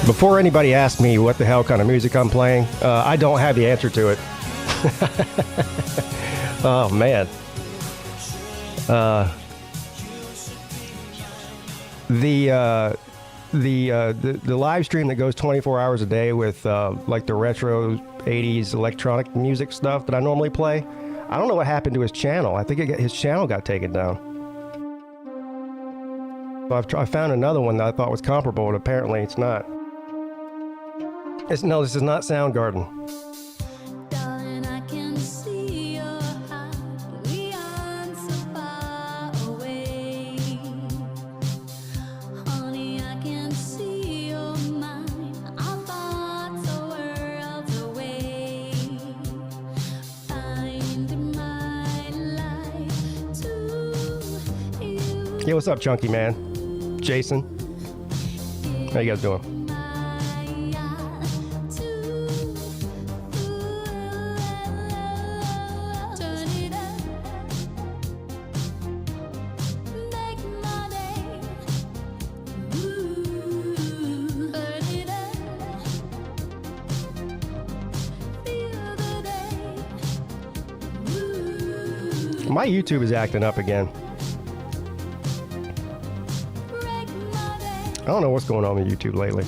Before anybody asks me what the hell kind of music I'm playing, I don't have the answer to it. Oh, man. The live stream that goes 24 hours a day with like the retro 80s electronic music stuff that I normally play, I don't know what happened to his channel. I think his channel got taken down. I found another one that I thought was comparable, and apparently it's not. No, this is not Soundgarden. Yeah, what's up, Chunky Man? Jason? How you guys doing? My YouTube is acting up again. I don't know what's going on with YouTube lately.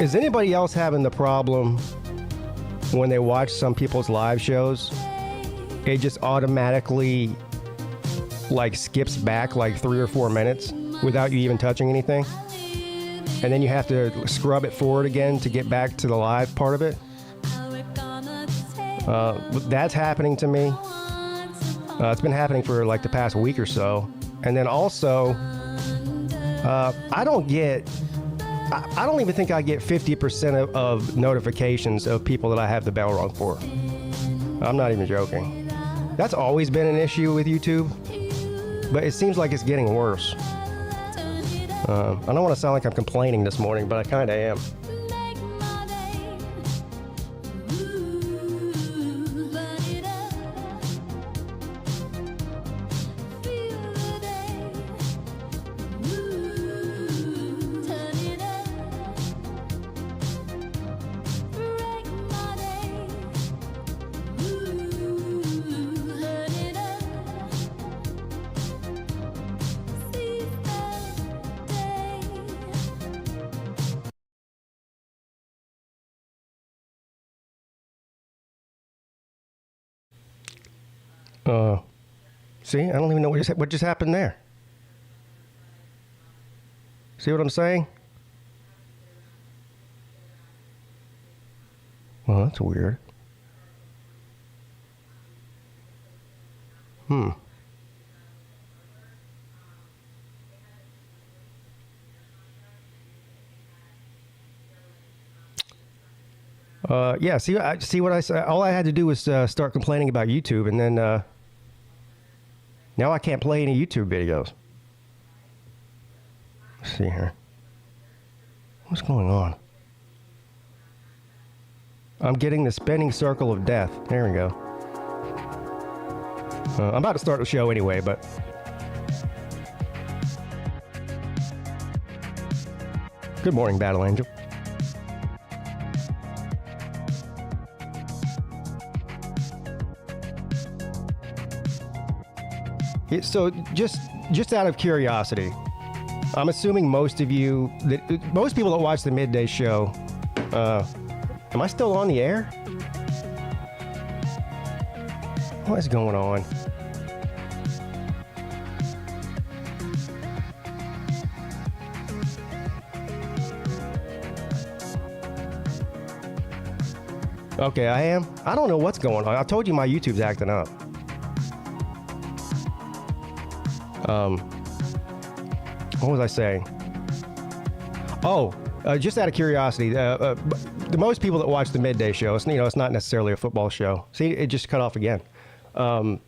Is anybody else having the problem when they watch some people's live shows? It just automatically like skips back like 3 or 4 minutes without you even touching anything. And then you have to scrub it forward again to get back to the live part of it. That's happening to me. It's been happening for like the past week or so. And then also, I don't even think I get 50% of notifications of people that I have the bell rung for. I'm not even joking. That's always been an issue with YouTube, but it seems like it's getting worse. I don't want to sound like I'm complaining this morning, but I kind of am. See, I don't even know what just happened there. See what I'm saying? Well, that's weird. Yeah, see what I said? All I had to do was start complaining about YouTube, and then now I can't play any YouTube videos. Let's see here. What's going on? I'm getting the spinning circle of death. There we go. I'm about to start the show anyway, but... Good morning, Battle Angel. So just out of curiosity, I'm assuming most people that watch the Midday show, am I still on the air? What is going on? Okay, I am. I don't know what's going on. I told you my YouTube's acting up. What was I saying? Oh, just out of curiosity, the most people that watch the Midday show, it's not necessarily a football show. See, it just cut off again. Are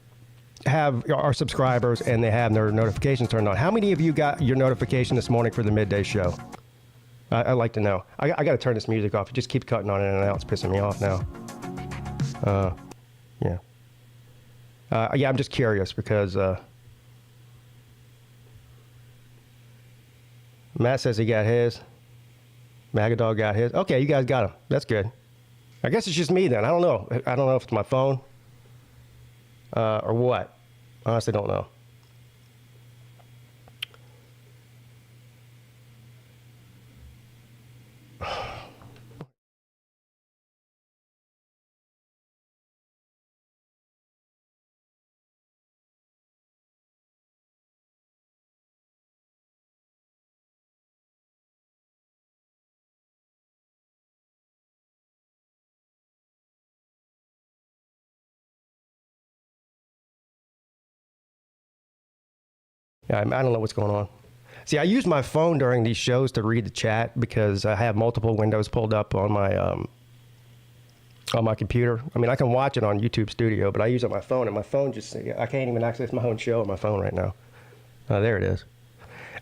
subscribers and they have their notifications turned on. How many of you got your notification this morning for the Midday show? I'd like to know. I got to turn this music off. It just keeps cutting on in and out. It's pissing me off now. Yeah. Yeah, I'm just curious because Matt says he got his. Magadog got his. Okay, you guys got him. That's good. I guess it's just me then. I don't know. I don't know if it's my phone or what. Honestly, don't know. Yeah, I don't know what's going on. See, I use my phone during these shows to read the chat because I have multiple windows pulled up on my computer. I mean, I can watch it on YouTube Studio, but I use it on my phone, and my phone just, I can't even access my own show on my phone right now. There it is.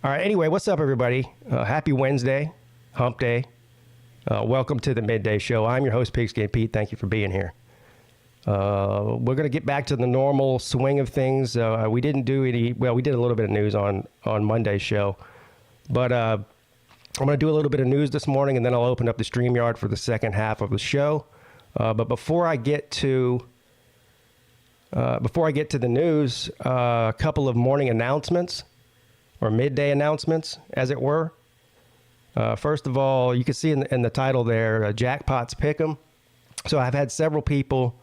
All right, anyway, what's up, everybody? Happy Wednesday, hump day. Welcome to the Midday Show. I'm your host, PigskinPeete. Thank you for being here. We're going to get back to the normal swing of things. We didn't do any, well, we did a little bit of news on Monday's show, but I'm going to do a little bit of news this morning, and then I'll open up the StreamYard for the second half of the show. But before I get to the news, a couple of morning announcements, or midday announcements, as it were. First of all, you can see in the title there, Jackpots Pick'em. So I've had several people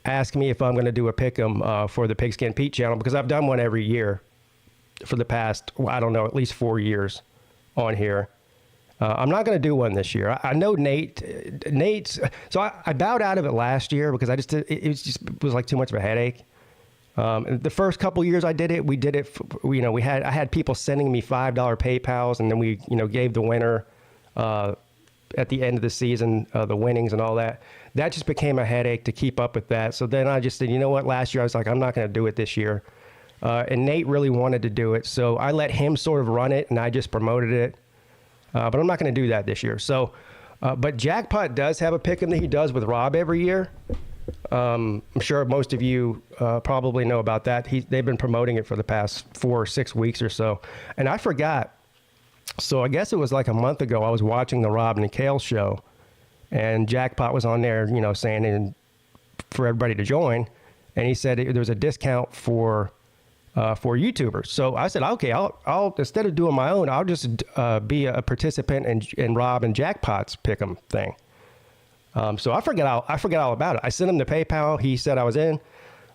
ask me if I'm going to do a pick'em for the PigskinPeete channel, because I've done one every year for the past, well, I don't know, at least 4 years on here. I'm not going to do one this year. I know Nate's, so I bowed out of it last year because it was like too much of a headache. The first couple years I did it, we did it, I had people sending me $5 PayPals, and then we, gave the winner at the end of the season, the winnings and all that. That just became a headache to keep up with that. So then I just said, you know what, last year I was like, I'm not going to do it this year. And Nate really wanted to do it. So I let him sort of run it, and I just promoted it. But I'm not going to do that this year. So, but Jackpot does have a pick'em that he does with Rob every year. I'm sure most of you probably know about that. They've been promoting it for the past 4 or 6 weeks or so. And I forgot. So I guess it was like a month ago, I was watching the Rob and Kale show, and Jackpot was on there, saying for everybody to join. And he said there was a discount for YouTubers. So I said, okay, I'll instead of doing my own, I'll just be a participant in Rob and Jackpot's pick'em thing. So I forgot all about it. I sent him the PayPal. He said I was in,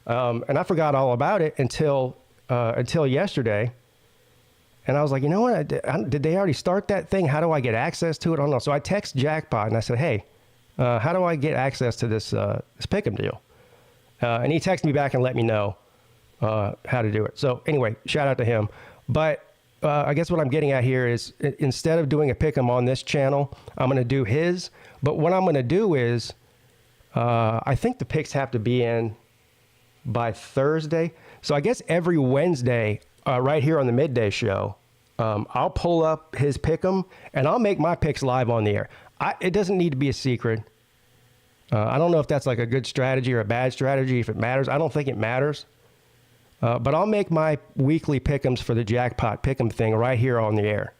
and I forgot all about it until yesterday. And I was like, you know what? Did they already start that thing? How do I get access to it? I don't know. So I text Jackpot and I said, hey, how do I get access to this pick'em deal? And he texted me back and let me know how to do it. So anyway, shout out to him. But I guess what I'm getting at here is instead of doing a pick'em on this channel, I'm going to do his. But what I'm going to do is I think the picks have to be in by Thursday. So I guess every Wednesday, right here on the Midday Show, I'll pull up his pick'em and I'll make my picks live on the air. It doesn't need to be a secret. I don't know if that's like a good strategy or a bad strategy, if it matters. I don't think it matters. But I'll make my weekly pick'ems for the Jackpot pick'em thing right here on the air.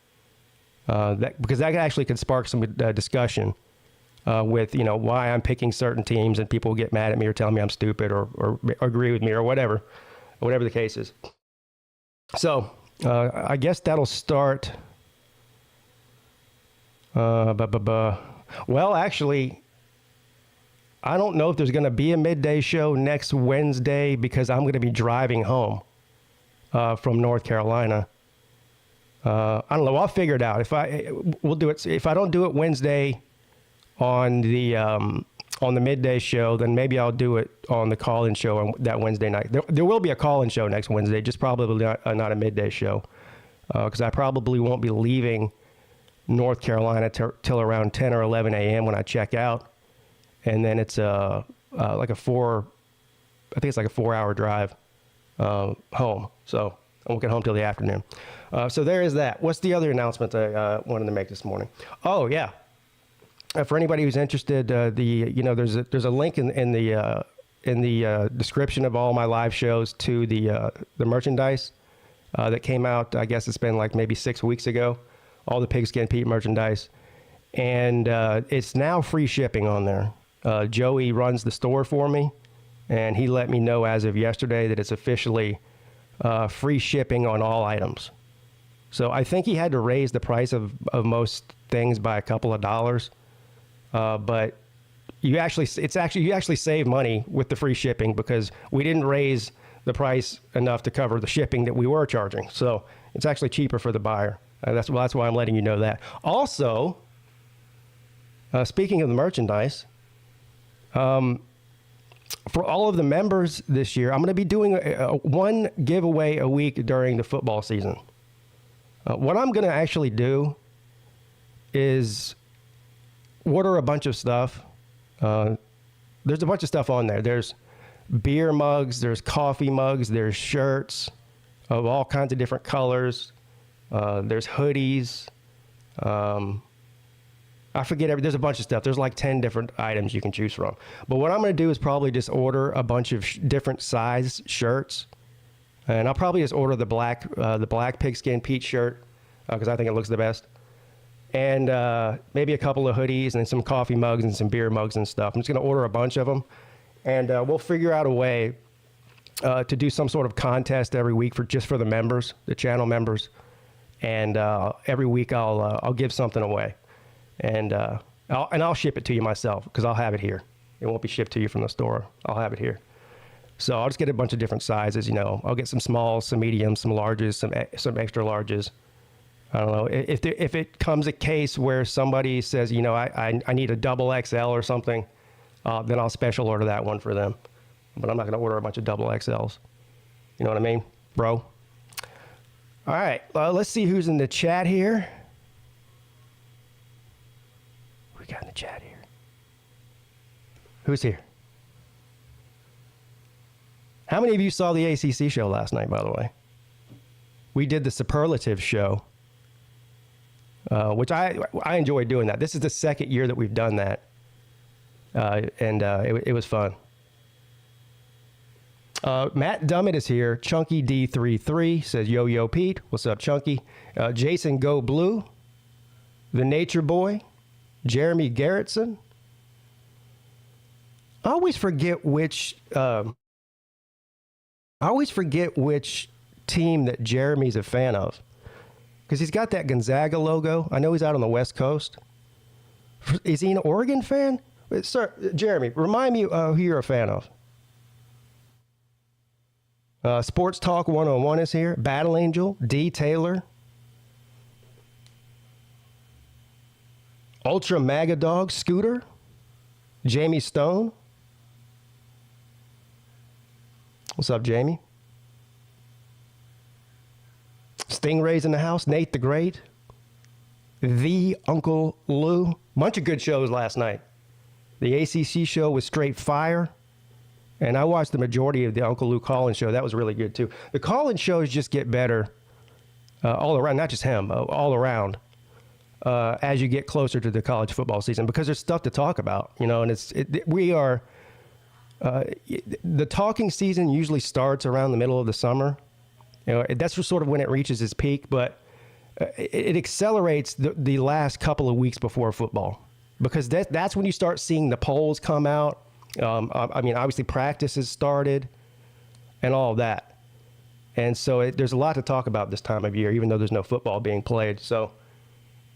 Because that actually could spark some discussion with, why I'm picking certain teams, and people get mad at me or tell me I'm stupid or agree with me or whatever the case is. So I guess that'll start. Well, actually, I don't know if there's going to be a midday show next Wednesday because I'm going to be driving home from North Carolina. I don't know. I'll figure it out. We'll do it. If I don't do it Wednesday on the midday show, then maybe I'll do it on the call-in show on that Wednesday night. There will be a call-in show next Wednesday, just probably not a midday show, because I probably won't be leaving North Carolina till around 10 or 11 a.m. when I check out, and then it's like a 4-hour drive home. So I won't get home till the afternoon. So there is that. What's the other announcement I wanted to make this morning? Oh yeah. For anybody who's interested, there's a link in the description of all my live shows to the merchandise. that came out. I guess it's been like maybe 6 weeks ago. All the Pigskin Pete merchandise. And it's now free shipping on there. Joey runs the store for me, and he let me know as of yesterday that it's officially free shipping on all items. So I think he had to raise the price of most things by a couple of dollars, but you actually save money with the free shipping because we didn't raise the price enough to cover the shipping that we were charging. So it's actually cheaper for the buyer. That's why I'm letting you know that. Also, speaking of the merchandise, for all of the members this year, I'm going to be doing one giveaway a week during the football season. What I'm going to actually do is order a bunch of stuff. There's a bunch of stuff on there. There's beer mugs, there's coffee mugs, there's shirts of all kinds of different colors. There's hoodies. I forget there's a bunch of stuff. There's like 10 different items you can choose from. But what I'm going to do is probably just order a bunch of different size shirts. And I'll probably just order the black Pigskin Pete shirt because I think it looks the best. And maybe a couple of hoodies and some coffee mugs and some beer mugs and stuff. I'm just going to order a bunch of them. And we'll figure out a way to do some sort of contest every week just for the members, the channel members. And every week I'll give something away. And I'll ship it to you myself because I'll have it here. It won't be shipped to you from the store. I'll have it here. So I'll just get a bunch of different sizes. I'll get some smalls, some mediums, some larges, some extra larges. I don't know if it comes a case where somebody says, I need a double XL or something, then I'll special order that one for them. But I'm not going to order a bunch of double XLs. You know what I mean, bro? All right, let's see who's in the chat here. We got in the chat here. Who's here? How many of you saw the ACC show last night, by the way? We did the superlative show, which I enjoyed doing that. This is the second year that we've done that, and it was fun. Matt Dummett is here. Chunky D33 says, yo, Pete. What's up, Chunky? Jason Go Blue. The Nature Boy. Jeremy Garrettson. I always forget which team that Jeremy's a fan of. Because he's got that Gonzaga logo. I know he's out on the West Coast. Is he an Oregon fan? Sir, Jeremy, remind me who you're a fan of. Sports Talk 101 is here. Battle Angel, D. Taylor. Ultra Maga Dog, Scooter. Jamie Stone. What's up, Jamie? Stingrays in the house. Nate the Great. The Uncle Lou. Bunch of good shows last night. The ACC show was straight fire. And I watched the majority of the Uncle Lou Collins show. That was really good, too. The Collins shows just get better all around. Not just him, all around. As you get closer to the college football season, because there's stuff to talk about, and the talking season usually starts around the middle of the summer. That's just sort of when it reaches its peak, but it accelerates the last couple of weeks before football, because that's when you start seeing the polls come out. Obviously practice has started and all of that. And so there's a lot to talk about this time of year, even though there's no football being played. So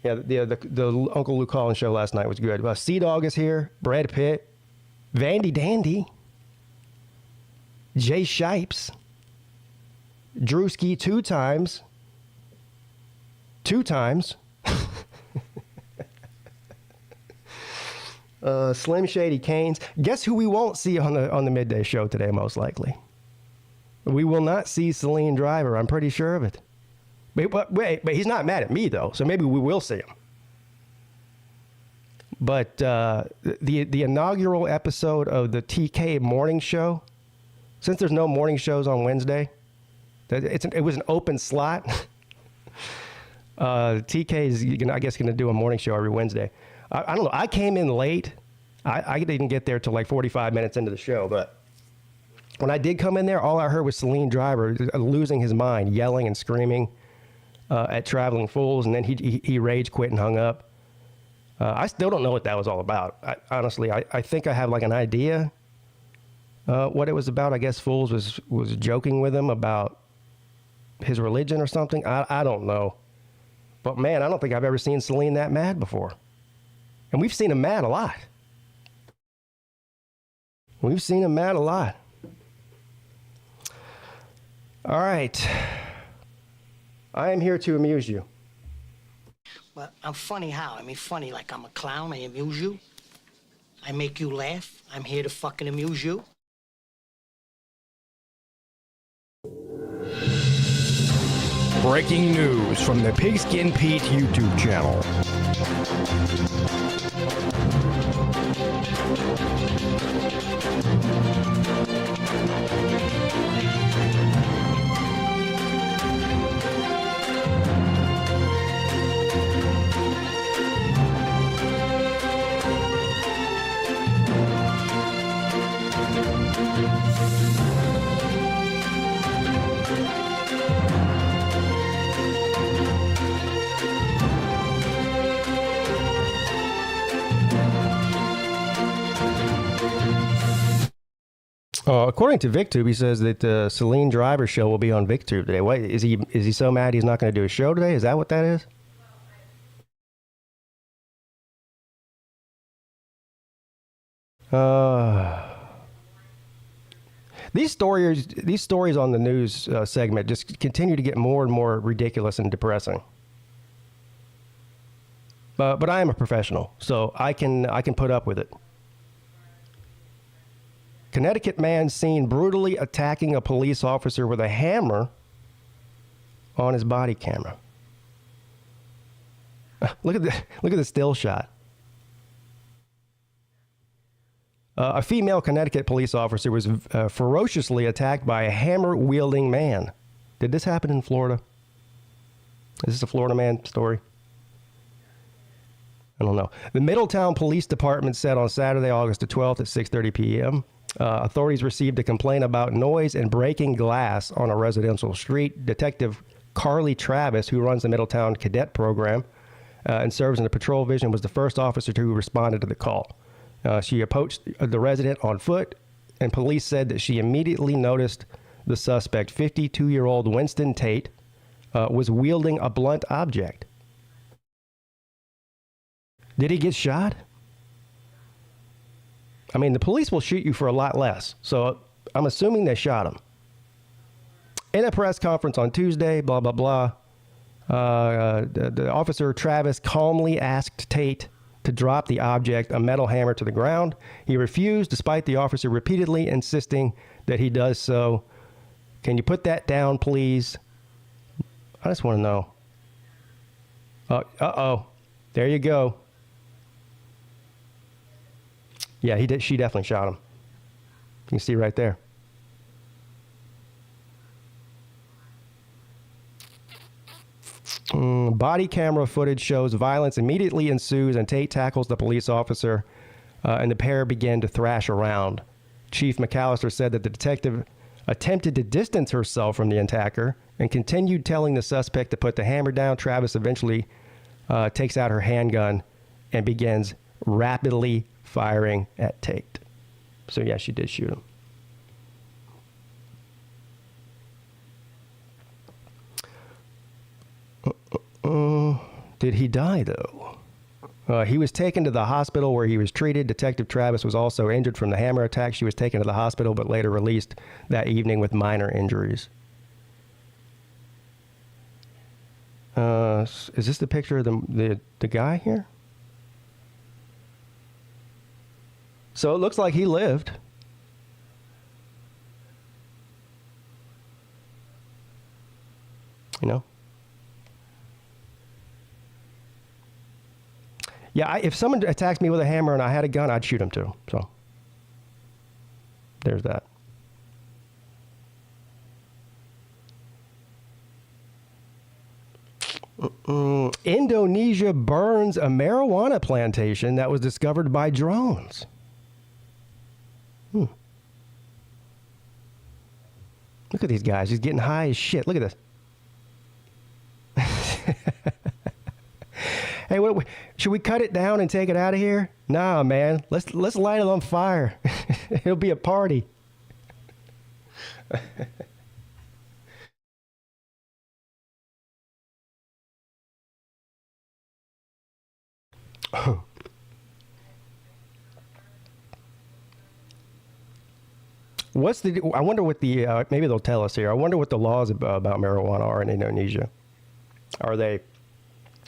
yeah, the Uncle Lou Collins show last night was good. Sea Dog is here. Brad Pitt. Vandy Dandy. Jay Shipes. Drewski 2 times. 2 times. Slim Shady Canes. Guess who we won't see on the midday show today, most likely? We will not see Celine Driver. I'm pretty sure of it. But he's not mad at me, though, so maybe we will see him. But the inaugural episode of the TK morning show, since there's no morning shows on Wednesday, it was an open slot. TK is, I guess, going to do a morning show every Wednesday. I don't know. I came in late. I didn't get there till like 45 minutes into the show, but When I did come in there, all I heard was Celine Driver losing his mind, yelling and screaming at traveling fools, and then he rage quit and hung up. I still don't know what that was all about. Honestly, I think I have like an idea what it was about. I guess Fools was joking with him about his religion or something. I don't know. But man, I don't think I've ever seen Celine that mad before. And we've seen him mad a lot. We've seen him mad a lot. All right. I am here to amuse you. Well, I'm funny how? I mean, funny like I'm a clown. I amuse you. I make you laugh. I'm here to fucking amuse you. Breaking news from the Pigskin Pete YouTube channel. According to VicTube, he says that the Celine Driver show will be on VicTube today. Wait, is he so mad he's not going to do a show today? Is that what that is? These stories on the news segment just continue to get more and more ridiculous and depressing. But I am a professional, so I can put up with it. Connecticut man seen brutally attacking a police officer with a hammer on his body camera. Look at the still shot. A female Connecticut police officer was ferociously attacked by a hammer-wielding man. Did this happen in Florida? Is this a Florida man story? I don't know. The Middletown Police Department said on Saturday, August the 12th at 6:30 p.m., authorities received a complaint about noise and breaking glass on a residential street. Detective Carly Travis, who runs the Middletown Cadet Program and serves in the patrol division, was the first officer who responded to the call. She approached the resident on foot, and police said that she immediately noticed the suspect, 52-year-old Winston Tate, was wielding a blunt object. Did he get shot? I mean, the police will shoot you for a lot less, so I'm assuming they shot him. In a press conference on Tuesday, blah, blah, blah, the officer Travis calmly asked Tate to drop the object, a metal hammer, to the ground. He refused, despite the officer repeatedly insisting that he does so. Can you put that down, please? I just want to know. Uh-oh. There you go. Yeah, he did. She definitely shot him. You can see right there. Body camera footage shows violence immediately ensues, and Tate tackles the police officer, and the pair begin to thrash around. Chief McAllister said that the detective attempted to distance herself from the attacker and continued telling the suspect to put the hammer down. Travis eventually takes out her handgun and begins rapidly firing at Tate. So yeah, she did shoot him. Did he die though? He was taken to the hospital where he was treated. Detective Travis was also injured from the hammer attack. She was taken to the hospital but later released that evening with minor injuries. Is this the picture of the guy here? So it looks like he lived. You know? Yeah, if someone attacked me with a hammer and I had a gun, I'd shoot him too. So there's that. Indonesia burns a marijuana plantation that was discovered by drones. Look at these guys. He's getting high as shit. Look at this. Hey, should we cut it down and take it out of here? Nah, man. Let's light it on fire. It'll be a party. I wonder what the, maybe they'll tell us here. I wonder what the laws about marijuana are in Indonesia. Are they,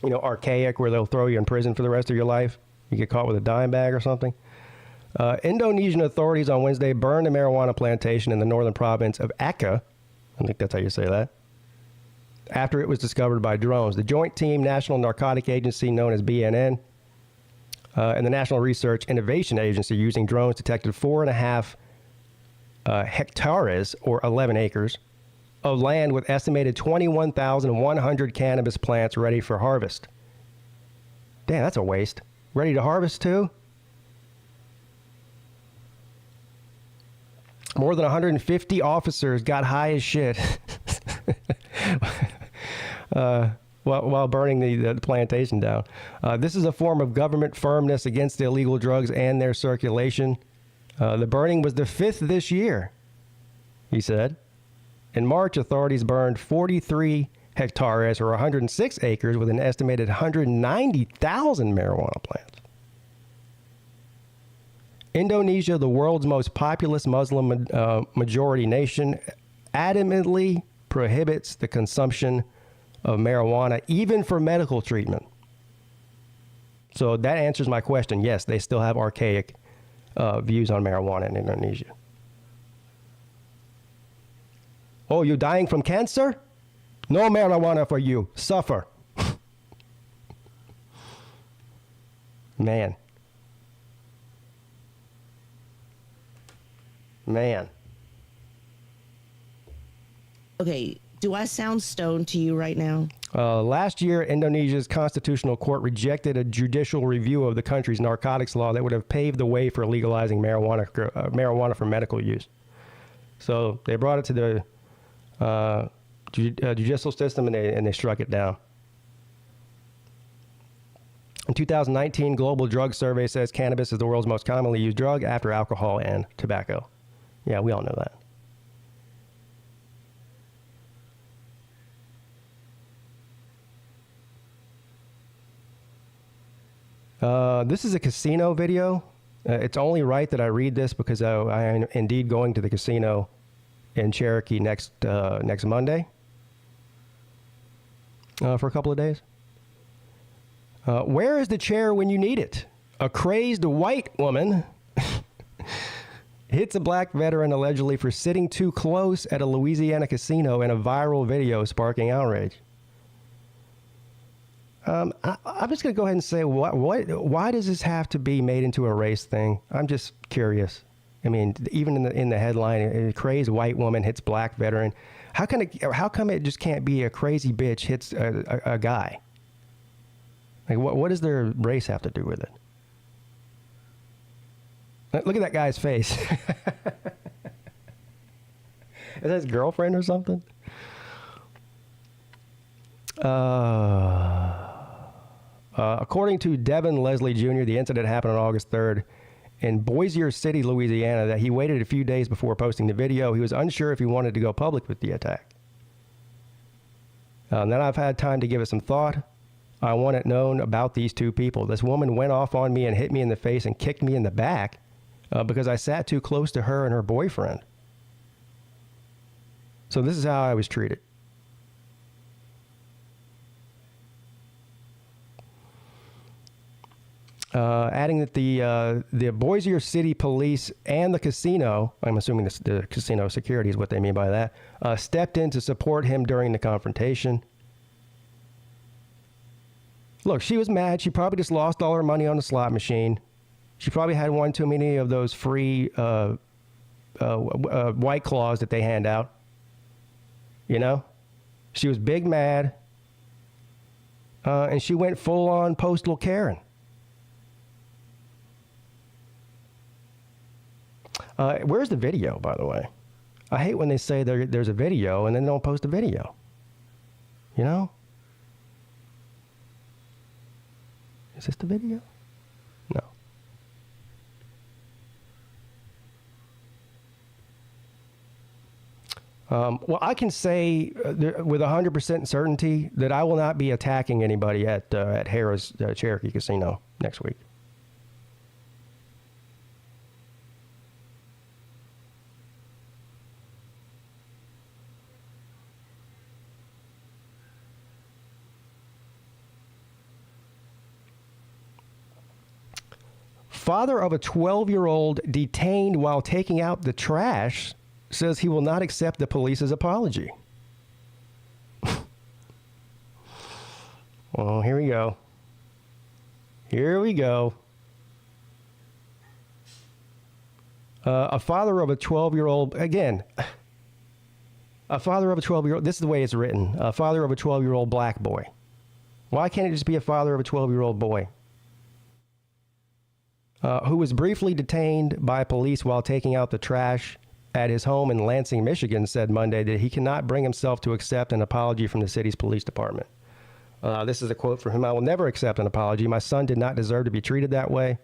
archaic where they'll throw you in prison for the rest of your life? You get caught with a dime bag or something? Indonesian authorities on Wednesday burned a marijuana plantation in the northern province of Aceh. I think that's how you say that. After it was discovered by drones. The Joint Team National Narcotic Agency, known as BNN, and the National Research Innovation Agency, using drones, detected 4.5 hectares, or 11 acres, of land with estimated 21,100 cannabis plants ready for harvest. Damn, that's a waste. Ready to harvest too? More than 150 officers got high as shit while burning the plantation down. This is a form of government firmness against the illegal drugs and their circulation. The burning was the 5th this year, he said. In March, authorities burned 43 hectares, or 106 acres, with an estimated 190,000 marijuana plants. Indonesia, the world's most populous Muslim majority nation, adamantly prohibits the consumption of marijuana, even for medical treatment. So that answers my question. Yes, they still have archaic views on marijuana in Indonesia. Oh, you dying from cancer? No marijuana for you. Suffer. Man. Okay, do I sound stoned to you right now? Last year, Indonesia's constitutional court rejected a judicial review of the country's narcotics law that would have paved the way for legalizing marijuana for medical use. So they brought it to the judicial system, and they struck it down. In 2019, Global Drug Survey says cannabis is the world's most commonly used drug after alcohol and tobacco. Yeah, we all know that. This is a casino video. It's only right that I read this because I am indeed going to the casino in Cherokee next Monday for a couple of days. Where is the chair when you need it? A crazed white woman hits a black veteran allegedly for sitting too close at a Louisiana casino in a viral video sparking outrage. I'm just going to go ahead and say, why does this have to be made into a race thing? I'm just curious. I mean, even in the headline, a crazed white woman hits black veteran. How come it just can't be a crazy bitch hits a guy? Like, what does their race have to do with it? Look at that guy's face. Is that his girlfriend or something? According to Devin Leslie Jr., the incident happened on August 3rd in Bossier City, Louisiana, that he waited a few days before posting the video. He was unsure if he wanted to go public with the attack. Then I've had time to give it some thought. I want it known about these two people. This woman went off on me and hit me in the face and kicked me in the back because I sat too close to her and her boyfriend. So this is how I was treated. Adding that the Bossier City Police and the casino, I'm assuming the casino security is what they mean by that, stepped in to support him during the confrontation. Look, she was mad. She probably just lost all her money on the slot machine. She probably had one too many of those free White Claws that they hand out. You know? She was big mad. And she went full on postal Karen. Where's the video, by the way? I hate when they say there's a video and then they don't post a video. You know? Is this the video? No. Well, I can say with 100% certainty that I will not be attacking anybody at Harrah's Cherokee Casino next week. Father of a 12-year-old detained while taking out the trash says he will not accept the police's apology. Well, here we go. Here we go. A father of a 12-year-old, again, a father of a 12-year-old, this is the way it's written, a father of a 12-year-old black boy. Why can't it just be a father of a 12-year-old boy? Who was briefly detained by police while taking out the trash at his home in Lansing, Michigan, said Monday that he cannot bring himself to accept an apology from the city's police department. This is a quote from him. I will never accept an apology. My son did not deserve to be treated that way.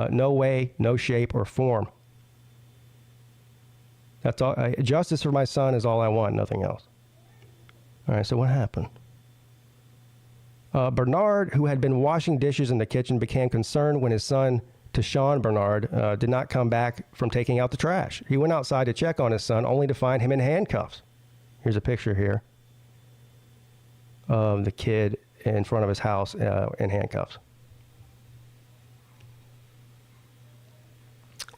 No way, no shape or form. That's all. Justice for my son is all I want, nothing else. All right, so what happened? Bernard, who had been washing dishes in the kitchen, became concerned when his son, Tashawn Bernard, did not come back from taking out the trash. He went outside to check on his son, only to find him in handcuffs. Here's a picture here of the kid in front of his house in handcuffs.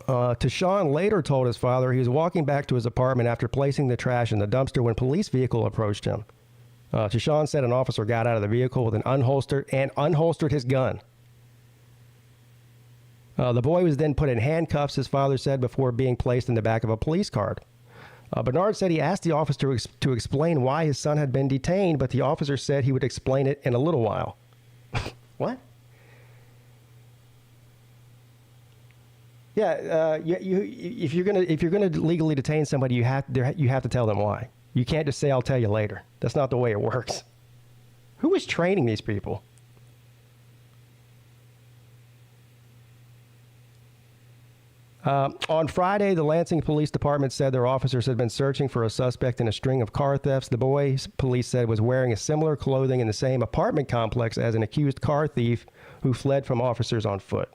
Tashawn later told his father he was walking back to his apartment after placing the trash in the dumpster when a police vehicle approached him. Tashawn said an officer got out of the vehicle with an unholstered his gun. The boy was then put in handcuffs, his father said, before being placed in the back of a police car. Bernard said he asked the officer to explain why his son had been detained, but the officer said he would explain it in a little while. What? Yeah, if you're gonna legally detain somebody, you have to tell them why. You can't just say, "I'll tell you later." That's not the way it works. Who is training these people? On Friday, the Lansing Police Department said their officers had been searching for a suspect in a string of car thefts. The boy, police said, was wearing a similar clothing in the same apartment complex as an accused car thief who fled from officers on foot.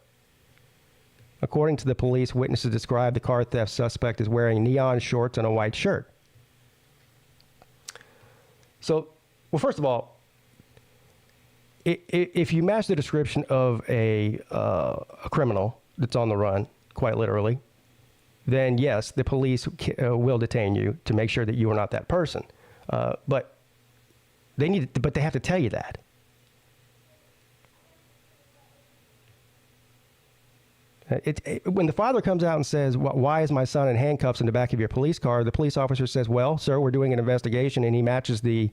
According to the police, witnesses described the car theft suspect as wearing neon shorts and a white shirt. So, well, first of all, if you match the description of a criminal that's on the run, quite literally, then yes, the police will detain you to make sure that you are not that person. But they have to tell you that. When the father comes out and says, "Why is my son in handcuffs in the back of your police car?" The police officer says, "Well, sir, we're doing an investigation," and he matches the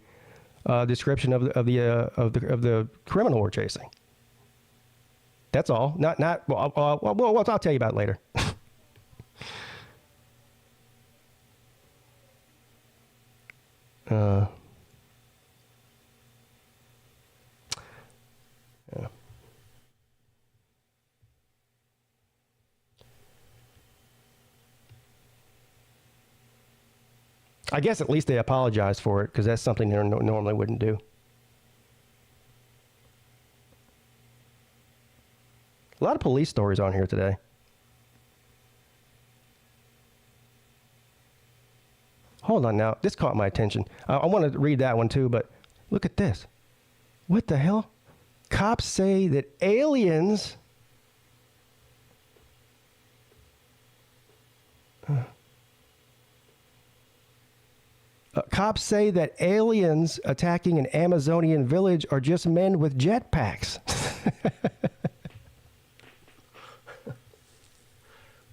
description of the criminal we're chasing. That's all. Not. Well, I'll tell you about it later. Yeah. I guess at least they apologized for it, because that's something they normally wouldn't do. A lot of police stories on here today. Hold on now. This caught my attention. I want to read that one too, but look at this. What the hell? Cops say that aliens... Cops say that aliens attacking an Amazonian village are just men with jetpacks.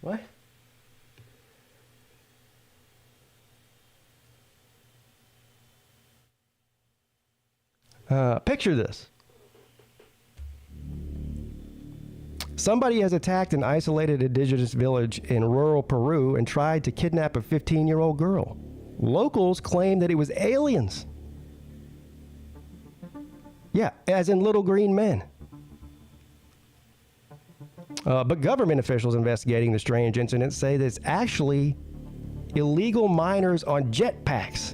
What? Picture this. Somebody has attacked an isolated indigenous village in rural Peru and tried to kidnap a 15-year-old girl. Locals claim that it was aliens. Yeah, as in little green men. But government officials investigating the strange incident say that it's actually illegal miners on jetpacks.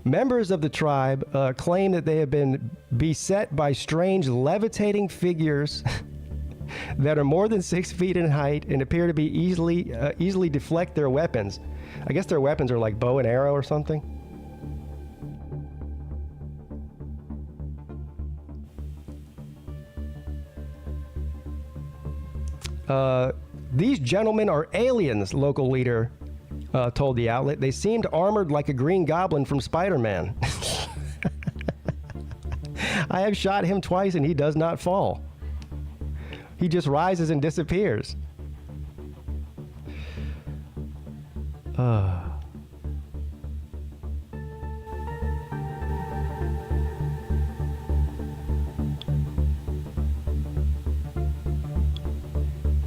Members of the tribe claim that they have been beset by strange levitating figures that are more than 6 feet in height and appear to be easily deflect their weapons. I guess their weapons are like bow and arrow or something. These gentlemen are aliens, local leader told the outlet. They seemed armored like a green goblin from Spider-Man. I have shot him twice and he does not fall. He just rises and disappears.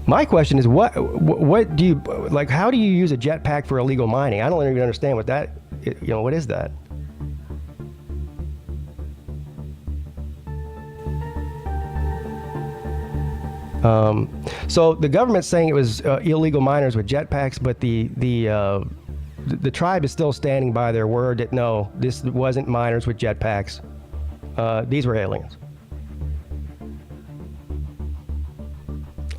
My question is, what do you, like, how do you use a jetpack for illegal mining? I don't even understand what that, what is that? So the government's saying it was illegal miners with jetpacks, but the tribe is still standing by their word that no, this wasn't miners with jetpacks. These were aliens.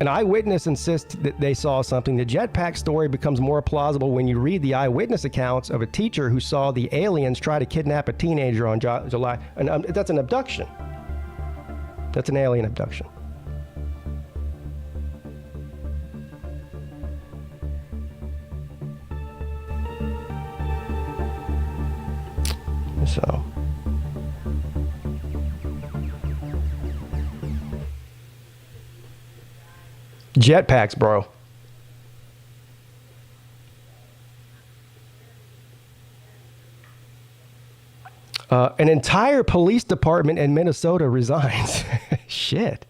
An eyewitness insists that they saw something. The jetpack story becomes more plausible when you read the eyewitness accounts of a teacher who saw the aliens try to kidnap a teenager on July. And that's an abduction. That's an alien abduction. So. Jetpacks, bro. An entire police department in Minnesota resigns. Shit.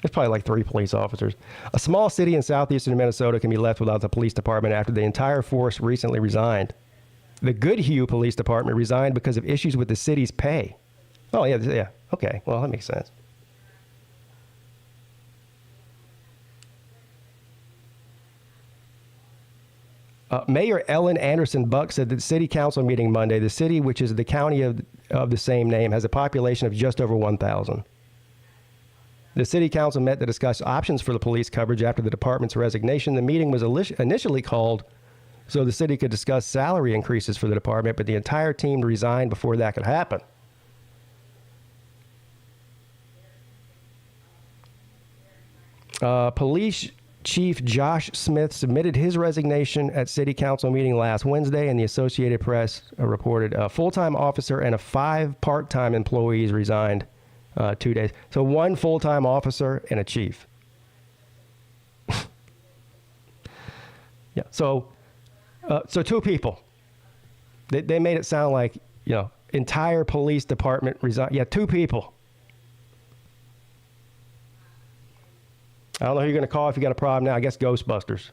There's probably like 3 police officers. A small city in southeastern Minnesota can be left without a police department after the entire force recently resigned. The Goodhue Police Department resigned because of issues with the city's pay. Oh, yeah. Okay, well, that makes sense. Mayor Ellen Anderson Buck said that the city council meeting Monday, the city, which is the county of the same name, has a population of just over 1,000. The city council met to discuss options for the police coverage after the department's resignation. The meeting was initially called so the city could discuss salary increases for the department, but the entire team resigned before that could happen. Police Chief Josh Smith submitted his resignation at city council meeting last Wednesday, and the Associated Press reported a full-time officer and 5 part-time employees resigned 2 days. So 1 full-time officer and a chief. Yeah, so 2 people. They made it sound like, entire police department resigned. Yeah, 2 people. I don't know who you're going to call if you got a problem now. I guess Ghostbusters.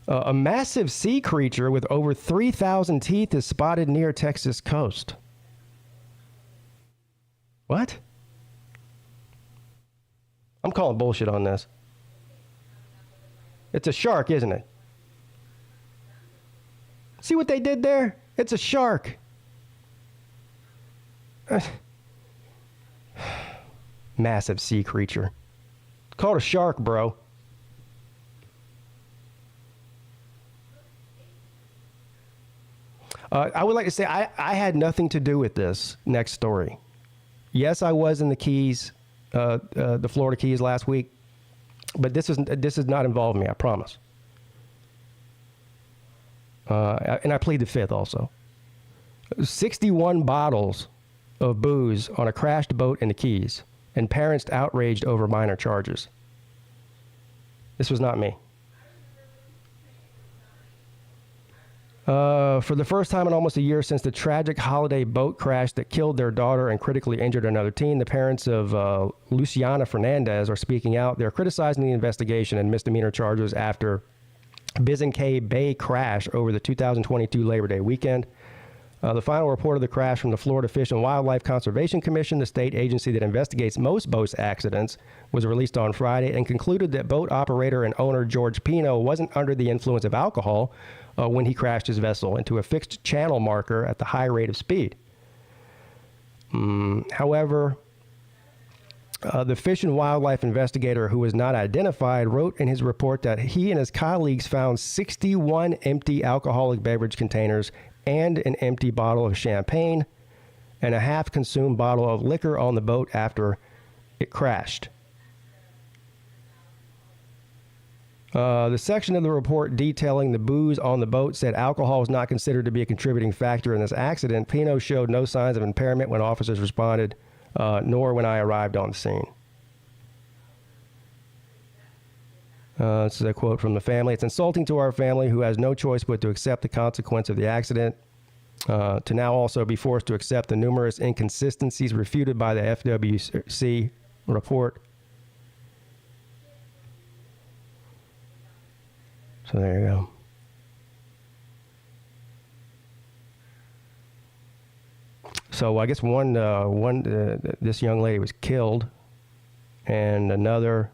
A massive sea creature with over 3,000 teeth is spotted near Texas coast. What? I'm calling bullshit on this. It's a shark, isn't it? See what they did there? It's a shark. Massive sea creature. It's called a shark, bro. I would like to say I had nothing to do with this next story. Yes, I was in the Keys. the Florida Keys last week, but this does not involve me, I promise. And I plead the fifth also. 61 bottles of booze on a crashed boat in the Keys, and parents outraged over minor charges. This was not me. For the first time in almost a year since the tragic holiday boat crash that killed their daughter and critically injured another teen, the parents of Luciana Fernandez are speaking out. They're criticizing the investigation and misdemeanor charges after Biscayne Bay crash over the 2022 Labor Day weekend. The final report of the crash from the Florida Fish and Wildlife Conservation Commission, the state agency that investigates most boat accidents, was released on Friday and concluded that boat operator and owner George Pino wasn't under the influence of alcohol when he crashed his vessel into a fixed channel marker at the high rate of speed. However, the fish and wildlife investigator, who was not identified, wrote in his report that he and his colleagues found 61 empty alcoholic beverage containers and an empty bottle of champagne and a half-consumed bottle of liquor on the boat after it crashed. The section of the report detailing the booze on the boat said alcohol was not considered to be a contributing factor in this accident. Pino showed no signs of impairment when officers responded, nor when I arrived on the scene. This is a quote from the family. It's insulting to our family, who has no choice but to accept the consequence of the accident, to now also be forced to accept the numerous inconsistencies refuted by the FWC report. So there you go. So I guess this young lady was killed, and another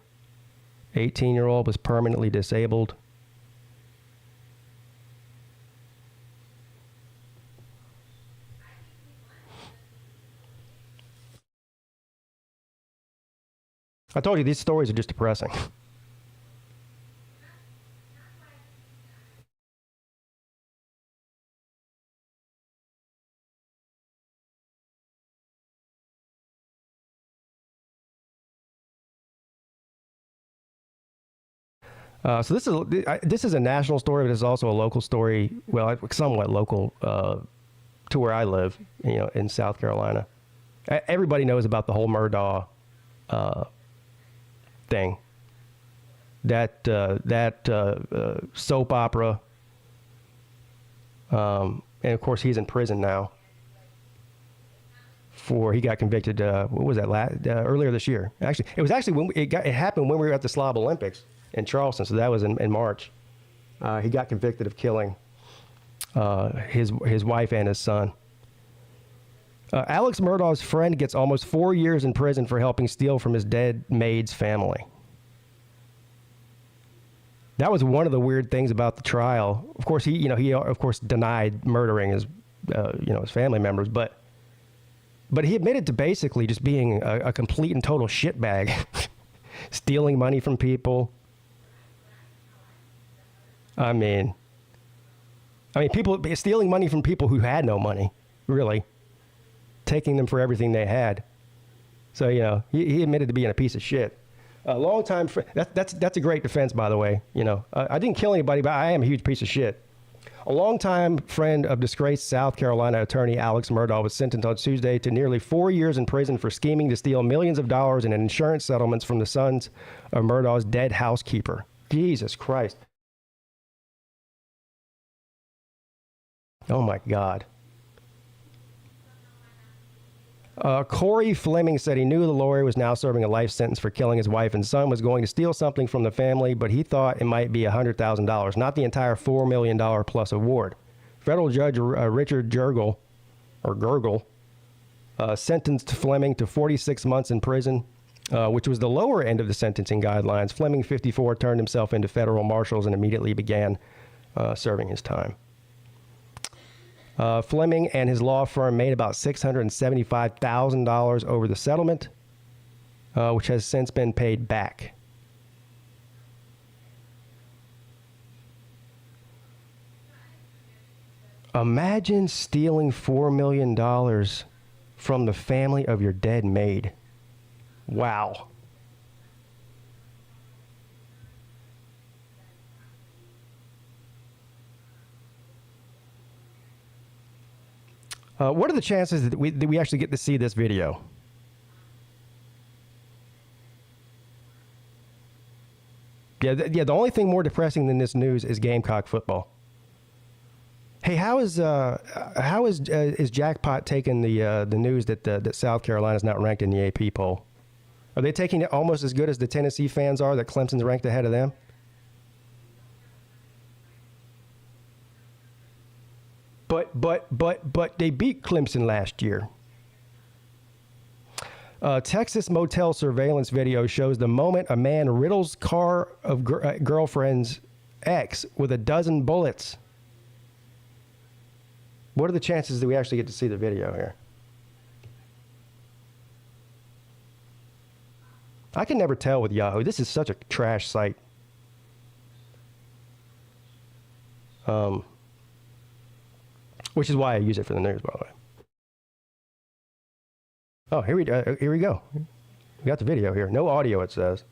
18-year-old was permanently disabled. I told you these stories are just depressing. So this is a national story, but it's also a local story. Well, somewhat local to where I live, in South Carolina. Everybody knows about the whole Murdaugh thing. That soap opera, and of course he's in prison now. He got convicted. What was that? Earlier this year. Actually, it happened when we were at the Slob Olympics in Charleston, so that was in March. He got convicted of killing his wife and his son. Alex Murdaugh's friend gets almost 4 years in prison for helping steal from his dead maid's family. That was one of the weird things about the trial. Of course, he of course denied murdering his family members, but he admitted to basically just being a complete and total shitbag, stealing money from people. I mean, people stealing money from people who had no money, really, taking them for everything they had. So he admitted to being a piece of shit. A long time that's a great defense, by the way. I didn't kill anybody, but I am a huge piece of shit. A longtime friend of disgraced South Carolina attorney Alex Murdaugh was sentenced on Tuesday to nearly 4 years in prison for scheming to steal millions of dollars in insurance settlements from the sons of Murdaugh's dead housekeeper. Jesus Christ. Oh my God. Corey Fleming said he knew the lawyer was now serving a life sentence for killing his wife and son, was going to steal something from the family, but he thought it might be $100,000, not the entire $4 million plus award. Federal Judge Richard Gergel sentenced Fleming to 46 months in prison, which was the lower end of the sentencing guidelines. Fleming, 54, turned himself into federal marshals and immediately began serving his time. Fleming and his law firm made about $675,000 over the settlement, which has since been paid back. Imagine stealing $4 million from the family of your dead maid. Wow. What are the chances that we actually get to see this video? Yeah, the only thing more depressing than this news is Gamecock football. Hey, how is Jackpot taking the news that South Carolina is not ranked in the AP poll? Are they taking it almost as good as the Tennessee fans are that Clemson's ranked ahead of them? But they beat Clemson last year. Texas motel surveillance video shows the moment a man riddles car of girlfriend's ex with a dozen bullets. What are the chances that we actually get to see the video here? I can never tell with Yahoo. This is such a trash site. Which is why I use it for the news, by the way. Oh, here we go. We got the video here. No audio, it says.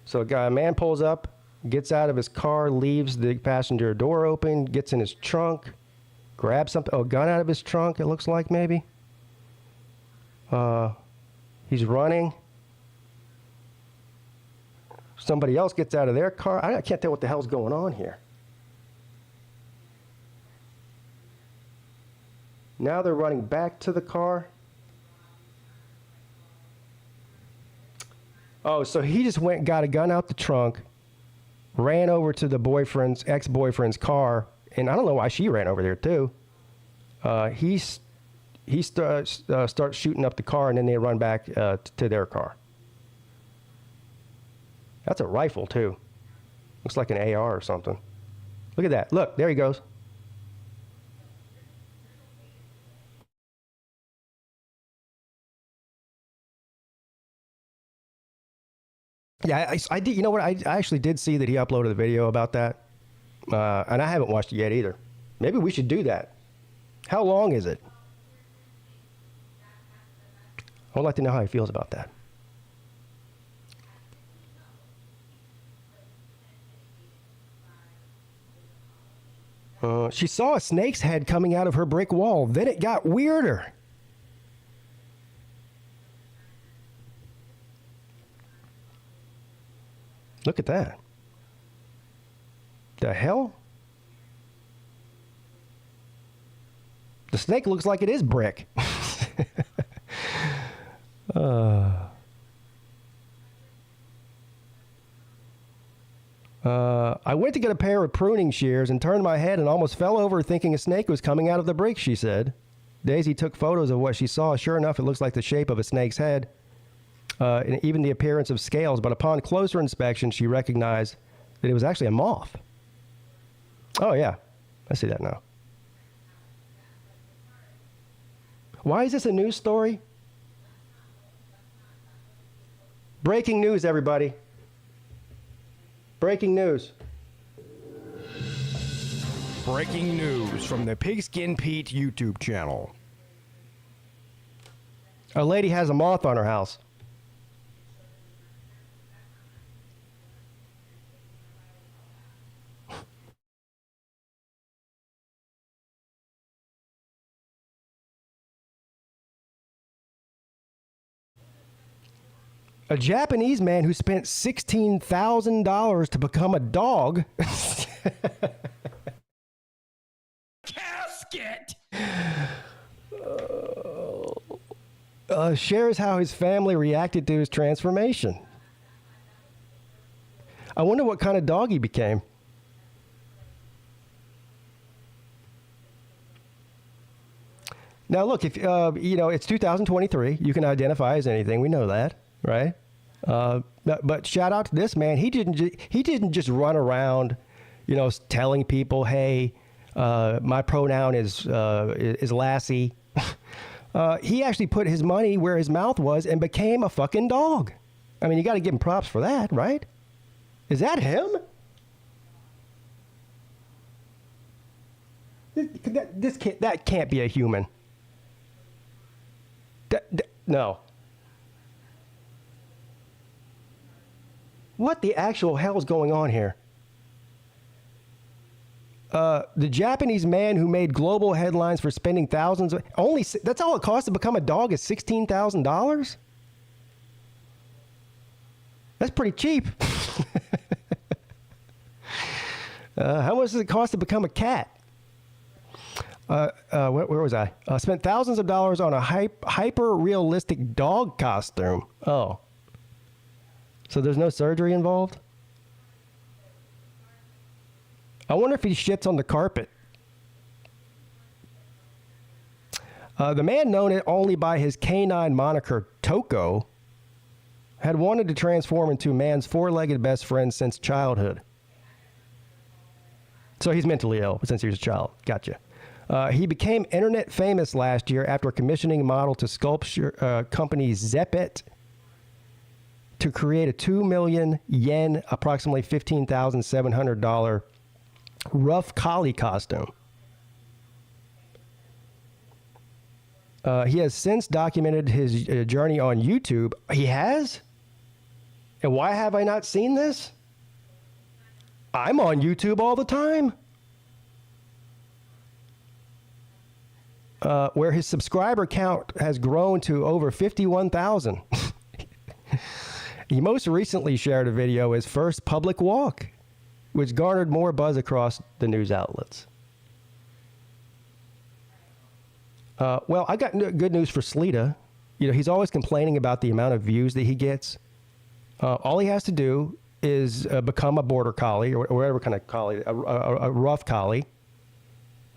So a man pulls up, gets out of his car, leaves the passenger door open, gets in his trunk, grabs something. Oh, a gun out of his trunk, it looks like, maybe. He's running. Somebody else gets out of their car. I can't tell what the hell's going on here. Now they're running back to the car. Oh, so he just went, got a gun out the trunk, ran over to the ex-boyfriend's car, and I don't know why she ran over there too. He starts shooting up the car, and then they run back to their car. That's a rifle too. Looks like an AR or something. Look at that. Look, there he goes. Yeah, I did. You know what? I actually did see that he uploaded a video about that, and I haven't watched it yet either. Maybe we should do that. How long is it? I would like to know how he feels about that. She saw a snake's head coming out of her brick wall. Then it got weirder. Look at that. The hell? The snake looks like it is brick. I went to get a pair of pruning shears and turned my head and almost fell over thinking a snake was coming out of the brick, she said. Daisy took photos of what she saw. Sure enough, it looks like the shape of a snake's head. And even the appearance of scales, but upon closer inspection, she recognized that it was actually a moth. Oh, yeah. I see that now. Why is this a news story? Breaking news, everybody. Breaking news. Breaking news from the PigskinPeete YouTube channel. A lady has a moth on her house. A Japanese man who spent $16,000 to become a dog Casket! shares how his family reacted to his transformation. I wonder what kind of dog he became. Now, look, if it's 2023, you can identify as anything. We know that, right? But shout out to this man. He didn't just run around, telling people, "Hey, my pronoun is lassie." He actually put his money where his mouth was and became a fucking dog. I mean, you got to give him props for that, right? Is that him? That can't be a human. No. What the actual hell is going on here? The Japanese man who made global headlines for spending thousands of that's all it costs to become a dog is $16,000? That's pretty cheap. How much does it cost to become a cat? Where was I? Spent thousands of dollars on a hyper-realistic dog costume. Oh. So there's no surgery involved? I wonder if he shits on the carpet. The man known only by his canine moniker, Toko, had wanted to transform into man's four-legged best friend since childhood. So he's mentally ill since he was a child. Gotcha. He became internet famous last year after commissioning a model to sculpture company Zeppet to create a 2 million yen, approximately $15,700 rough collie costume. He has since documented his journey on YouTube. He has? And why have I not seen this? I'm on YouTube all the time. Where his subscriber count has grown to over 51,000. He most recently shared a video his first public walk, which garnered more buzz across the news outlets. Well, I got good news for Sleeta. You know, he's always complaining about the amount of views that he gets. All he has to do is become a border collie or whatever kind of collie, a rough collie,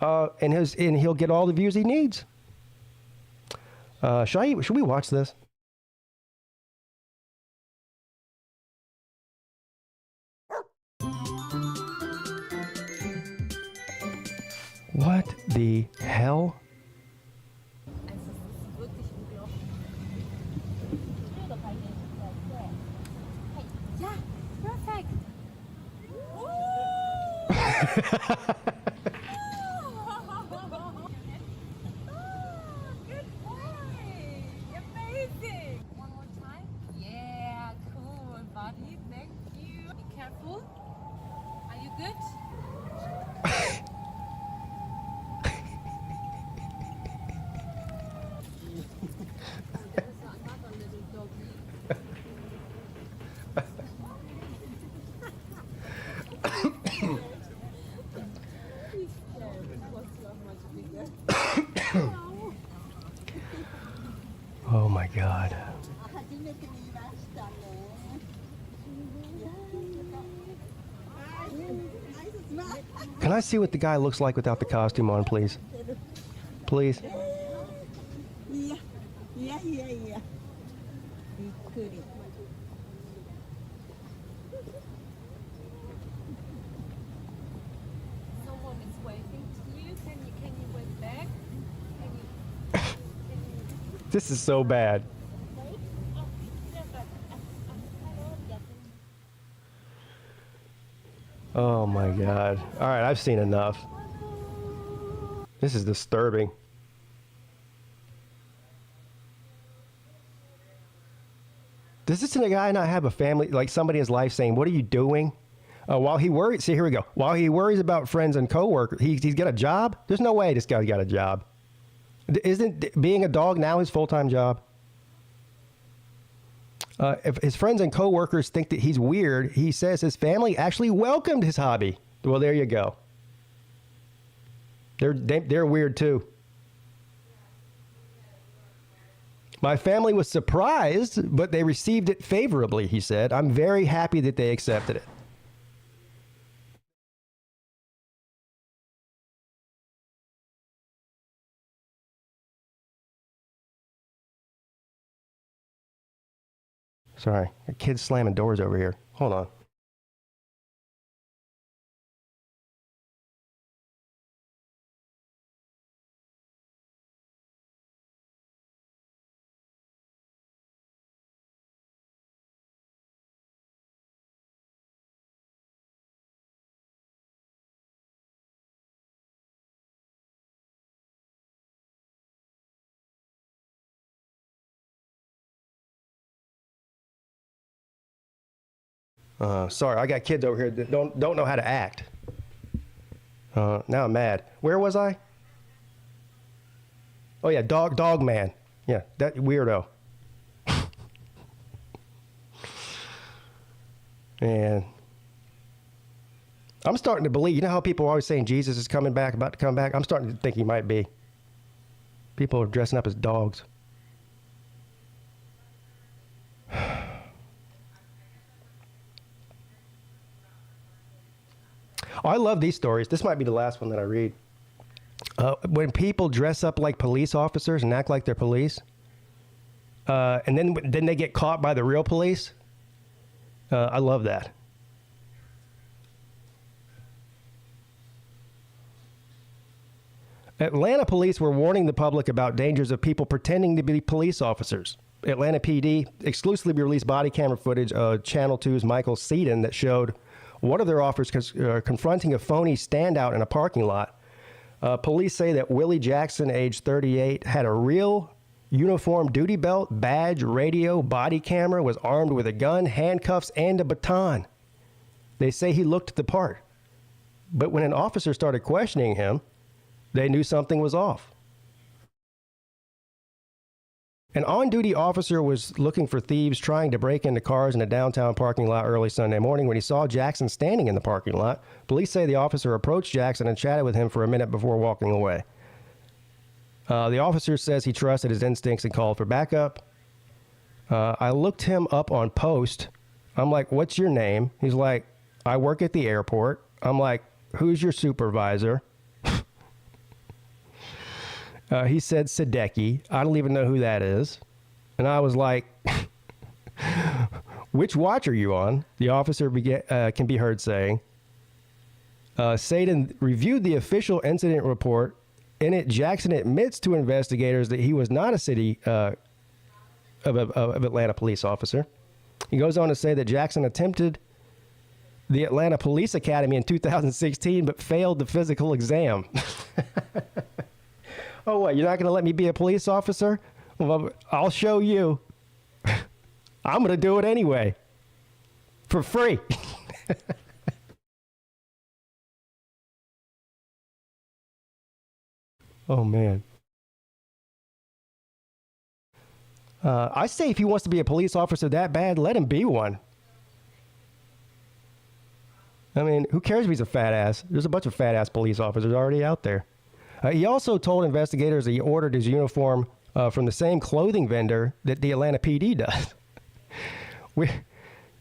and he'll get all the views he needs. Should we watch this? What the hell? Ja, perfect. Good boy. Amazing. One more time. Yeah, cool, buddy. Thank you. Be careful. Are you good? Oh my God. Can I see what the guy looks like without the costume on, please? Please. Yeah. Goody. Someone is waving to you. Can you wave back? This is so bad. Oh my God. All right, I've seen enough. This is disturbing. Does this guy not have a family, like somebody in his life saying, what are you doing? While he worries, see, here we go. While he worries about friends and coworkers, he's got a job? There's no way this guy's got a job. Isn't being a dog now his full-time job? If his friends and coworkers think that he's weird, he says his family actually welcomed his hobby. Well, there you go. They're weird too. My family was surprised, but they received it favorably, he said. I'm very happy that they accepted it. Sorry, a kid's slamming doors over here. Hold on. Sorry, I got kids over here that don't know how to act. Now I'm mad. Where was I? Oh yeah, dog man. Yeah, that weirdo. And I'm starting to believe. You know how people are always saying Jesus is coming back, about to come back? I'm starting to think he might be. People are dressing up as dogs. I love these stories. This might be the last one that I read. When people dress up like police officers and act like they're police, and then they get caught by the real police. I love that. Atlanta police were warning the public about dangers of people pretending to be police officers. Atlanta PD exclusively released body camera footage of Channel 2's Michael Seaton that showed one of their officers confronting a phony standout in a parking lot. Police say that Willie Jackson, age 38, had a real uniform duty belt, badge, radio, body camera, was armed with a gun, handcuffs, and a baton. They say he looked the part. But when an officer started questioning him, they knew something was off. An on-duty officer was looking for thieves trying to break into cars in a downtown parking lot early Sunday morning when he saw Jackson standing in the parking lot. Police say the officer approached Jackson and chatted with him for a minute before walking away. The officer says he trusted his instincts and called for backup. I looked him up on Post. I'm like, what's your name? He's like, I work at the airport. I'm like, who's your supervisor? He said Sadecki. I don't even know who that is. And I was like, which watch are you on? The officer can be heard saying. Satan reviewed the official incident report. In it, Jackson admits to investigators that he was not a city of Atlanta police officer. He goes on to say that Jackson attempted the Atlanta Police Academy in 2016, but failed the physical exam. Oh, what? You're not going to let me be a police officer? Well, I'll show you. I'm going to do it anyway. For free. Oh, man. I say if he wants to be a police officer that bad, let him be one. I mean, who cares if he's a fat ass? There's a bunch of fat ass police officers already out there. He also told investigators that he ordered his uniform from the same clothing vendor that the Atlanta PD does.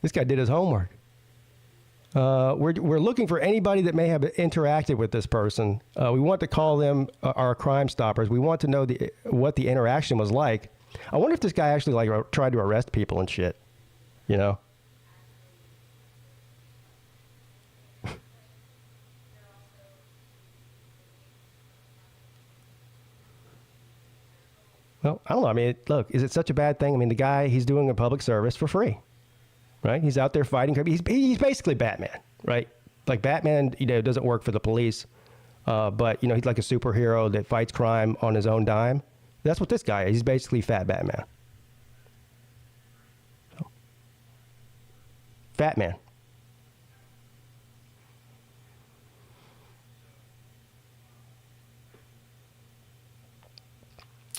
This guy did his homework. We're looking for anybody that may have interacted with this person. We want to call them our Crime Stoppers. We want to know what the interaction was like. I wonder if this guy actually tried to arrest people and shit. You know? Well, I don't know. I mean, look, is it such a bad thing? I mean, the guy, he's doing a public service for free, right? He's out there fighting. He's basically Batman, right? Like Batman, doesn't work for the police, but, he's like a superhero that fights crime on his own dime. That's what this guy is. He's basically Fat Batman. So. Fat Man.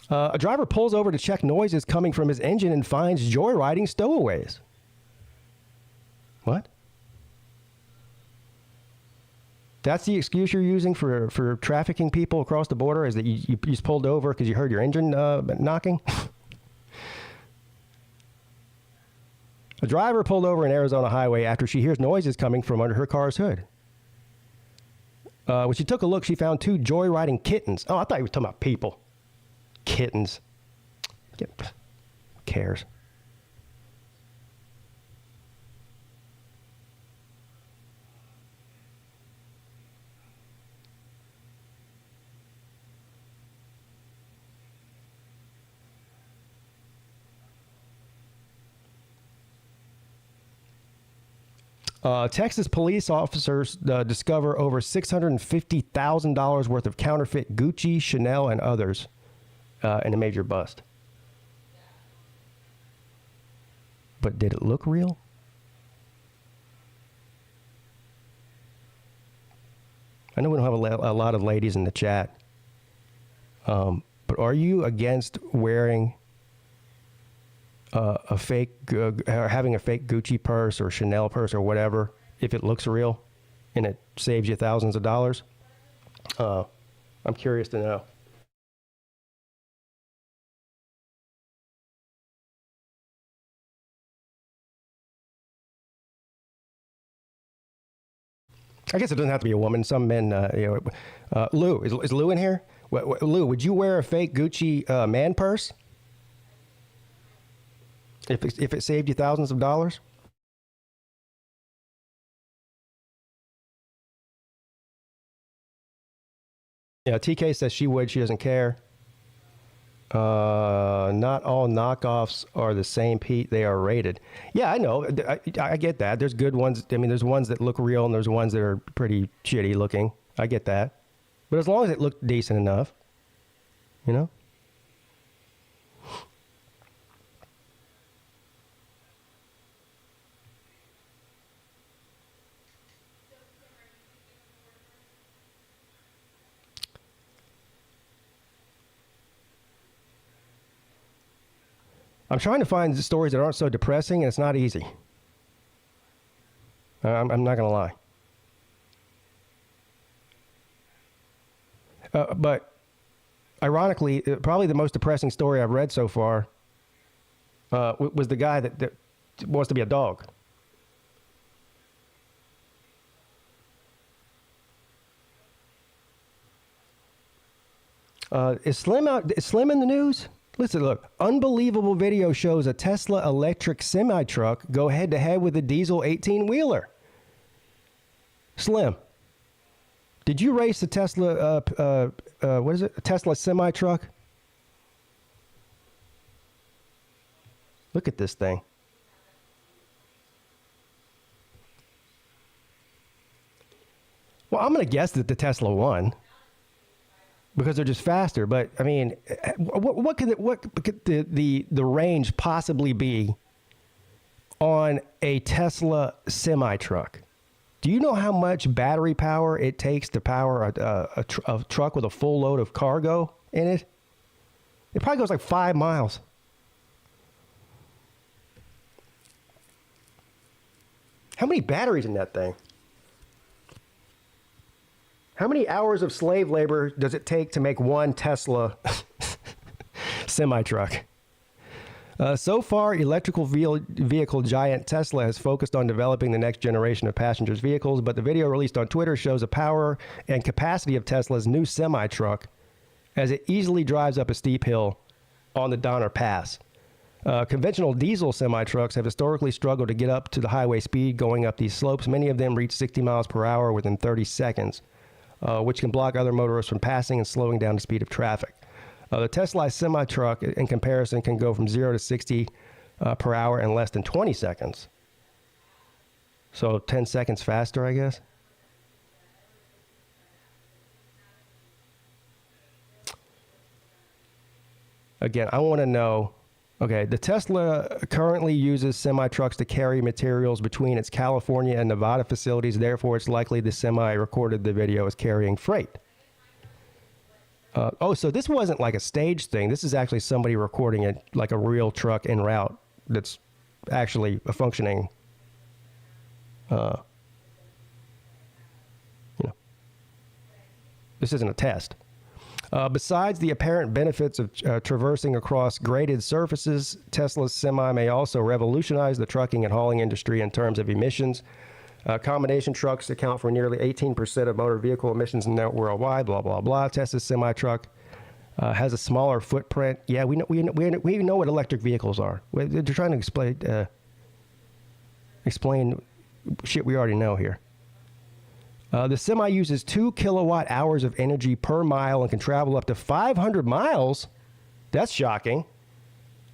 A driver pulls over to check noises coming from his engine and finds joyriding stowaways. What? That's the excuse you're using for trafficking people across the border, is that you just pulled over because you heard your engine knocking? A driver pulled over an Arizona highway after she hears noises coming from under her car's hood. When she took a look, she found 2 joyriding kittens. Oh, I thought you were talking about people. Kittens. Who cares? Texas police officers discover over $650,000 worth of counterfeit Gucci, Chanel, and others in a major bust. But did it look real? I know we don't have a lot of ladies in the chat, but are you against wearing a fake, having a fake Gucci purse or Chanel purse or whatever if it looks real and it saves you thousands of dollars? I'm curious to know. I guess it doesn't have to be a woman. Some men, Lou, is Lou in here? Lou, would you wear a fake Gucci man purse if it saved you thousands of dollars? Yeah, TK says she would. She doesn't care. Not all knockoffs are the same, Pete. They are rated. Yeah, I know. I get that. There's good ones. I mean, there's ones that look real and there's ones that are pretty shitty looking. I get that. But as long as it looked decent enough, you know? I'm trying to find stories that aren't so depressing, and it's not easy. I'm not going to lie. But ironically, probably the most depressing story I've read so far was the guy that wants to be a dog. Is Slim in the news? Listen, look, unbelievable video shows a Tesla electric semi-truck go head-to-head with a diesel 18-wheeler. Slim, did you race the Tesla, what is it, a Tesla semi-truck? Look at this thing. Well, I'm going to guess that the Tesla won. Because they're just faster, but I mean, what could the range possibly be on a Tesla semi truck? Do you know how much battery power it takes to power a truck with a full load of cargo in it? It probably goes like 5 miles. How many batteries in that thing? How many hours of slave labor does it take to make one Tesla semi-truck? So far, electrical vehicle giant Tesla has focused on developing the next generation of passengers vehicles, but the video released on Twitter shows the power and capacity of Tesla's new semi-truck as it easily drives up a steep hill on the Donner Pass. Conventional diesel semi-trucks have historically struggled to get up to the highway speed going up these slopes. Many of them reach 60 miles per hour within 30 seconds. Which can block other motorists from passing and slowing down the speed of traffic. The Tesla semi-truck, in comparison, can go from 0 to 60 per hour in less than 20 seconds. So 10 seconds faster, I guess. Again, I want to know, okay, the Tesla currently uses semi-trucks to carry materials between its California and Nevada facilities. Therefore, it's likely the semi recorded the video as carrying freight. So this wasn't like a stage thing. This is actually somebody recording it like a real truck en route that's actually a functioning, this isn't a test. Besides the apparent benefits of traversing across graded surfaces, Tesla's semi may also revolutionize the trucking and hauling industry in terms of emissions. Combination trucks account for nearly 18% of motor vehicle emissions worldwide, blah, blah, blah. Tesla's semi-truck has a smaller footprint. Yeah, we know what electric vehicles are. They're trying to explain shit we already know here. The semi uses 2 kilowatt hours of energy per mile and can travel up to 500 miles. That's shocking.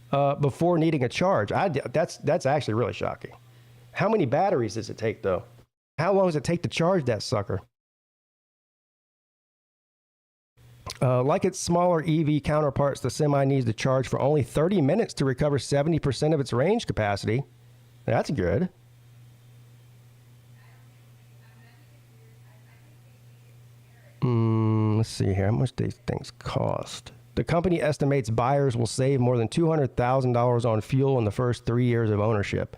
Before needing a charge. That's actually really shocking. How many batteries does it take, though? How long does it take to charge that sucker? Like its smaller EV counterparts, the semi needs to charge for only 30 minutes to recover 70% of its range capacity. That's good. Let's see here. How much these things cost? The company estimates buyers will save more than $200,000 on fuel in the first 3 years of ownership.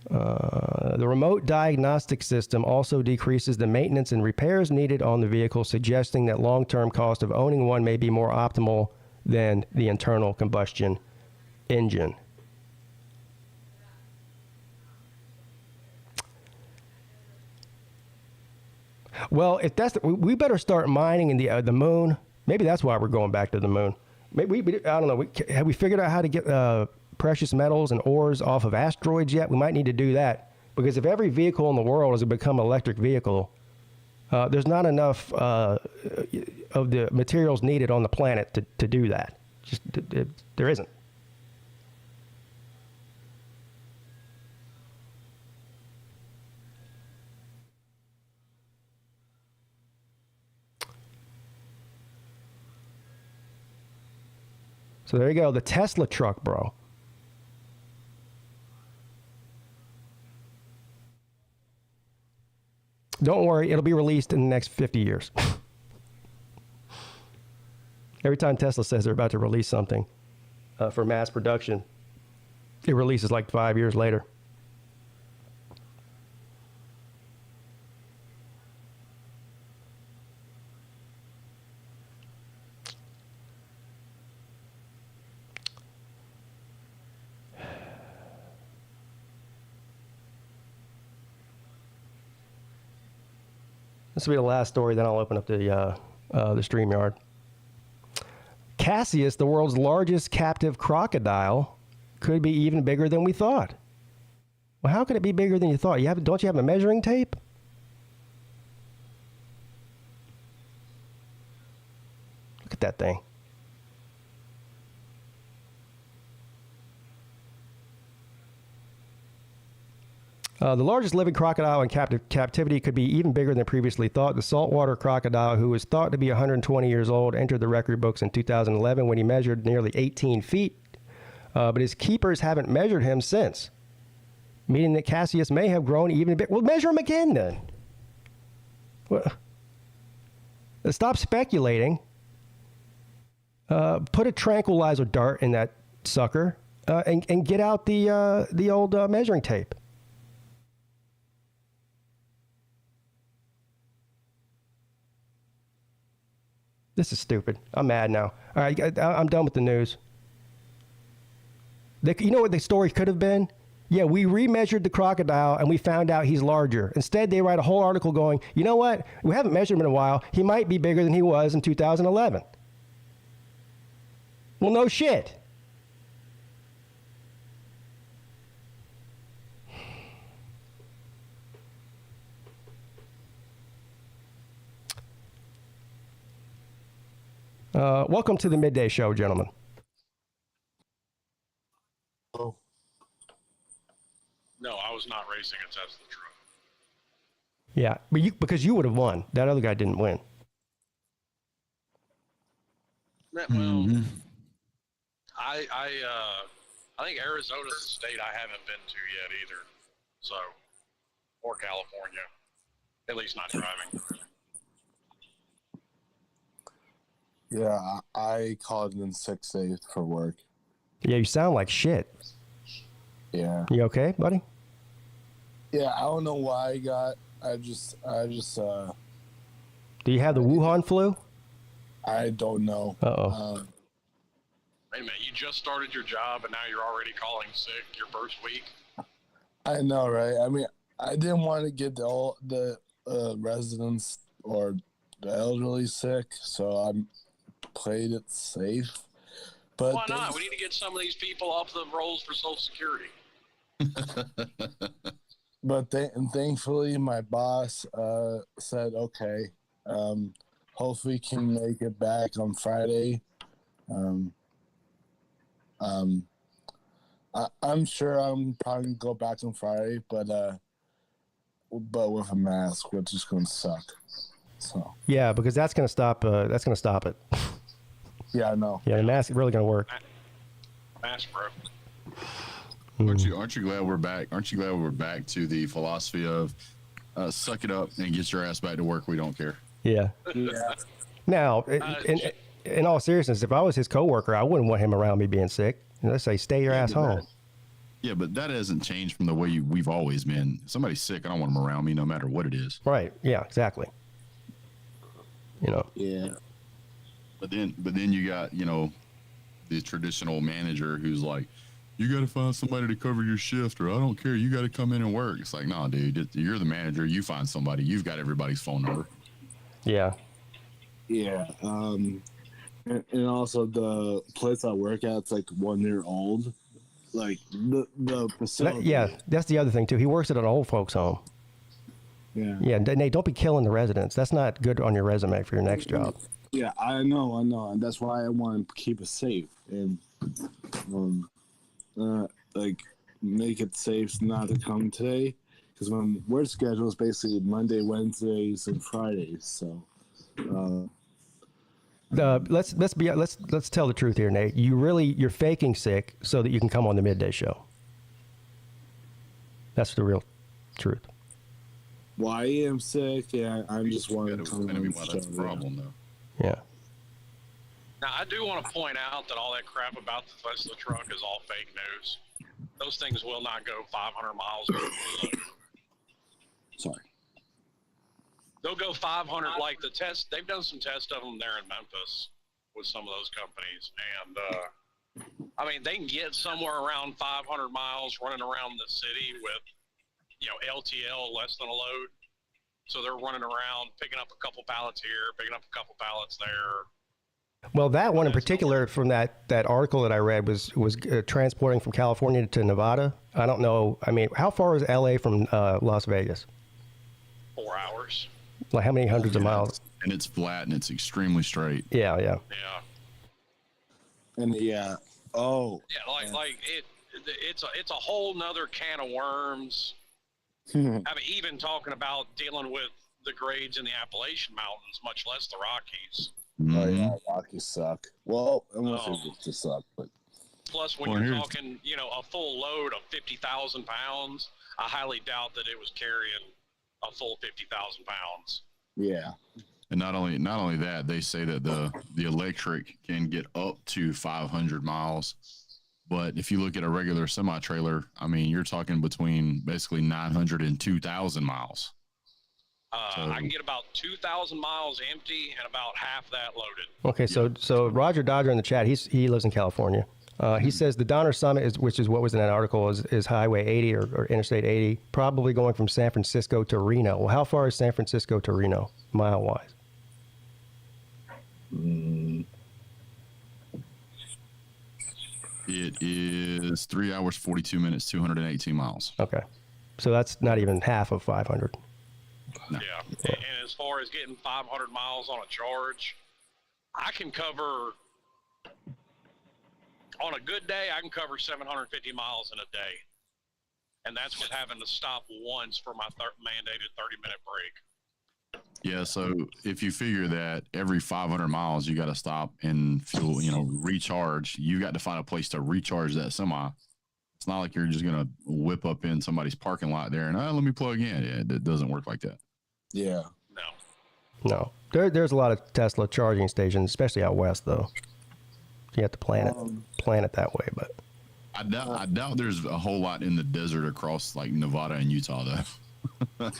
The remote diagnostic system also decreases the maintenance and repairs needed on the vehicle, suggesting that long-term cost of owning one may be more optimal than the internal combustion engine. Well, if that's we better start mining in the moon. Maybe that's why we're going back to the moon. Maybe I don't know. Have we figured out how to get precious metals and ores off of asteroids yet? We might need to do that, because if every vehicle in the world has become an electric vehicle, there's not enough of the materials needed on the planet to do that. Just there isn't. So there you go, the Tesla truck, bro. Don't worry, it'll be released in the next 50 years. Every time Tesla says they're about to release something for mass production, it releases like 5 years later. This will be the last story, then I'll open up the StreamYard. Cassius, the world's largest captive crocodile, could be even bigger than we thought. Well, how could it be bigger than you thought? Don't you have a measuring tape? Look at that thing. The largest living crocodile in captivity could be even bigger than previously thought. The saltwater crocodile, who was thought to be 120 years old, entered the record books in 2011 when he measured nearly 18 feet. But his keepers haven't measured him since, meaning that Cassius may have grown even a bit. Well, measure him again then. Well, stop speculating. Put a tranquilizer dart in that sucker and get out the old measuring tape. This is stupid. I'm mad now. All right, I'm done with the news. You know what the story could have been? Yeah, we remeasured the crocodile and we found out he's larger. Instead, they write a whole article going, you know what? We haven't measured him in a while. He might be bigger than he was in 2011. Well, no shit. Welcome to the Midday Show, gentlemen. Oh. No, I was not racing a Tesla truck. Yeah, but because you would have won. That other guy didn't win. Well, I think Arizona's a state I haven't been to yet either. So, or California, at least not driving. Yeah, I called in 6 days for work. Yeah, you sound like shit. Yeah. You okay, buddy? Yeah, I don't know why I just Do you have the Wuhan flu? I don't know. Uh-oh. Wait a minute, you just started your job and now you're already calling sick your first week? I know, right? I mean, I didn't want to get the residents or the elderly sick, so I played it safe. But why not? We need to get some of these people off the rolls for Social Security. But thankfully, my boss said, okay, hopefully can make it back on Friday. I'm sure I'm probably going to go back on Friday, but with a mask, which is going to suck. So Yeah, because that's gonna stop it. yeah, I know. Yeah, the mask is really gonna work. Mask, bro. Aren't you glad we're back? Aren't you glad we're back to the philosophy of suck it up and get your ass back to work? We don't care. Yeah. Yeah. Now, in all seriousness, if I was his coworker, I wouldn't want him around me being sick. Let's say, stay your ass home. Yeah, but that hasn't changed from the way we've always been. If somebody's sick, I don't want them around me no matter what it is. Right. Yeah, exactly. You know. Yeah. But then you got, the traditional manager who's like, you got to find somebody to cover your shift, or I don't care. You got to come in and work. It's like, no, dude, you're the manager. You find somebody. You've got everybody's phone number. Yeah. Yeah. And also the place I work at, it's like 1 year old. Like the facility. Yeah, that's the other thing too. He works at an old folks home. Yeah. Yeah, Nate, don't be killing the residents. That's not good on your resume for your next job. Yeah, I know, and that's why I want to keep it safe and like make it safe not to come today, because when work schedule is basically Monday, Wednesdays, and Fridays. So Let's tell the truth here, Nate. You're faking sick so that you can come on the midday show. That's the real truth. well, I am sick. Yeah, I'm just wanting to come on the That's the show. problem, though. Yeah. Now, I do want to point out that all that crap about the Tesla truck is all fake news. Those things will not go 500 miles. Sorry. They'll go 500, like the test. They've done some tests of them there in Memphis with some of those companies. And, I mean, they can get somewhere around 500 miles running around the city with, LTL, less than a load. So they're running around, picking up a couple pallets here, picking up a couple pallets there. Well, that one in particular from that article that I read was transporting from California to Nevada. I don't know. I mean, how far is LA from Las Vegas? 4 hours. Like how many hundreds of miles? And it's flat and it's extremely straight. Yeah. Yeah. And yeah. Oh. Yeah, it's a whole nother can of worms. I mean, even talking about dealing with the grades in the Appalachian Mountains, much less the Rockies. Oh yeah, Rockies suck. Well, unless it just suck, but Plus, when you're talking, a full load of 50,000 pounds, I highly doubt that it was carrying a full 50,000 pounds. yeah. And not only that, they say that the electric can get up to 500 miles. But if you look at a regular semi-trailer, I mean, you're talking between basically 900 and 2,000 miles. I can get about 2,000 miles empty and about half that loaded. Okay, so Roger Dodger in the chat, he lives in California. He says the Donner Summit, which is what was in that article, is Highway 80 or Interstate 80, probably going from San Francisco to Reno. Well, how far is San Francisco to Reno, mile-wise? It is 3 hours, 42 minutes, 218 miles. Okay, so that's not even half of 500. No. Yeah. And as far as getting 500 miles on a charge, I can cover, on a good day, I can cover 750 miles in a day. And that's with having to stop once for my mandated 30-minute break. Yeah, so if you figure that every 500 miles you got to stop and fuel, recharge, you got to find a place to recharge that semi. It's not like you're just going to whip up in somebody's parking lot there and, let me plug in. Yeah, it doesn't work like that. Yeah. No. There's a lot of Tesla charging stations, especially out west, though. You have to plan it that way, but I doubt there's a whole lot in the desert across like Nevada and Utah, though.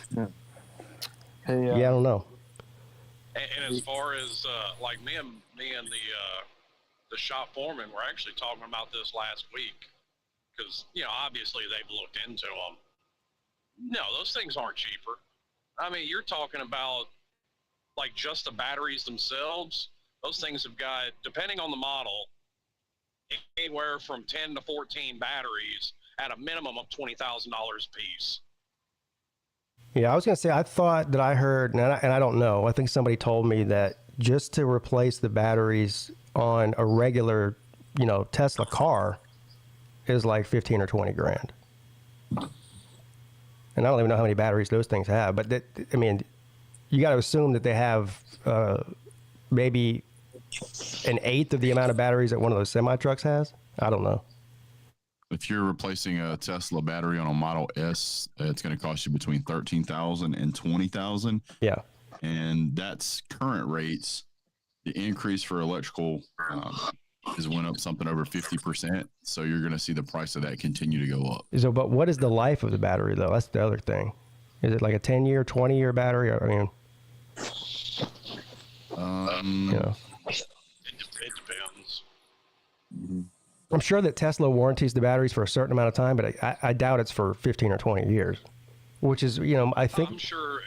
Hey, yeah, I don't know. And as far as like me and the shop foreman were actually talking about this last week, because obviously they've looked into them. No, those things aren't cheaper. I mean, you're talking about like just the batteries themselves. Those things have got, depending on the model, anywhere from 10 to 14 batteries at a minimum of $20,000 a piece. Yeah, I was going to say, I thought that I heard, and I don't know, I think somebody told me that just to replace the batteries on a regular, Tesla car is like 15 or 20 grand. And I don't even know how many batteries those things have, but you got to assume that they have maybe an eighth of the amount of batteries that one of those semi-trucks has. I don't know. If you're replacing a Tesla battery on a Model S, it's going to cost you between $13,000 and $20,000. Yeah. and that's current rates. The increase for electrical has went up something over 50%. So you're going to see the price of that continue to go up. So, but what is the life of the battery though? That's the other thing. Is it like a 10-year, 20-year battery? I mean, you know. It depends. I'm sure that Tesla warranties the batteries for a certain amount of time, but I doubt it's for 15 or 20 years, which is, you know, I think. I'm sure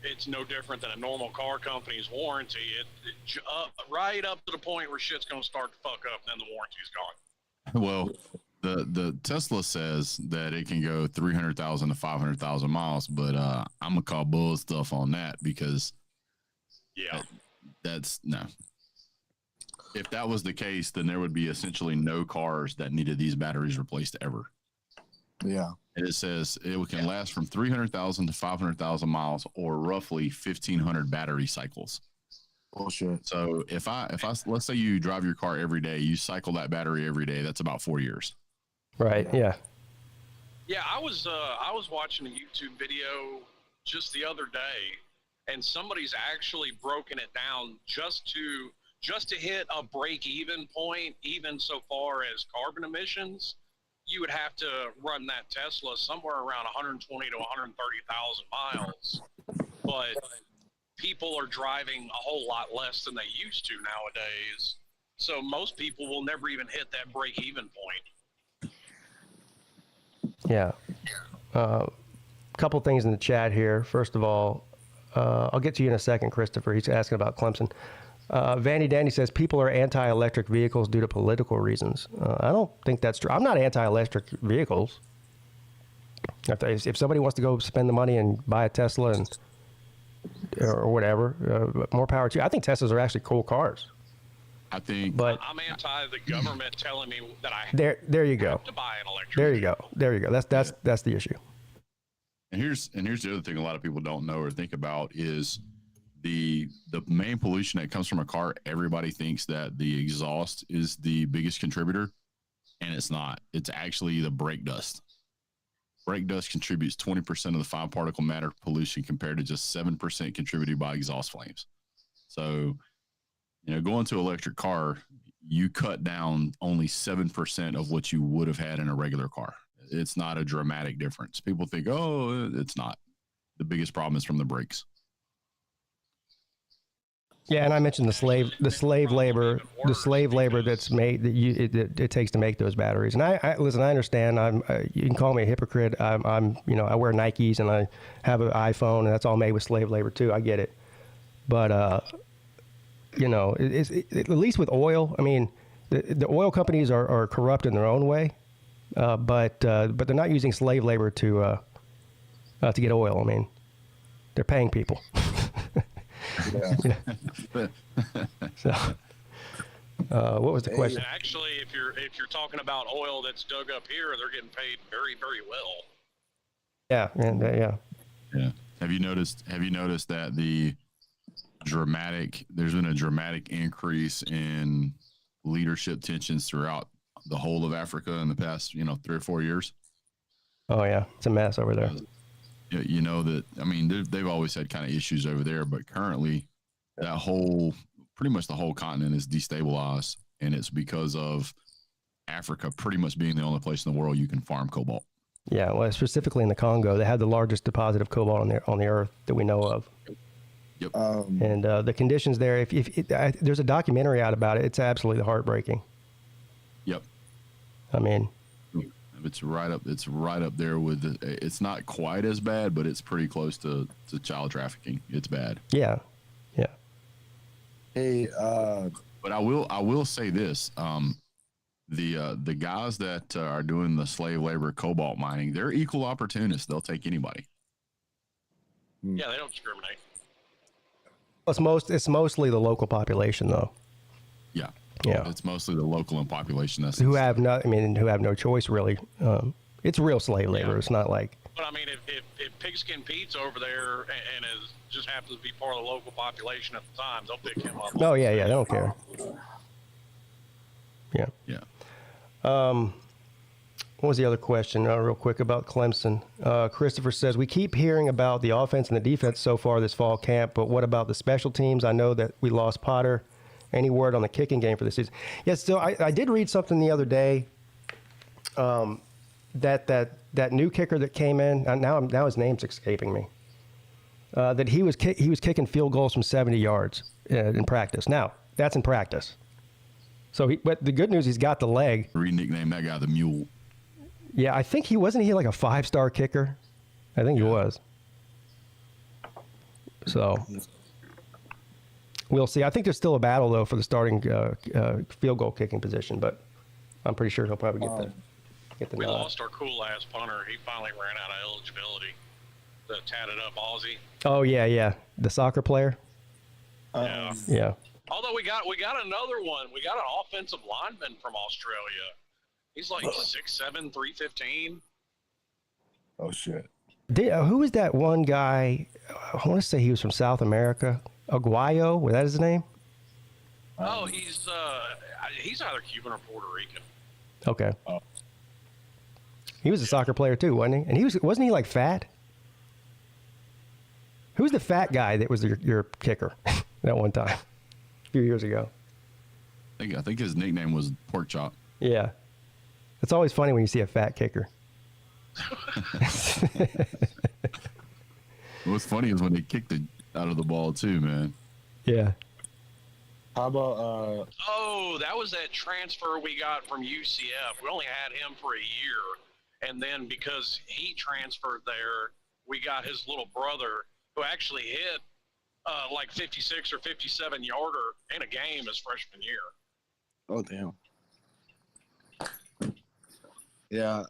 it's no different than a normal car company's warranty. Right up to the point where shit's going to start to fuck up, then the warranty's gone. Well, the Tesla says that it can go 300,000 to 500,000 miles, but I'm gonna call bull stuff on that because that's no. If that was the case, then there would be essentially no cars that needed these batteries replaced ever. Yeah. And it says it can last from 300,000 to 500,000 miles, or roughly 1,500 battery cycles. Bullshit. So if I let's say you drive your car every day, you cycle that battery every day. That's about 4 years. Right. Yeah. Yeah, I was watching a YouTube video just the other day, and somebody's actually broken it down just to hit a break-even point, even so far as carbon emissions. You would have to run that Tesla somewhere around 120 to 130,000 miles, but people are driving a whole lot less than they used to nowadays. So most people will never even hit that break-even point. Yeah. Couple things in the chat here. First of all, I'll get to you in a second, Christopher. He's asking about Clemson. Vandy Dandy says people are anti-electric vehicles due to political reasons. I don't think that's true. I'm not anti-electric vehicles. If somebody wants to go spend the money and buy a Tesla or whatever, more power to you. I think Teslas are actually cool cars. I think, but I'm anti the government telling me that I there you go. have to buy an electric. There you go. There you go. That's the issue. And here's the other thing a lot of people don't know or think about is the main pollution that comes from a car. Everybody thinks that the exhaust is the biggest contributor, and it's not. It's actually the brake dust. Brake dust contributes 20% of the fine particle matter pollution compared to just 7% contributed by exhaust flames. So, you know, going to an electric car, you cut down only 7% of what you would have had in a regular car. It's not a dramatic difference. People think, oh, it's not. The biggest problem is from the brakes. Yeah, and I mentioned the slave labor that's made that it takes to make those batteries. And I listen, I understand. You can call me a hypocrite. I'm you know, I wear Nikes and I have an iPhone, and that's all made with slave labor too. I get it, but you know, at least with oil, I mean, the oil companies are corrupt in their own way, but they're not using slave labor to get oil. I mean, they're paying people. Yeah. So, what was the question? And actually, if you're talking about oil that's dug up here, they're getting paid very, very well. Yeah, and yeah. Have you noticed that there's been a dramatic increase in leadership tensions throughout the whole of Africa in the past, 3 or 4 years? Oh yeah, it's a mess over there. You know that, I mean, they've always had kind of issues over there, but currently pretty much the whole continent is destabilized, and it's because of Africa pretty much being the only place in the world you can farm cobalt. Yeah, well, specifically in the Congo, they have the largest deposit of cobalt on the earth that we know of. Yep. And the conditions there, there's a documentary out about it. It's absolutely heartbreaking. Yep. I mean, it's right up there with it's not quite as bad, but it's pretty close to child trafficking. It's bad. Yeah. Yeah. Hey, but I will say this. The guys that are doing the slave labor cobalt mining, they're equal opportunists. They'll take anybody. Yeah, they don't discriminate. It's mostly the local population, though. Yeah. Yeah. It's mostly the local and population who have no choice really. It's real slave labor. Yeah. It's not like. But I mean, if PigskinPete's over there and just happens to be part of the local population at the time, they'll pick him up. Oh yeah, they don't care. Yeah. Yeah. What was the other question? Real quick about Clemson. Christopher says, we keep hearing about the offense and the defense so far this fall camp, but what about the special teams? I know that we lost Potter. Any word on the kicking game for this season? Yes, so I did read something the other day that new kicker that came in, now his name's escaping me, that he was kicking field goals from 70 yards in practice. Now, that's in practice. So, but the good news, he's got the leg. Re-nickname that guy the Mule. Yeah, I think wasn't he like a 5-star kicker? I think he was. So we'll see. I think there's still a battle though for the starting field goal kicking position, but I'm pretty sure he'll probably get the We nod. lost our cool ass punter. He finally ran out of eligibility. The tatted up Aussie. Oh yeah, the soccer player. Yeah. Yeah. Although we got another one. We got an offensive lineman from Australia. He's like 6'7", 315. Oh shit. Who was that one guy? I want to say he was from South America. Aguayo, was that his name? Oh, he's either Cuban or Puerto Rican. Okay. Oh. He was a soccer player too, wasn't he? And wasn't he like fat? Who's the fat guy that was your kicker that one time a few years ago? I think his nickname was Pork Chop. Yeah. It's always funny when you see a fat kicker. What's funny is when they kicked it out of the ball too, man. Yeah. How about Oh, that was that transfer we got from UCF. We only had him for a year, and then because he transferred there, we got his little brother who actually hit like 56 or 57 yarder in a game his freshman year. Oh damn. Yeah.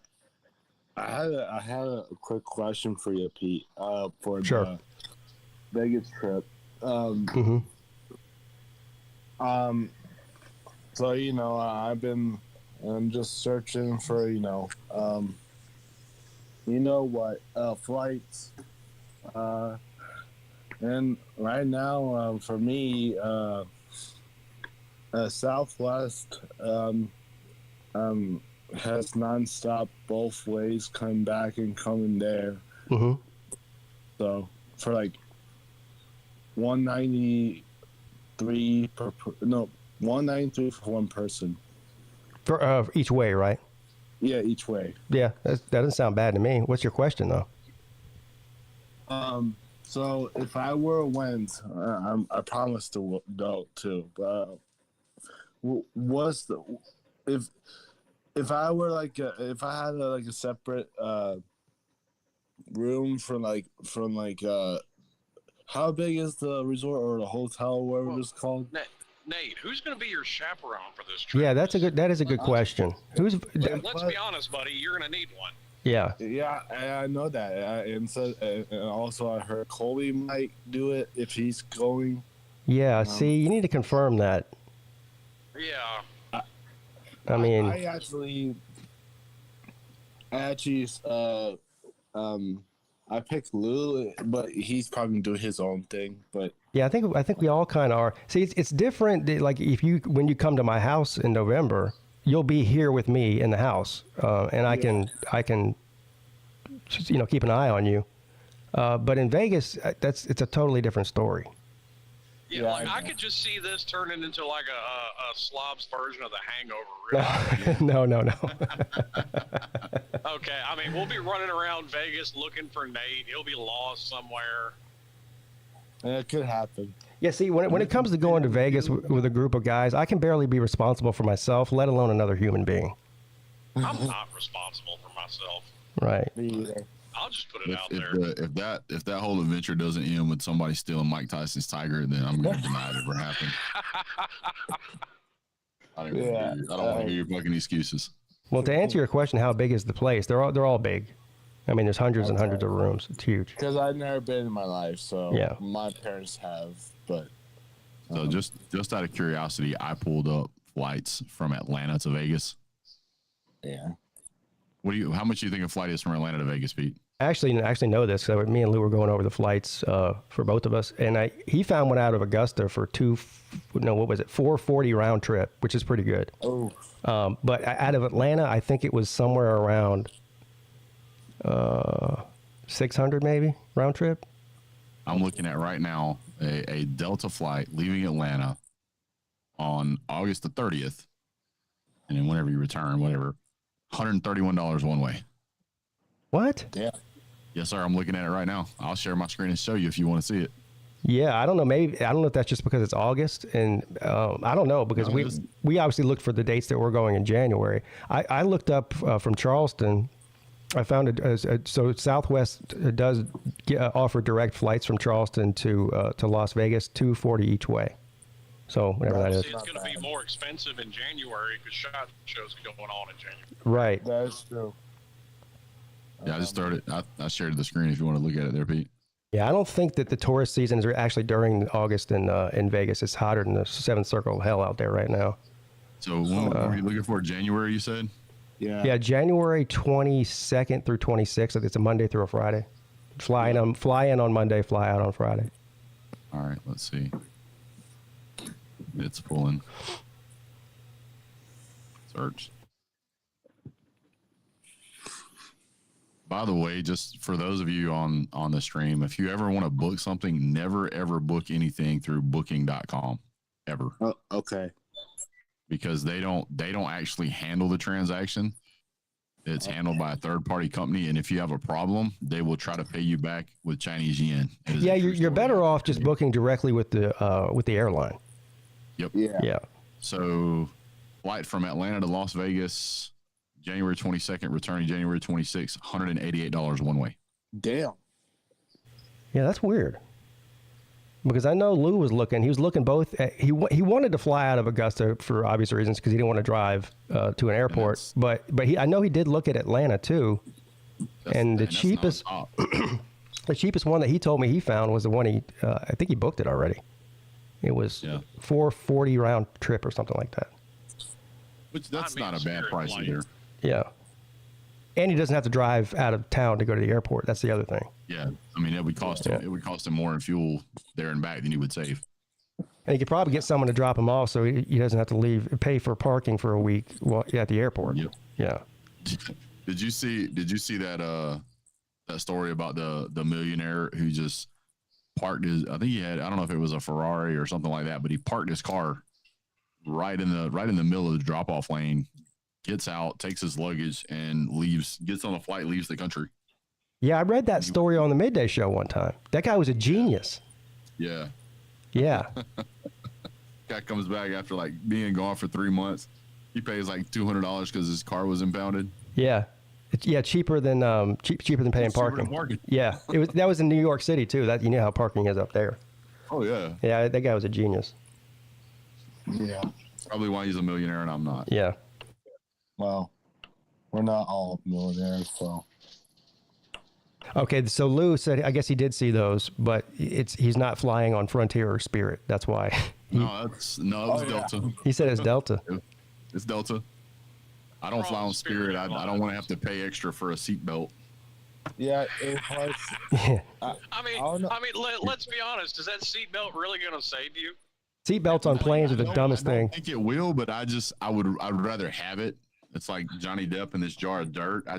I had a quick question for you, Pete. For Sure. the Vegas trip. Mm-hmm. So I'm just searching for flights. And right now, for me, Southwest has nonstop both ways, coming back and coming there. Mm-hmm. So for like $193 $193 for one person. For each way, right? Yeah, each way. Yeah, that doesn't sound bad to me. What's your question though? So if I were went, I promise to go too. But what's the if I were if I had a separate room from how big is the resort or the hotel, whatever it's called? Nate, who's going to be your chaperone for this trip? Yeah, that is a good question. Let's be honest, buddy. You're going to need one. Yeah. Yeah, I know that. And also I heard Colby might do it if he's going. Yeah. See, you need to confirm that. Yeah. I mean, I actually I picked Lou, but he's probably gonna do his own thing. But yeah, I think we all kind of are. See, it's different. Like when you come to my house in November, you'll be here with me in the house, and I can keep an eye on you. But in Vegas, it's a totally different story. Yeah, I could just see this turning into like a slob's version of The Hangover. Really. No. Okay, I mean, we'll be running around Vegas looking for Nate. He'll be lost somewhere. It could happen. Yeah, see, when it comes to going to Vegas with a group of guys, I can barely be responsible for myself, let alone another human being. I'm not responsible for myself. Right. Me either. I'll just put it out there. If that whole adventure doesn't end with somebody stealing Mike Tyson's tiger, then I'm going to deny it ever happened. I don't want to hear your fucking excuses. Well, to answer your question, how big is the place? They're all big. I mean, there's hundreds and hundreds of rooms. It's huge. Because I've never been in my life, so yeah. My parents have, but. So just out of curiosity, I pulled up flights from Atlanta to Vegas. Yeah. How much do you think a flight is from Atlanta to Vegas, Pete? I actually know this. So me and Lou were going over the flights for both of us, and he found one out of Augusta for 440 round trip, which is pretty good. Oh, But out of Atlanta, I think it was somewhere around 600 maybe round trip. I'm looking at right now a Delta flight leaving Atlanta on August the 30th, and then whenever you return, whatever, $131 one way. What? yeah. Yes, sir. I'm looking at it right now. I'll share my screen and show you if you want to see it. Yeah, I don't know. Maybe I don't know if that's just because it's August, and I don't know because No, we obviously looked for the dates that we're going in January. I looked up from Charleston. I found it. So Southwest does offer direct flights from Charleston to Las Vegas, $240 each way. So whatever that is. See, it's going to be more expensive in January because SHOT Show's going on in January. Right. That is true. Yeah, I just started. I shared the screen if you want to look at it there, Pete. Yeah, I don't think that the tourist season is actually during August in Vegas. It's hotter than the seventh circle of hell out there right now. So when were you looking for? January, you said? Yeah, January 22nd through 26th. It's a Monday through a Friday. Fly in on Monday, fly out on Friday. All right, let's see. It's pulling. Search. By the way, just for those of you on the stream, if you ever want to book something, never ever book anything through booking.com ever. Oh, okay. Because they don't actually handle the transaction. It's handled by a third party company, and if you have a problem, they will try to pay you back with Chinese yen. Yeah, you're better off just booking directly with the airline. Yep. Yeah. So, flight from Atlanta to Las Vegas, January 22nd, returning January 26th, $188 one way. Damn. Yeah, that's weird. Because I know Lou was looking. He was looking both. He wanted to fly out of Augusta for obvious reasons because he didn't want to drive to an airport. But I know he did look at Atlanta too. And the cheapest the cheapest one that he told me he found was the one I think he booked it already. It was $440 round trip or something like that. Which that's not a bad price either. Yeah. And he doesn't have to drive out of town to go to the airport. That's the other thing. Yeah, I mean it would cost him. It would cost him more in fuel there and back than you would save. And he could probably get someone to drop him off, so he doesn't have to pay for parking for a week at the airport. Yep. Yeah. Did you see that that story about the millionaire who just parked his? I think I don't know if it was a Ferrari or something like that, but he parked his car right in the middle of the drop off lane. Gets out, takes his luggage, and leaves. Gets on a flight, leaves the country. Yeah, I read that story on the Midday show one time. That guy was a genius. Yeah. Yeah. Guy comes back after like being gone for 3 months. He pays like $200 because his car was impounded. Yeah. Cheaper than paying parking. Yeah. That was in New York City too. That you know how parking is up there. Oh yeah. Yeah, that guy was a genius. Yeah. Probably why he's a millionaire and I'm not. Yeah. Well, we're not all millionaires, so. Okay, so Lou said, I guess he did see those, but he's not flying on Frontier or Spirit. That's why. It's Delta. He said it's Delta. It's Delta. I don't fly on Spirit. I don't want to have to pay extra for a seatbelt. Yeah, it was. I mean, let's be honest. Is that seatbelt really going to save you? Seatbelts on planes are the dumbest thing. I think it will, but I would rather have it. It's like Johnny Depp in this jar of dirt. I'll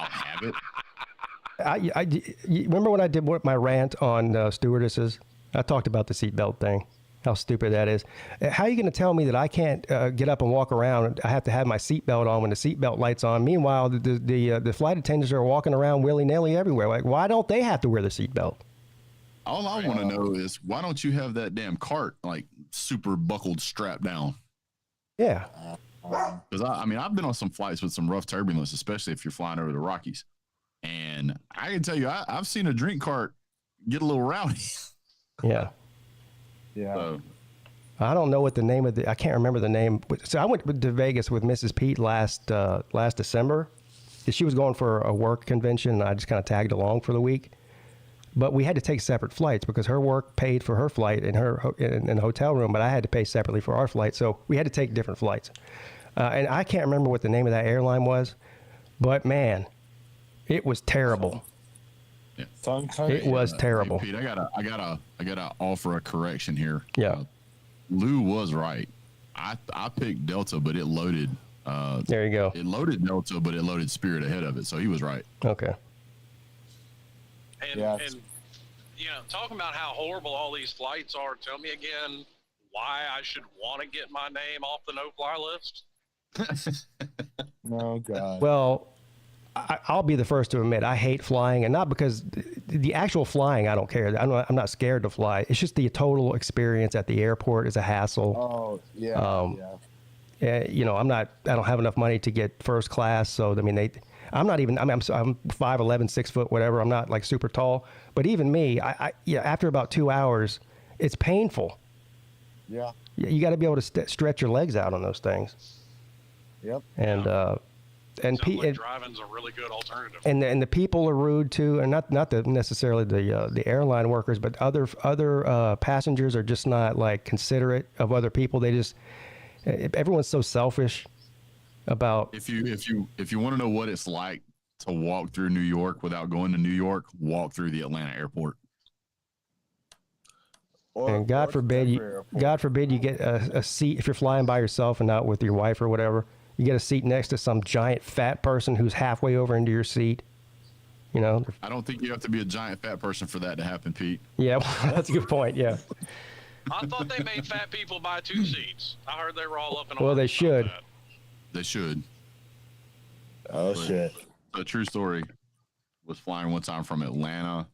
have it. You remember when I did my rant on stewardesses? I talked about the seatbelt thing. How stupid that is. How are you going to tell me that I can't get up and walk around? I have to have my seatbelt on when the seatbelt light's on. Meanwhile, the flight attendants are walking around willy-nilly everywhere. Like, why don't they have to wear the seatbelt? All I want to know is why don't you have that damn cart like super buckled, strapped down? Yeah. Because I've been on some flights with some rough turbulence, especially if you're flying over the Rockies. And I can tell you, I've seen a drink cart get a little rowdy. Yeah. Yeah. So, I don't know what the name of I can't remember the name. So I went to Vegas with Mrs. Peete last December. She was going for a work convention, and I just kind of tagged along for the week. But we had to take separate flights because her work paid for her flight in the hotel room, but I had to pay separately for our flight. So we had to take different flights. And I can't remember what the name of that airline was, but man, It was terrible. It was terrible. Hey, Pete, I gotta offer a correction here. Yeah. Lou was right. I picked Delta, but it loaded. There you go. It loaded Delta, but it loaded Spirit ahead of it, so he was right. Okay. And talking about how horrible all these flights are, tell me again why I should want to get my name off the no-fly list. Oh God. Well, I'll be the first to admit I hate flying, and not because the actual flying I don't care. I'm not scared to fly. It's just the total experience at the airport is a hassle. Oh yeah. I don't have enough money to get first class, so I'm 5'11", 6 foot, whatever. I'm not like super tall, but even me, after about 2 hours, it's painful. Yeah. You got to be able to stretch your legs out on those things. Yep. And driving's a really good alternative. And the people are rude too, and not necessarily the airline workers, but other passengers are just not like considerate of other people. Everyone's so selfish about. If you want to know what it's like to walk through New York without going to New York, walk through the Atlanta airport. And God forbid you get a seat if you're flying by yourself and not with your wife or whatever. You get a seat next to some giant fat person who's halfway over into your seat. I don't think you have to be a giant fat person for that to happen, Pete. Yeah, well, that's a good point. Yeah. I thought they made fat people buy 2 seats. I heard they were all up in. Well, they should. They should. Oh shit. A true story. Was flying one time from Atlanta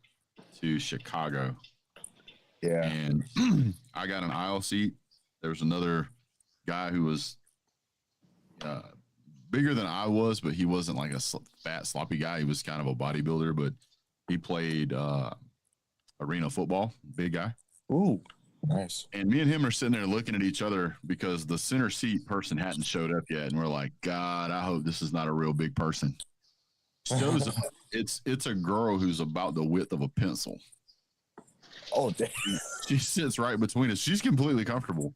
to Chicago. Yeah. And I got an aisle seat. There was another guy who was bigger than I was, but he wasn't like a fat, sloppy guy. He was kind of a bodybuilder, but he played arena football. Big guy. Ooh, nice. And me and him are sitting there looking at each other because the center seat person hadn't showed up yet. And we're like, God, I hope this is not a real big person. Shows up. It's a girl who's about the width of a pencil. Oh, damn. She sits right between us. She's completely comfortable.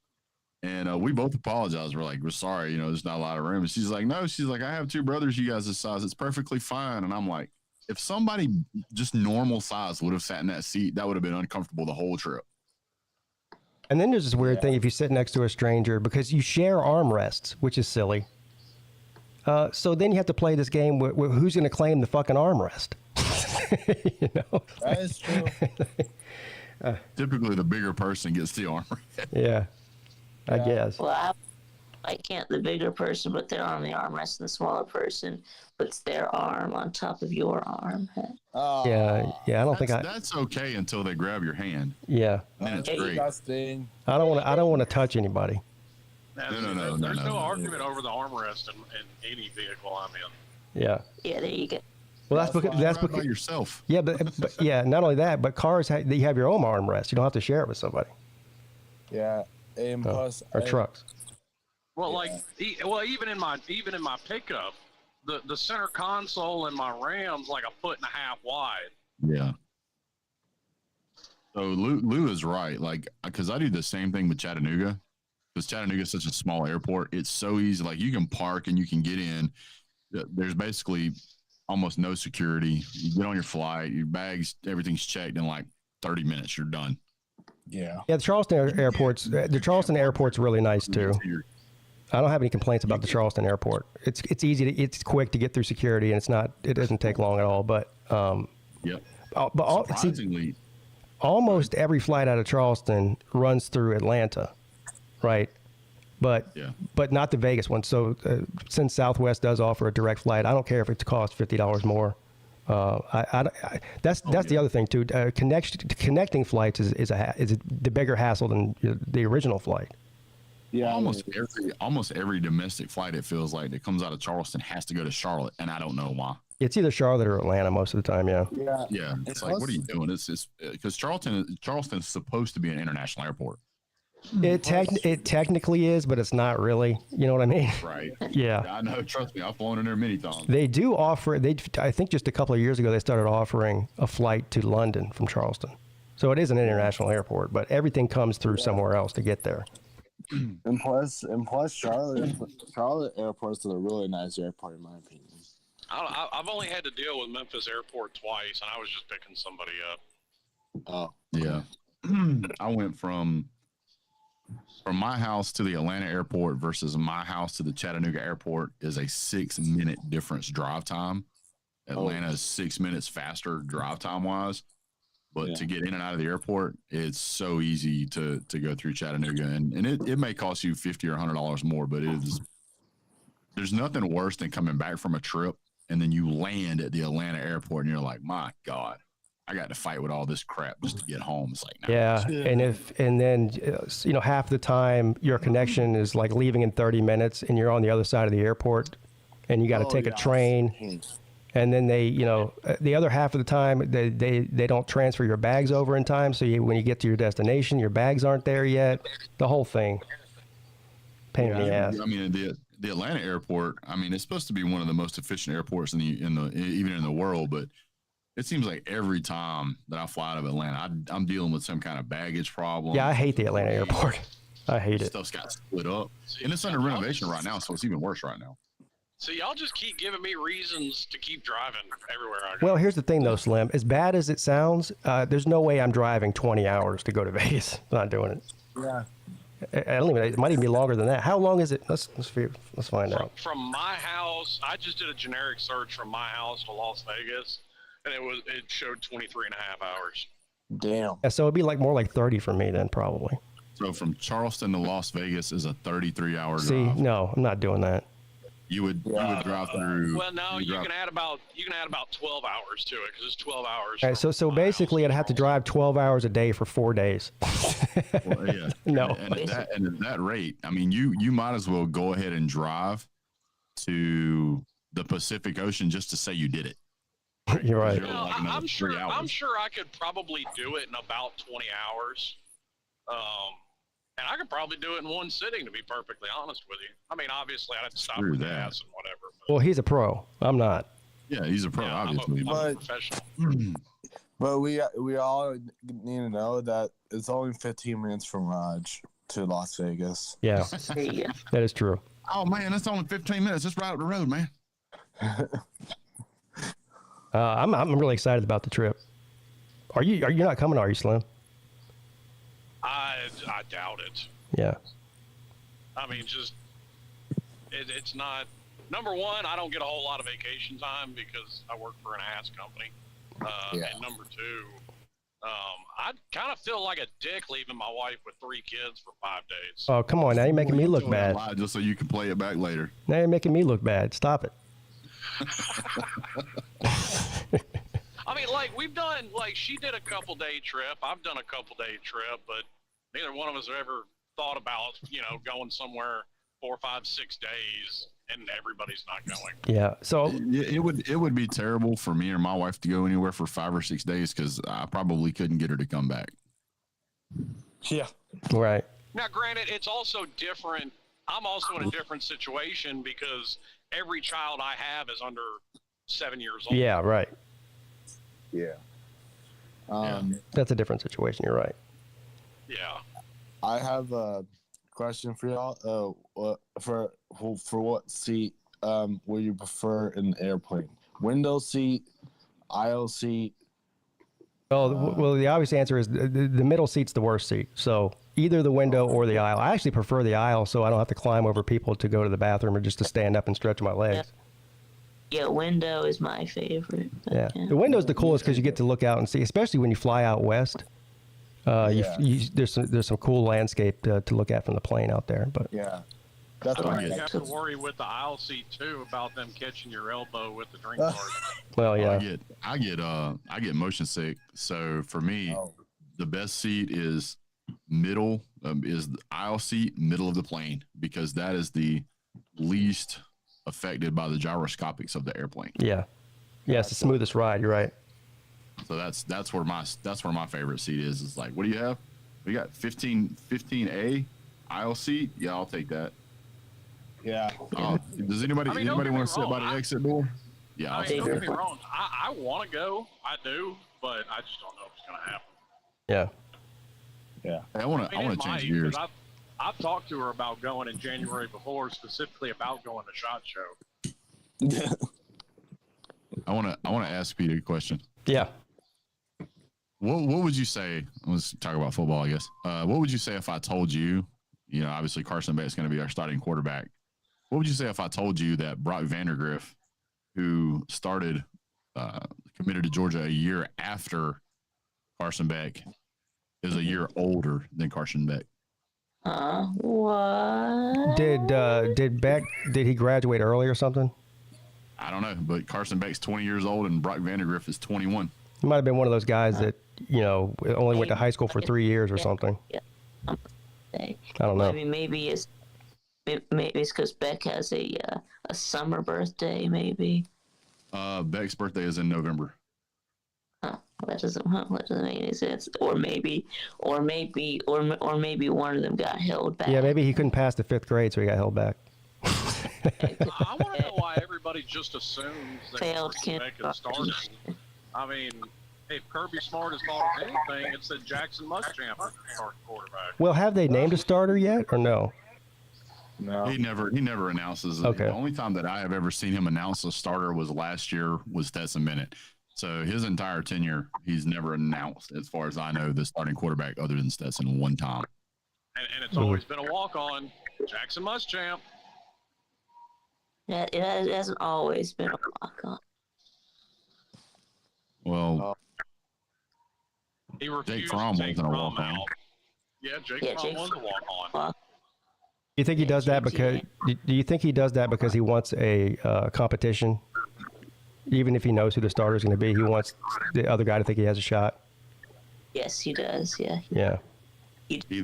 And we both apologize. We're like, we're sorry, there's not a lot of room. And she's like, no, I have 2 brothers, you guys this size. It's perfectly fine. And I'm like, if somebody just normal size would have sat in that seat, that would have been uncomfortable the whole trip. And then there's this weird thing if you sit next to a stranger, because you share armrests, which is silly. So then you have to play this game with who's going to claim the fucking armrest. That is true. Typically, the bigger person gets the armrest. Yeah, I guess. Well, I can't the bigger person put their arm on the armrest, and the smaller person puts their arm on top of your arm. Oh, yeah. I don't think that's okay until they grab your hand. Yeah. And then it's great. Disgusting. I don't want to touch anybody. No. There's no argument over the armrest in any vehicle I'm in. Yeah. Yeah, there you go. Well, that's because by yourself. Yeah, but yeah, not only that, but cars you have your own armrest. You don't have to share it with somebody. Yeah, and plus or trucks. Well, even in my pickup, the center console in my Ram's like 1.5 feet wide. Yeah. So Lou is right, because I do the same thing with Chattanooga. Because Chattanooga is such a small airport, it's so easy. Like you can park and you can get in. There's basically almost no security. You get on your flight, your bags, everything's checked in like 30 minutes. You're done. Yeah. Yeah, the Charleston airport's really nice too. I don't have any complaints about the Charleston airport. It's it's quick to get through security, and it doesn't take long at all. But yep. Surprisingly, almost every flight out of Charleston runs through Atlanta, right? But not the Vegas one. So since Southwest does offer a direct flight, I don't care if it costs $50 more. That's the other thing too. Connecting flights is the bigger hassle than the original flight. Yeah, almost every domestic flight, it feels like, that comes out of Charleston has to go to Charlotte, and I don't know why. It's either Charlotte or Atlanta most of the time. Yeah. It's like, what are you doing? It's because Charleston's supposed to be an international airport. It technically is, but it's not really. You know what I mean? Right. Yeah. I know. Trust me, I've flown in there many times. They do offer. I think just a couple of years ago they started offering a flight to London from Charleston. So it is an international airport, but everything comes through somewhere else to get there. And plus, Charlotte Airport is a really nice airport in my opinion. I've only had to deal with Memphis Airport twice, and I was just picking somebody up. Oh, Yeah. I went from my house to the Atlanta airport versus my house to the Chattanooga airport is a 6-minute difference drive time. Atlanta is 6 minutes faster drive time wise, but to get in and out of the airport, it's so easy to go through Chattanooga, and it may cost you $50 or $100 more, but there's nothing worse than coming back from a trip and then you land at the Atlanta airport and you're like, my God, I got to fight with all this crap just to get home. It's like, nah. Yeah, and then half the time your connection is like leaving in 30 minutes, and you're on the other side of the airport, and you got to take a train, and then they, the other half of the time they don't transfer your bags over in time, so when you get to your destination, your bags aren't there yet. The whole thing, pain in the ass. I mean, the Atlanta airport, I mean, it's supposed to be one of the most efficient airports even in the world, but it seems like every time that I fly out of Atlanta, I'm dealing with some kind of baggage problem. Yeah, I hate the Atlanta airport. I hate it. Stuff's got split up. And it's under renovation right now, so it's even worse right now. So y'all just keep giving me reasons to keep driving everywhere I go. Well, here's the thing, though, Slim. As bad as it sounds, there's no way I'm driving 20 hours to go to Vegas. I'm not doing it. Yeah. It might even be longer than that. How long is it? Let's find out. From my house, I just did a generic search from my house to Las Vegas, and it showed 23 and a half hours. Damn. Yeah, so it'd be more like 30 for me then, probably. So from Charleston to Las Vegas is a 33-hour drive. See, no, I'm not doing that. You would drive through. Well, no, you can add about 12 hours to it because it's 12 hours. All right, so basically, I'd have to drive 12 hours a day for 4 days. Well, yeah. No. And at that rate, I mean, you might as well go ahead and drive to the Pacific Ocean just to say you did it. You're right. I'm sure I could probably do it in about 20 hours. And I could probably do it in one sitting, to be perfectly honest with you. I mean, obviously, I'd have to stop for gas and whatever. Well, he's a pro. I'm not. Yeah, he's a pro, obviously. I'm a professional. But we all need to know that it's only 15 minutes from Raj to Las Vegas. Yeah, that is true. Oh, man, that's only 15 minutes. Just right up the road, man. I'm really excited about the trip. Are you not coming, are you, Slim? I doubt it. Yeah. I mean, it's not. Number one, I don't get a whole lot of vacation time because I work for an ass company. And number two, I kind of feel like a dick leaving my wife with 3 kids for 5 days. Oh, come on. Now you're making me look bad. Just so you can play it back later. Now you're making me look bad. Stop it. I mean, we've done, she did a couple-day trip. I've done a couple-day trip, but neither one of us have ever thought about, going somewhere 4, 5, 6 days, and everybody's not going. Yeah. So it would be terrible for me or my wife to go anywhere for 5 or 6 days because I probably couldn't get her to come back. Yeah. Right. Now, granted, it's also different. I'm also in a different situation because every child I have is under 7 years old. Yeah. Right. Yeah. That's a different situation. You're right. Yeah. I have a question for y'all. For what seat would you prefer in an airplane? Window seat, aisle seat? Well, the obvious answer is the middle seat's the worst seat. So either the window or the aisle. I actually prefer the aisle so I don't have to climb over people to go to the bathroom or just to stand up and stretch my legs. Yeah, window is my favorite. Yeah. The window's the coolest because you get to look out and see, especially when you fly out west. There's some cool landscape to look at from the plane out there. But yeah, that's why you have to worry with the aisle seat too about them catching your elbow with the drink cart. Well, yeah, I get motion sick. So for me, the best seat is middle, is the aisle seat, middle of the plane, because that is the least affected by the gyroscopics of the airplane. Yeah, it's the smoothest ride. You're right. So that's where my favorite seat is. It's like, what do you have? We got 15A aisle seat. Yeah, I'll take that. Yeah. Does anybody want to sit by the exit door? Yeah, I'll take don't that. get me wrong. I want to go. I do, but I just don't know if it's going to happen. Yeah. Yeah. Hey, I want to change gears. I've talked to her about going in January before, specifically about going to SHOT Show. I want to ask Peete a question. Yeah. What would you say? Let's talk about football, I guess. What would you say if I told you, obviously Carson Beck's going to be our starting quarterback. What would you say if I told you that Brock Vandagriff, who started committed to Georgia a year after Carson Beck, is a year older than Carson Beck? What? Did Beck, did he graduate early or something? I don't know, but Carson Beck's 20 years old and Brock Vandagriff is 21. He might have been one of those guys that, only went to high school for 3 years or something. Yeah. I don't know. I mean, maybe it's because Beck has a summer birthday. Maybe. Beck's birthday is in November. That doesn't make any sense. Or maybe one of them got held back. Yeah, maybe he couldn't pass the 5th grade, so he got held back. I want to know why everybody just assumes that Failed Carson Beck is starting. I mean, if Kirby Smart has taught us anything, it's that Jackson Muschamp is the starting quarterback. Well, have they named a starter yet or no? No. He never announces. Okay. The only time that I have ever seen him announce a starter was last year was Stetson Bennett. So his entire tenure, he's never announced, as far as I know, the starting quarterback other than Stetson one time. And it's always been a walk-on. Jackson Muschamp. Yeah, it hasn't always been a walk-on. Well, He refused Jake Fromm to take wasn't a Fromm walk-on. out. Yeah, Jake Fromm was a walk-on. You think he does that because? Do you think he does that because he wants a competition? Even if he knows who the starter is going to be, he wants the other guy to think he has a shot. Yes, he does. Yeah. Yeah. He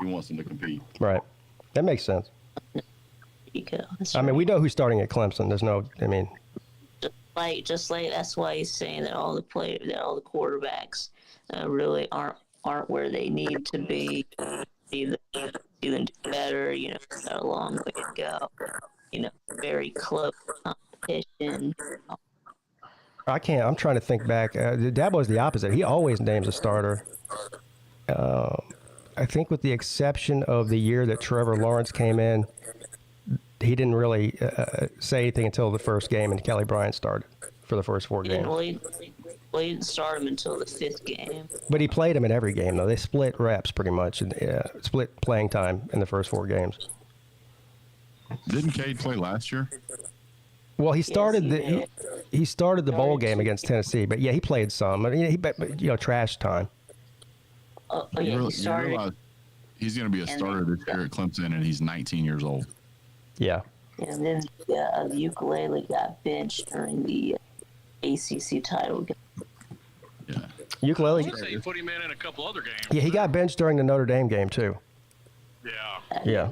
wants him to compete. Right. That makes sense. That's I mean, right. we know who's starting at Clemson. There's no. I mean. Just like that's why he's saying that all the quarterbacks really aren't where they need to be. Even do better, got a long way to go. Very close competition. I can't. I'm trying to think back. Dabo's the opposite. He always names a starter. I think with the exception of the year that Trevor Lawrence came in, he didn't really say anything until the first game, and Kelly Bryant started for the first 4 games. He didn't start him until the 5th game. But he played him in every game, though. They split reps pretty much, and split playing time in the first 4 games. Didn't Cade play last year? Well, he started Yes, he started the bowl game against Tennessee, but yeah, he played some. I mean, trash time. Oh yeah, he started. realize he's going to be a starter this year at Clemson, and he's 19 years old. Yeah. And then the ukulele got benched during the ACC title game. Yeah. Ukulele. I would say he put him in a couple other games. Yeah, he got benched during the Notre Dame game too. Yeah. Yeah.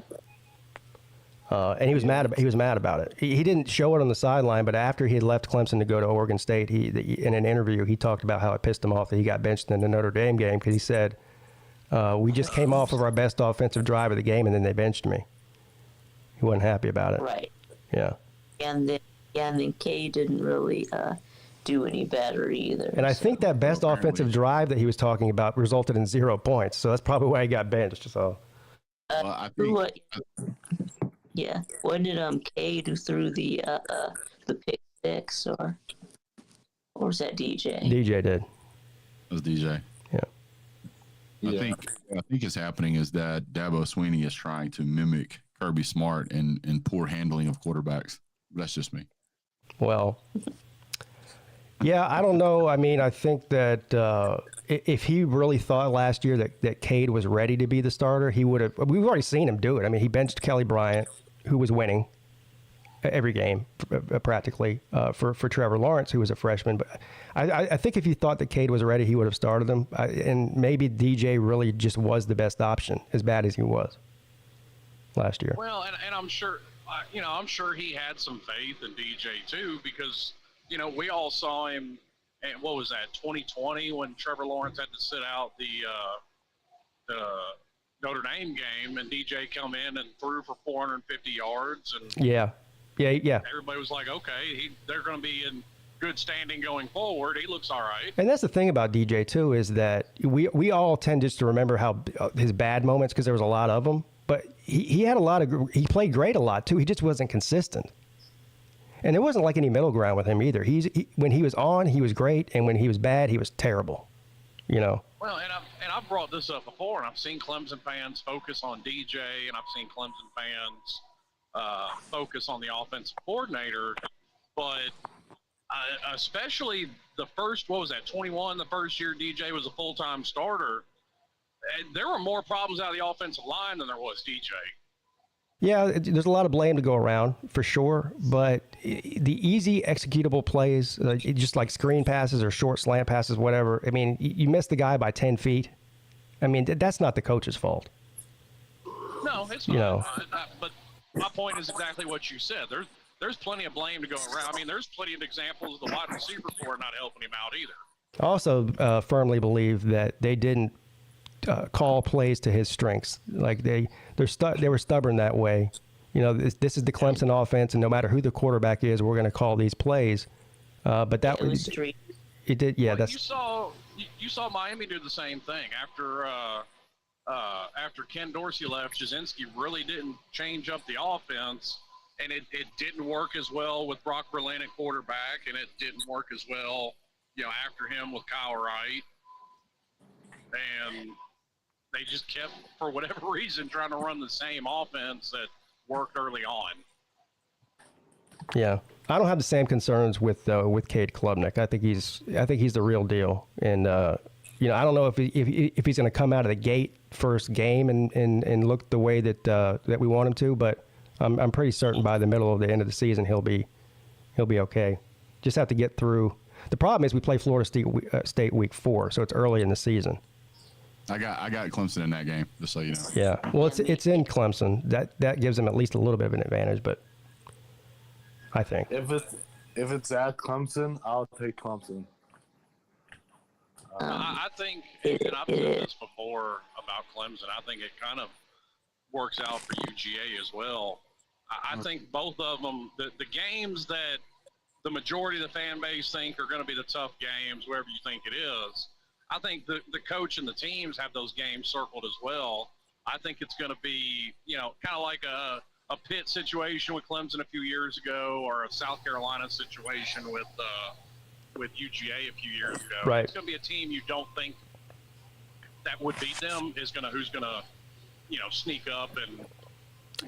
And he was mad about it. He didn't show it on the sideline, but after he had left Clemson to go to Oregon State, in an interview he talked about how it pissed him off that he got benched in the Notre Dame game because he said, "We just came off of our best offensive drive of the game, and then they benched me." He wasn't happy about it. Right. Yeah. And then Kay didn't really do any better either. And I so. think that best offensive drive that he was talking about resulted in 0 points, so that's probably why he got benched. So. Well, I think, Yeah. What did Cade who threw the pick six or was that DJ? DJ did. it was DJ. Yeah. I think what's happening is that Dabo Swinney is trying to mimic Kirby Smart and poor handling of quarterbacks. That's just me. Well, yeah, I don't know. I mean, I think that if he really thought last year that Cade was ready to be the starter, he would have. We've already seen him do it. I mean, he benched Kelly Bryant, who was winning every game practically for Trevor Lawrence, who was a freshman. But I think if he thought that Cade was ready, he would have started him. And maybe DJ really just was the best option, as bad as he was last year. Well, and I'm sure, I'm sure he had some faith in DJ too, because, we all saw him, and what was that, 2020 when Trevor Lawrence had to sit out the Notre Dame game, and DJ come in and threw for 450 yards, and Yeah. everybody was like, okay, they're going to be in good standing going forward. He looks all right. And that's the thing about DJ too, is that we all tend just to remember how his bad moments, because there was a lot of them. But he had he played great a lot too. He just wasn't consistent. And there wasn't like any middle ground with him either. When he was on, he was great, and when he was bad, he was terrible. You know. Well, and I've brought this up before, and I've seen Clemson fans focus on DJ, and I've seen Clemson fans focus on the offensive coordinator, but especially the first, 21, the first year DJ was a full-time starter, and there were more problems out of the offensive line than there was DJ. Yeah, there's a lot of blame to go around for sure, but the easy executable plays, just like screen passes or short slant passes, whatever. I mean, you miss the guy by 10 feet. I mean, that's not the coach's fault. No, it's you not. know. But my point is exactly what you said. There's plenty of blame to go around. I mean, there's plenty of examples of the wide receiver corps not helping him out either. I also firmly believe that they didn't call plays to his strengths. Like they were stubborn that way. You know, this is the Clemson offense, and no matter who the quarterback is, we're going to call these plays. But that was it did. Yeah, well, you saw Miami do the same thing after Ken Dorsey left. Jasinski really didn't change up the offense, and it didn't work as well with Brock Berlin at quarterback, and it didn't work as well, after him with Kyle Wright. And they just kept, for whatever reason, trying to run the same offense that worked early on. Yeah, I don't have the same concerns with Cade Klubnik. I think he's the real deal, and I don't know if he's going to come out of the gate first game and look the way that we want him to, but I'm pretty certain by the middle of the end of the season he'll be okay. Just have to get through. The problem is we play Florida State week 4, so it's early in the season. I got Clemson in that game, just so you know. Yeah, well, it's in Clemson. That gives them at least a little bit of an advantage, but I think if it's at Clemson, I'll take Clemson. I think, and I've said this before about Clemson, I think it kind of works out for UGA as well. I think both of them, the games that the majority of the fan base think are going to be the tough games, wherever you think it is, I think the coach and the teams have those games circled as well. I think it's going to be, kind of like a Pitt situation with Clemson a few years ago, or a South Carolina situation with UGA a few years ago. Right. It's going to be a team you don't think that would beat them who's going to sneak up and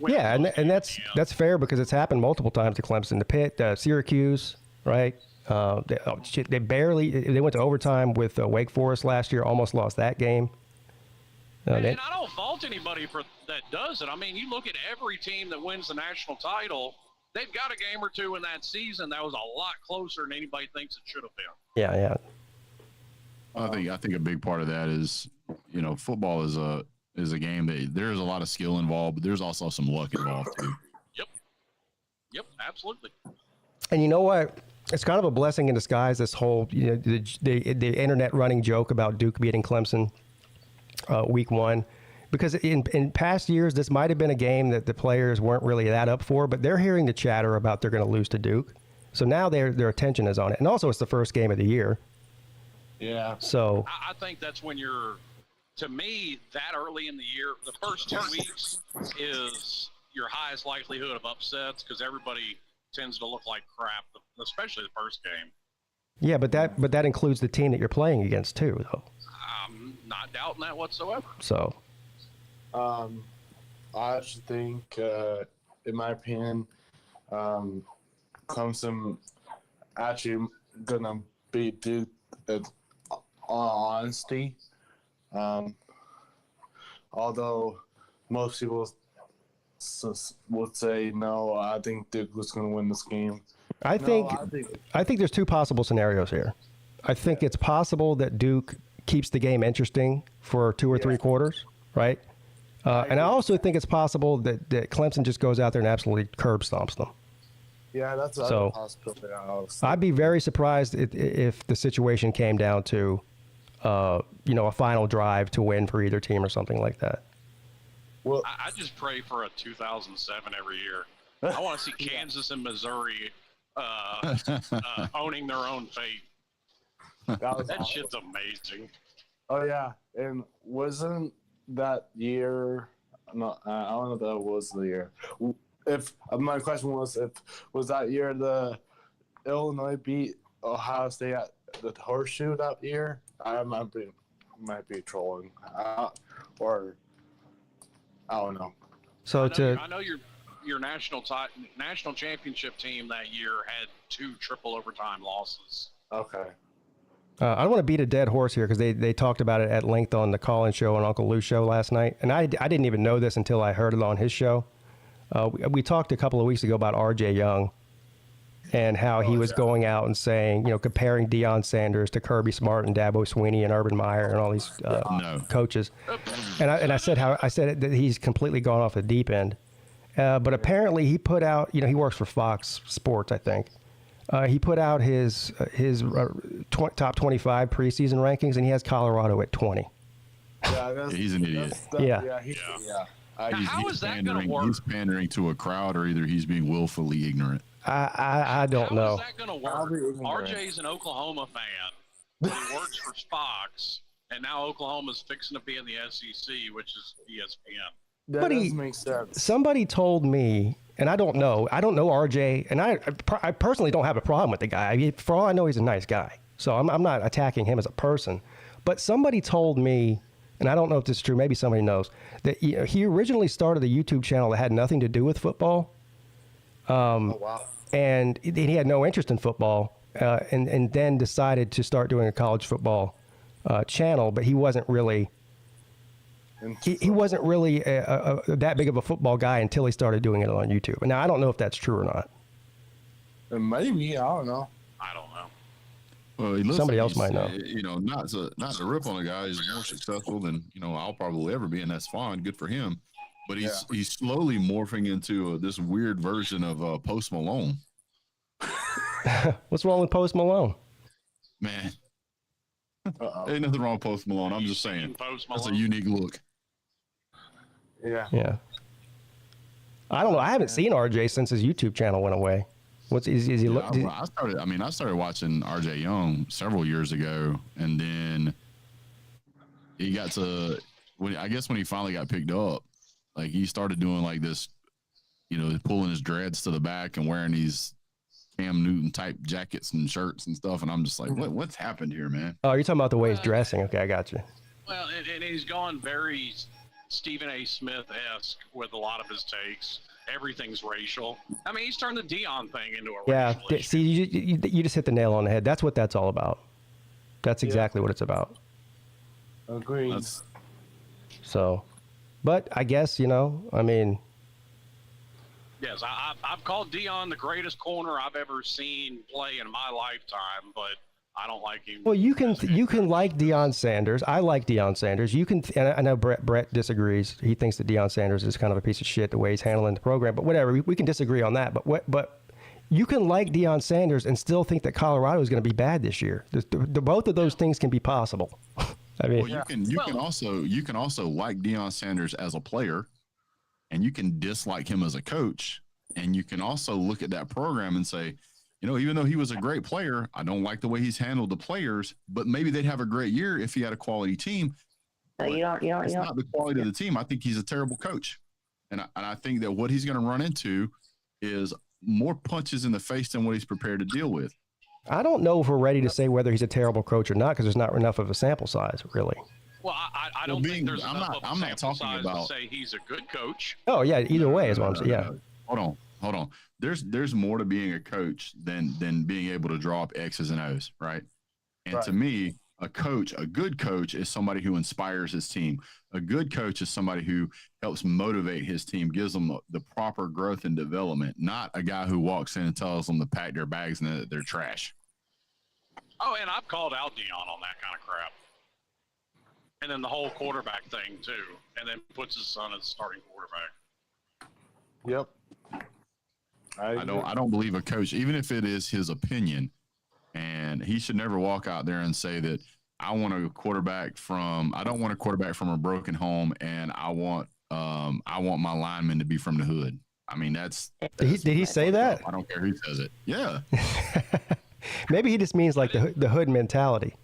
win. Yeah, and that's fair because it's happened multiple times to Clemson. The Pitt, Syracuse, right? They went to overtime with Wake Forest last year, almost lost that game. And I don't fault anybody that does it. I mean, you look at every team that wins the national title, they've got a game or two in that season that was a lot closer than anybody thinks it should have been. Yeah. I think a big part of that is, football is a game that there's a lot of skill involved, but there's also some luck involved too. Yep, absolutely. And you know what? It's kind of a blessing in disguise, this whole, the internet running joke about Duke beating Clemson week 1. Because in past years, this might have been a game that the players weren't really that up for, but they're hearing the chatter about they're going to lose to Duke. So now their attention is on it. And also, it's the first game of the year. Yeah. So I think that's when to me, that early in the year, the first 2 weeks is your highest likelihood of upsets because everybody tends to look like crap, especially the first game. Yeah, but that includes the team that you're playing against too, though. I'm not doubting that whatsoever. So, I actually think, in my opinion, Clemson actually gonna beat Duke. In all honesty, although most people would say no, I think Duke was going to win this game. I think there's 2 possible scenarios here. I think it's possible that Duke keeps the game interesting for 2 or 3 quarters, right? And I also think it's possible that Clemson just goes out there and absolutely curb stomps them. Yeah, that's a possibility. I'd be very surprised if the situation came down to, a final drive to win for either team or something like that. Well, I just pray for a 2007 every year. I want to see Kansas and Missouri owning their own fate. That shit's amazing. Oh yeah, and wasn't that year? No, I don't know if that was the year. if my question was if was that year the Illinois beat Ohio State at the horseshoe that year? I might be trolling, or I don't know. So I know your national championship team that year had 2 triple overtime losses. Okay. I don't want to beat a dead horse here because they talked about it at length on the call-in show on Uncle Lou's show last night, and I didn't even know this until I heard it on his show. We talked a couple of weeks ago about R.J. Young and how he was going out and saying, comparing Deion Sanders to Kirby Smart and Dabo Swinney and Urban Meyer and all these coaches. And I said that he's completely gone off the deep end. But apparently he put out, he works for Fox Sports, I think. He put out his top 25 preseason rankings, and he has Colorado at 20. Yeah, he's an idiot. Yeah. How is that going to work? He's pandering to a crowd, or either he's being willfully ignorant. I don't know. How is that going to work? RJ's an Oklahoma fan. He works for Fox, and now Oklahoma's fixing to be in the SEC, which is ESPN. That does make sense. Somebody told me, and I don't know RJ, and I personally don't have a problem with the guy. I mean, for all I know, he's a nice guy. So I'm not attacking him as a person. But somebody told me, and I don't know if this is true, maybe somebody knows, that he originally started a YouTube channel that had nothing to do with football. Oh, wow. And he had no interest in football, and then decided to start doing a college football channel, but he wasn't really... He wasn't really that big of a football guy until he started doing it on YouTube. Now, I don't know if that's true or not. Maybe. I don't know. I don't know. Well, he looks Somebody like else might know. Not to rip on a guy who's more successful than I'll probably ever be, and that's fine. Good for him. But he's slowly morphing into this weird version of Post Malone. What's wrong with Post Malone? Man, ain't nothing wrong with Post Malone. I'm just saying that's a unique look. Yeah. I don't know. I haven't seen RJ since his YouTube channel went away. Is he look? I started watching RJ Young several years ago, and then he got to when he finally got picked up, like he started doing like this, pulling his dreads to the back and wearing these Cam Newton type jackets and shirts and stuff, and I'm just like, what's happened here, man? Oh, you're talking about the way he's dressing. Okay, I got you. Well, and he's gone very Stephen A. Smith-esque with a lot of his takes. Everything's racial. I mean, he's turned the Deion thing into a racial issue. See, you just hit the nail on the head. That's what that's all about. That's exactly what it's about. Agreed. So, but I guess, I mean... Yes, I've called Deion the greatest corner I've ever seen play in my lifetime, but I don't like him. Well, you can like Deion Sanders. I like Deion Sanders. You can, and I know Brett disagrees. He thinks that Deion Sanders is kind of a piece of shit the way he's handling the program. But whatever, we can disagree on that. But you can like Deion Sanders and still think that Colorado is going to be bad this year. Both of those things can be possible. I mean, you can also like Deion Sanders as a player, and you can dislike him as a coach, and you can also look at that program and say, even though he was a great player, I don't like the way he's handled the players, but maybe they'd have a great year if he had a quality team. It's not the quality of the team. I think he's a terrible coach. And I think that what he's going to run into is more punches in the face than what he's prepared to deal with. I don't know if we're ready to say whether he's a terrible coach or not, because there's not enough of a sample size, really. Well, I don't think there's enough of a sample size to say he's a good coach. Oh, yeah, either way is what I'm saying. Yeah. Hold on. There's more to being a coach than being able to draw up X's and O's, right? And to me, a good coach is somebody who inspires his team. A good coach is somebody who helps motivate his team, gives them the proper growth and development, not a guy who walks in and tells them to pack their bags and that they're trash. Oh, and I've called out Deion on that kind of crap. And then the whole quarterback thing, too. And then puts his son as starting quarterback. Yep. I don't believe a coach, even if it is his opinion, and he should never walk out there and say that I don't want a quarterback from a broken home, and I want my lineman to be from the hood. I mean, did he say that? I don't care who says it. Yeah. Maybe he just means like the hood mentality.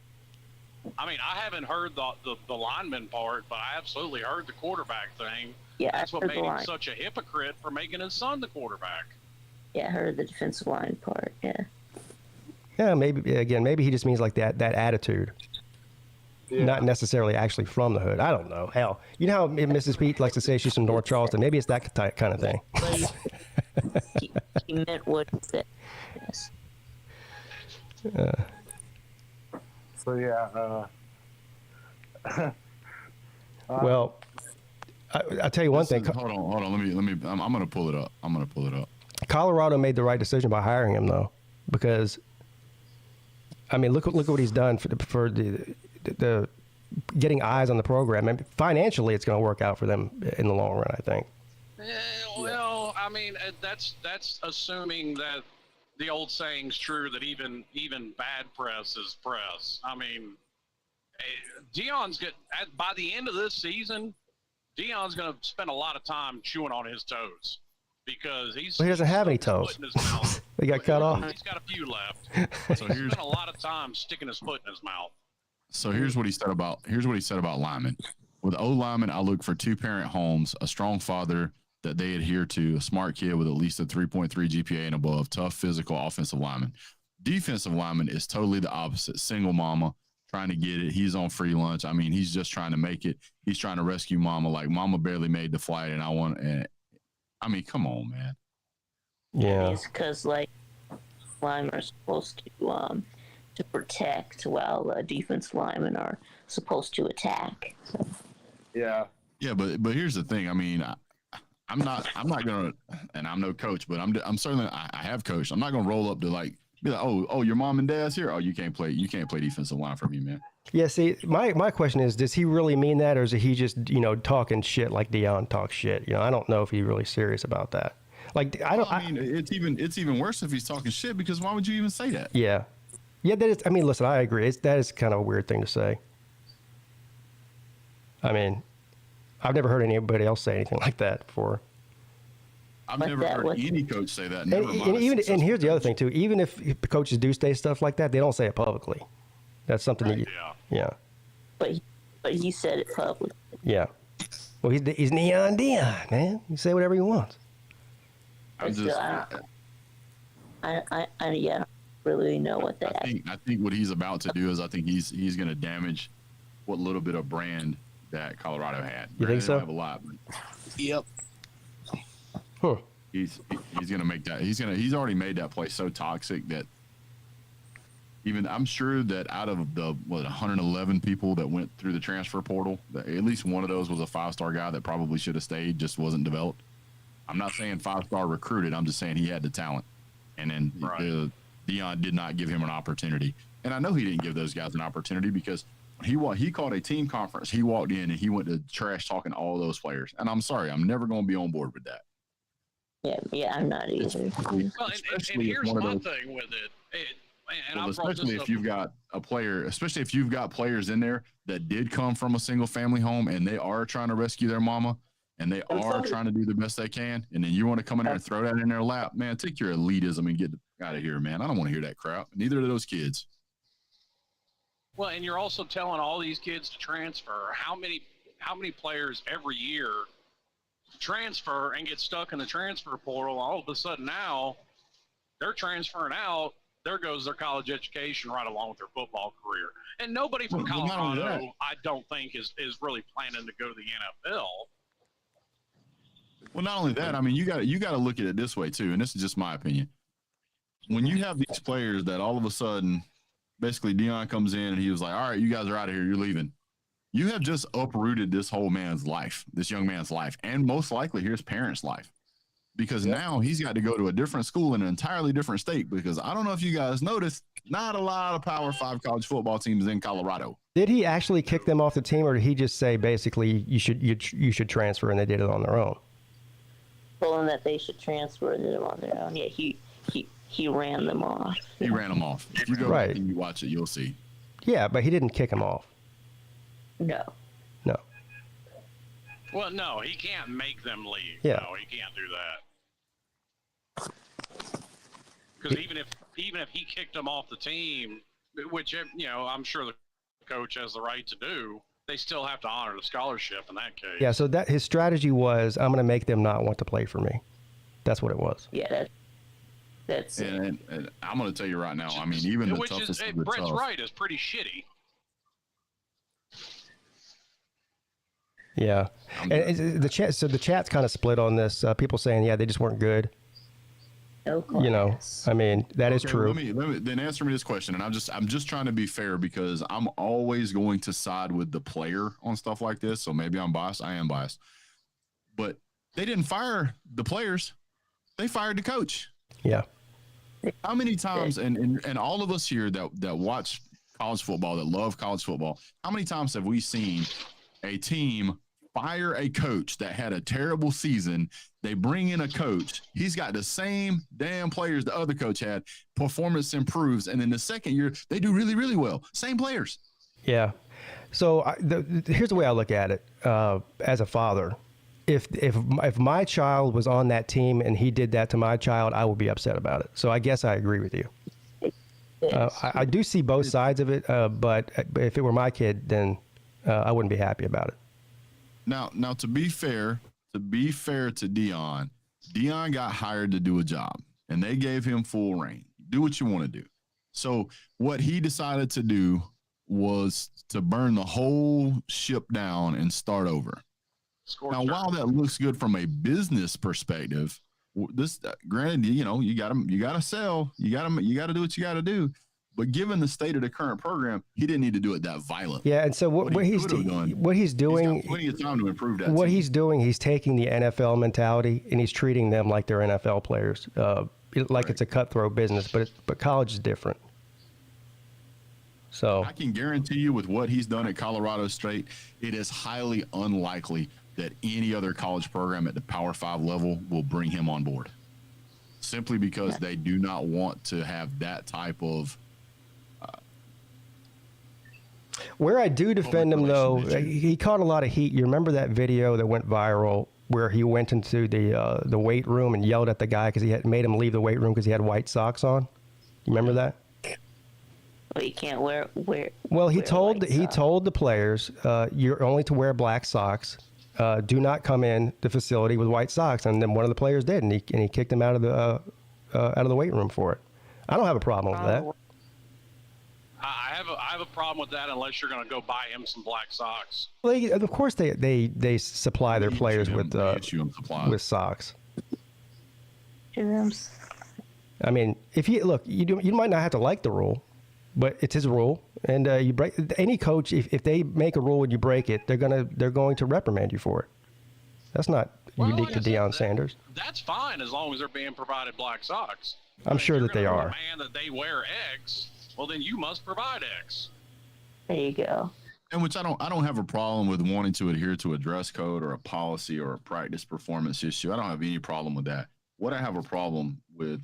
I mean, I haven't heard the lineman part, but I absolutely heard the quarterback thing. Yeah, That's I what heard made the him line. such a hypocrite for making his son the quarterback. Yeah, I heard the defensive line part. Yeah. Yeah, maybe he just means like that attitude. Yeah. Not necessarily actually from the hood. I don't know. Hell, you know how Mrs. Peete likes to say she's from North Charleston? Maybe it's that kind of thing. But he meant what he said. Yes. So yeah. Well, I'll tell you one thing. Hold on. Let me. I'm gonna pull it up. Colorado made the right decision by hiring him, though, because I mean, look what he's done for the getting eyes on the program. And financially, it's going to work out for them in the long run, I think. Well, I mean, that's assuming that the old saying's true that even bad press is press. I mean, Deion's by the end of this season, Deion's going to spend a lot of time chewing on his toes because he doesn't have any toes. In his mouth. They got cut off. He's got a few left. So he's spent a lot of time sticking his foot in his mouth. So here's what he said about linemen. With O linemen, I look for 2-parent homes, a strong father that they adhere to, a smart kid with at least a 3.3 GPA and above, tough, physical, offensive lineman. Defensive lineman is totally the opposite. Single mama, trying to get it. He's on free lunch. I mean, he's just trying to make it. He's trying to rescue mama. Like, mama barely made the flight, and I mean, come on, man. Yeah. It's because, like, linemen are supposed to protect while defense linemen are supposed to attack. So. Yeah. Yeah, but here's the thing. I mean, I'm not gonna, and I'm no coach, but I'm certainly I have coached. I'm not gonna roll up to like be like, oh, your mom and dad's here. Oh, you can't play defensive line for me, man. Yeah. See, my question is, does he really mean that, or is he just talking shit like Deion talks shit? I don't know if he's really serious about that. Like, I mean, it's even worse if he's talking shit, because why would you even say that? Yeah. Yeah, that is. I mean, listen, I agree. That is kind of a weird thing to say. I mean, I've never heard anybody else say anything like that before. I've never heard any coach say that. And here's the other thing too. Even if the coaches do say stuff like that, they don't say it publicly. That's something that yeah. But he said it publicly. Yeah. Well, he's Neon Deion, man. You say whatever you want. I don't really know what that. I think what he's about to do is I think he's going to damage what little bit of brand that Colorado had. You think so? They don't have a lot. But Yep. Huh. He's going to make that. He's already made that place so toxic that even I'm sure that out of the 111 people that went through the transfer portal, that at least one of those was a 5-star guy that probably should have stayed, just wasn't developed. I'm not saying 5-star recruited. I'm just saying he had the talent, and then Deion did not give him an opportunity. And I know he didn't give those guys an opportunity because when he called a team conference, he walked in and he went to trash talking all those players. And I'm sorry, I'm never going to be on board with that. Yeah, I'm not either. Well, and here's my thing with it. Especially if you've got a player, especially if you've got players in there that did come from a single family home and they are trying to rescue their mama and they are trying to do the best they can, and then you want to come in there and throw that in their lap, man, take your elitism and get out of here, man. I don't want to hear that crap. Neither do those kids. Well, and you're also telling all these kids to transfer. How many players every year transfer and get stuck in the transfer portal? All of a sudden now they're transferring out. There goes their college education right along with their football career. And nobody from Colorado, I don't think, is really planning to go to the NFL. Well, not only that, I mean, you got to look at it this way too, and this is just my opinion. When you have these players that all of a sudden, basically Deion comes in and he was like, all right, you guys are out of here, you're leaving. You have just uprooted this whole man's life, this young man's life, and most likely his parents' life. Because now he's got to go to a different school in an entirely different state, because I don't know if you guys noticed, not a lot of Power 5 college football teams in Colorado. Did he actually kick them off the team, or did he just say basically you should transfer, and they did it on their own? Told them that they should transfer and did it on their own. Yeah, he ran them off. He ran them off. If you go back and you watch it, you'll see. Yeah, but he didn't kick them off. No. Well, no, he can't make them leave. Yeah. No, he can't do that. Because even if he kicked them off the team, which I'm sure the coach has the right to do, they still have to honor the scholarship in that case. Yeah, so that his strategy was, I'm going to make them not want to play for me. That's what it was. Yeah, that's And I'm going to tell you right now, I mean, even the Which toughest is, of the Brett's tough, right, is pretty shitty. Yeah, and the chat. So the chat's kind of split on this. People saying, yeah, they just weren't good. no You know, class. I mean, that is Okay, true. Let me then answer me this question, and I'm just trying to be fair because I'm always going to side with the player on stuff like this. So maybe I'm biased. I am biased, but they didn't fire the players; they fired the coach. Yeah. How many times, and all of us here that watch college football, that love college football, how many times have we seen a team fire a coach that had a terrible season? They bring in a coach. He's got the same damn players the other coach had. Performance improves. And then the second year, they do really, really well. Same players. Yeah. So here's the way I look at it as a father. If my child was on that team and he did that to my child, I would be upset about it. So I guess I agree with you. I do see both sides of it, but if it were my kid, then I wouldn't be happy about it. Now, to be fair to Deion got hired to do a job, and they gave him full reign. Do what you want to do. So what he decided to do was to burn the whole ship down and start over. Now, while that looks good from a business perspective, this granted, you know, you got to sell, you got to do what you got to do. But given the state of the current program, he didn't need to do it that violent. Yeah, and so what he's doing, he's got plenty of time to improve that. What team. he's doing, he's taking the NFL mentality and he's treating them like they're NFL players, like it's a cutthroat business. But college is different. So I can guarantee you, with what he's done at Colorado State, it is highly unlikely that any other college program at the Power 5 level will bring him on board, simply because they do not want to have that type of. Where I do defend him, though, he caught a lot of heat. You remember that video that went viral where he went into the weight room and yelled at the guy because he had made him leave the weight room because he had white socks on? You remember that? Well, you can't wear. Well, he wear told white socks. the players, you're only to wear black socks. Do not come in the facility with white socks. And then one of the players did, and he kicked him out of the weight room for it. I don't have a problem with that. I have a problem with that unless you're going to go buy him some black socks. Well, of course they supply their players with socks. I mean, if you might not have to like the rule, but it's his rule, and you break any coach. If they make a rule and you break it, they're going to reprimand you for it. That's not unique to Deion Sanders. That's fine as long as they're being provided black socks. I'm sure that they are. Demand that they wear X, well then you must provide X. There you go. And which I don't have a problem with wanting to adhere to a dress code or a policy or a practice performance issue. I don't have any problem with that. What I have a problem with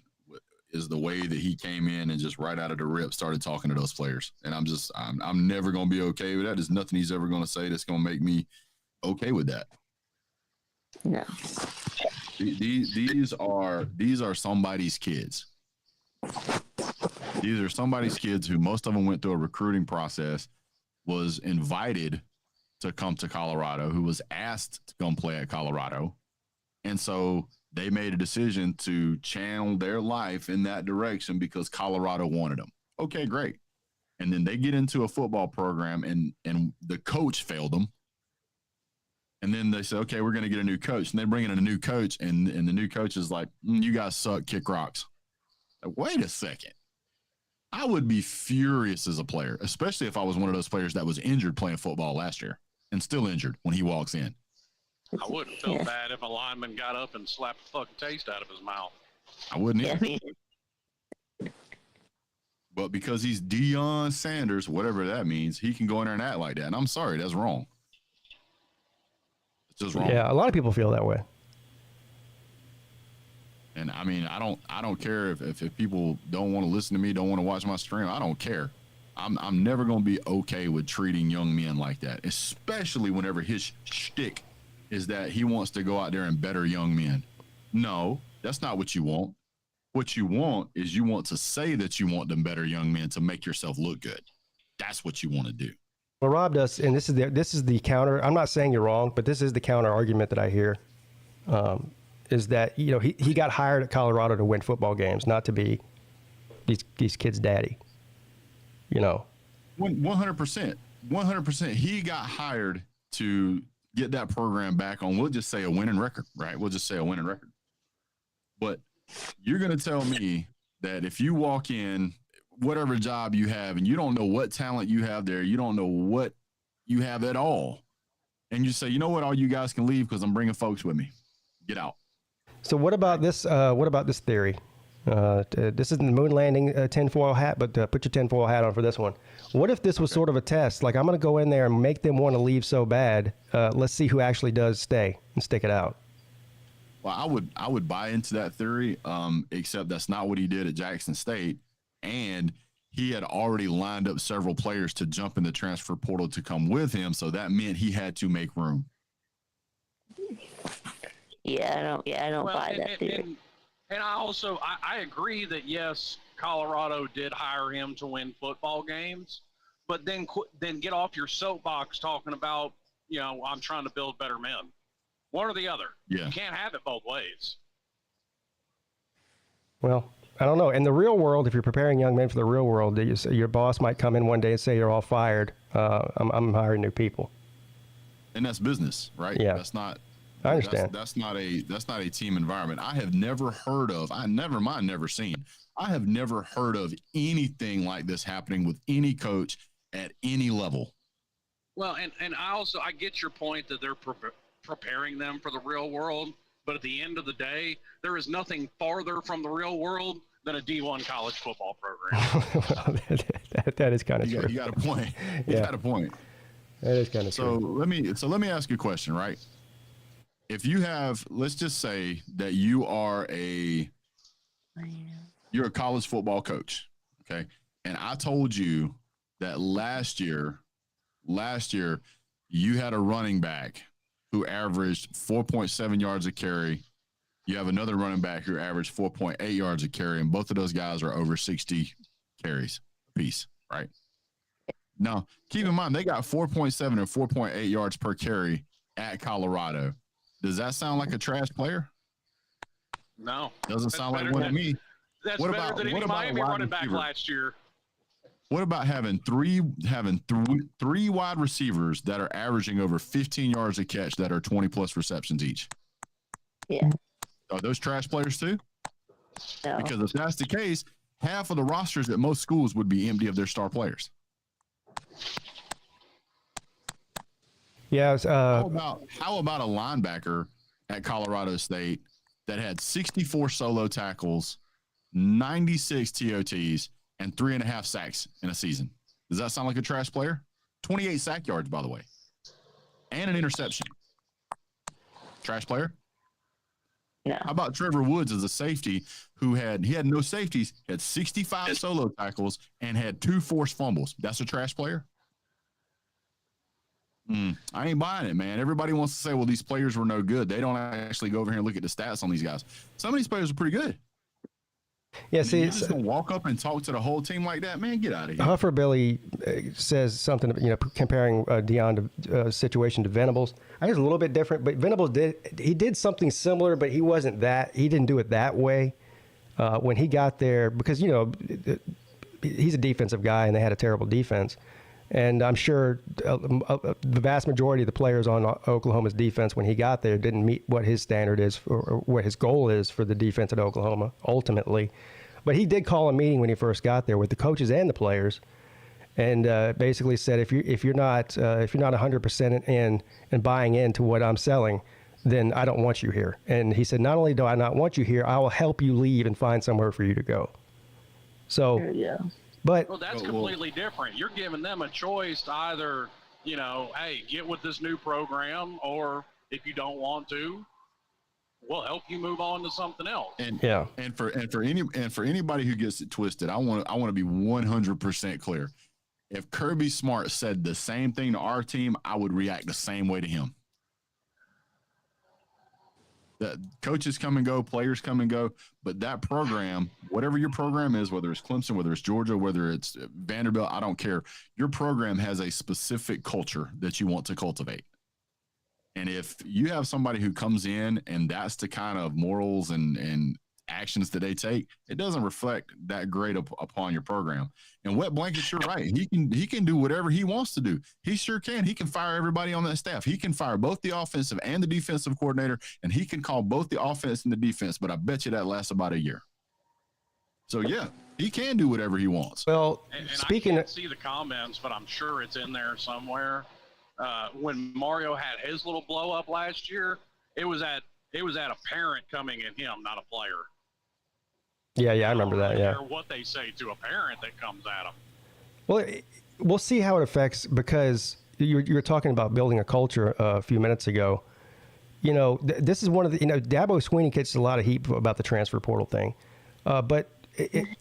is the way that he came in and just right out of the rip started talking to those players. And I'm never going to be okay with that. There's nothing he's ever going to say that's going to make me okay with that. No. These are somebody's kids. These are somebody's kids who most of them went through a recruiting process, was invited to come to Colorado, who was asked to come play at Colorado. And so they made a decision to channel their life in that direction because Colorado wanted them. Okay, great. And then they get into a football program and the coach failed them. And then they say, okay, we're going to get a new coach. And they bring in a new coach, and the new coach is like, you guys suck, kick rocks. Like, wait a second. I would be furious as a player, especially if I was one of those players that was injured playing football last year and still injured when he walks in. I wouldn't feel bad if a lineman got up and slapped the fucking taste out of his mouth. I wouldn't either. But because he's Deion Sanders, whatever that means, he can go in there and act like that. And I'm sorry, that's wrong. It's just wrong. Yeah, a lot of people feel that way. And I mean, I don't care if people don't want to listen to me, don't want to watch my stream. I don't care. I'm never going to be okay with treating young men like that, especially whenever his shtick is that he wants to go out there and better young men. No, that's not what you want. What you want is you want to say that you want them better young men to make yourself look good. That's what you want to do. Well, Rob does, and this is the counter. I'm not saying you're wrong, but this is the counter argument that I hear. Is that he got hired at Colorado to win football games, not to be these kids' daddy. 100%. 100%. He got hired to get that program back on, we'll just say, a winning record, right? We'll just say a winning record. But you're going to tell me that if you walk in, whatever job you have, and you don't know what talent you have there, you don't know what you have at all, and you say, you know what, all you guys can leave because I'm bringing folks with me. Get out. So what about this? What about this theory? This isn't the moon landing tinfoil hat, but put your tinfoil hat on for this one. What if this was sort of a test? Like, I'm going to go in there and make them want to leave so bad. Let's see who actually does stay and stick it out. Well, I would buy into that theory, except that's not what he did at Jackson State. And he had already lined up several players to jump in the transfer portal to come with him. So that meant he had to make room. I don't buy that theory. And I agree that, yes, Colorado did hire him to win football games, but then get off your soapbox talking about, I'm trying to build better men. One or the other. Yeah. You can't have it both ways. Well, I don't know. In the real world, if you're preparing young men for the real world, your boss might come in one day and say, you're all fired. I'm hiring new people. And that's business, right? Yeah. That's not. I understand. That's not a team environment. I have never heard of. I have never heard of anything like this happening with any coach at any level. Well, and I get your point that they're preparing them for the real world, but at the end of the day, there is nothing farther from the real world than a D1 college football program. that is kind of true. You got a point. You got a point. That is kind of true. Let me ask you a question, right? If you have, let's just say that you're a college football coach, okay? And I told you that last year you had a running back who averaged 4.7 yards a carry. You have another running back who averaged 4.8 yards a carry, and both of those guys are over 60 carries apiece, right? Now, keep in mind, they got 4.7 and 4.8 yards per carry at Colorado. Does that sound like a trash player? No. Doesn't sound like one to me. That's better than any Miami running back last year. What about having three wide receivers that are averaging over 15 yards a catch that are 20-plus receptions each? Yeah. Are those trash players too? No. Because if that's the case, half of the rosters at most schools would be empty of their star players. Yeah. How about a linebacker at Colorado State that had 64 solo tackles, 96 TOTs, and 3.5 sacks in a season? Does that sound like a trash player? 28 sack yards, by the way, and an interception. Trash player? No. How about Trevor Woods as a safety who had no safeties, had 65 solo tackles, and had 2 forced fumbles? That's a trash player? I ain't buying it, man. Everybody wants to say, well, these players were no good. They don't actually go over here and look at the stats on these guys. Some of these players are pretty good. Yeah, see, you just gonna walk up and talk to the whole team like that, man. Get out of here. Huffer Billy says something, comparing Dion's situation to Venables. I think it's a little bit different, but Venables did something similar, but he didn't do it that way when he got there because he's a defensive guy and they had a terrible defense. And I'm sure the vast majority of the players on Oklahoma's defense when he got there didn't meet what his standard is or what his goal is for the defense at Oklahoma ultimately. But he did call a meeting when he first got there with the coaches and the players, and basically said if you're not 100% in and buying into what I'm selling, then I don't want you here. And he said, not only do I not want you here, I will help you leave and find somewhere for you to go. So Yeah. But well, that's completely different. You're giving them a choice to either, hey, get with this new program, or if you don't want to, we'll help you move on to something else. And for anybody who gets it twisted, I want to be 100% clear. If Kirby Smart said the same thing to our team, I would react the same way to him. That coaches come and go, players come and go, but that program, whatever your program is, whether it's Clemson, whether it's Georgia, whether it's Vanderbilt, I don't care. Your program has a specific culture that you want to cultivate. And if you have somebody who comes in and that's the kind of morals and actions that they take, it doesn't reflect that great upon your program. And Wet Blanket's, you're right. He can do whatever he wants to do. He sure can. He can fire everybody on that staff. He can fire both the offensive and the defensive coordinator, and he can call both the offense and the defense. But I bet you that lasts about a year. So yeah, he can do whatever he wants. Well, and speaking I can't see the comments, but I'm sure it's in there somewhere. When Mario had his little blow up last year, it was at a parent coming at him, not a player. Yeah, I remember that. Yeah. Or what they say to a parent that comes at them. Well, we'll see how it affects, because you were talking about building a culture a few minutes ago. You know, this is one of the, Dabo Swinney gets a lot of heat about the transfer portal thing. But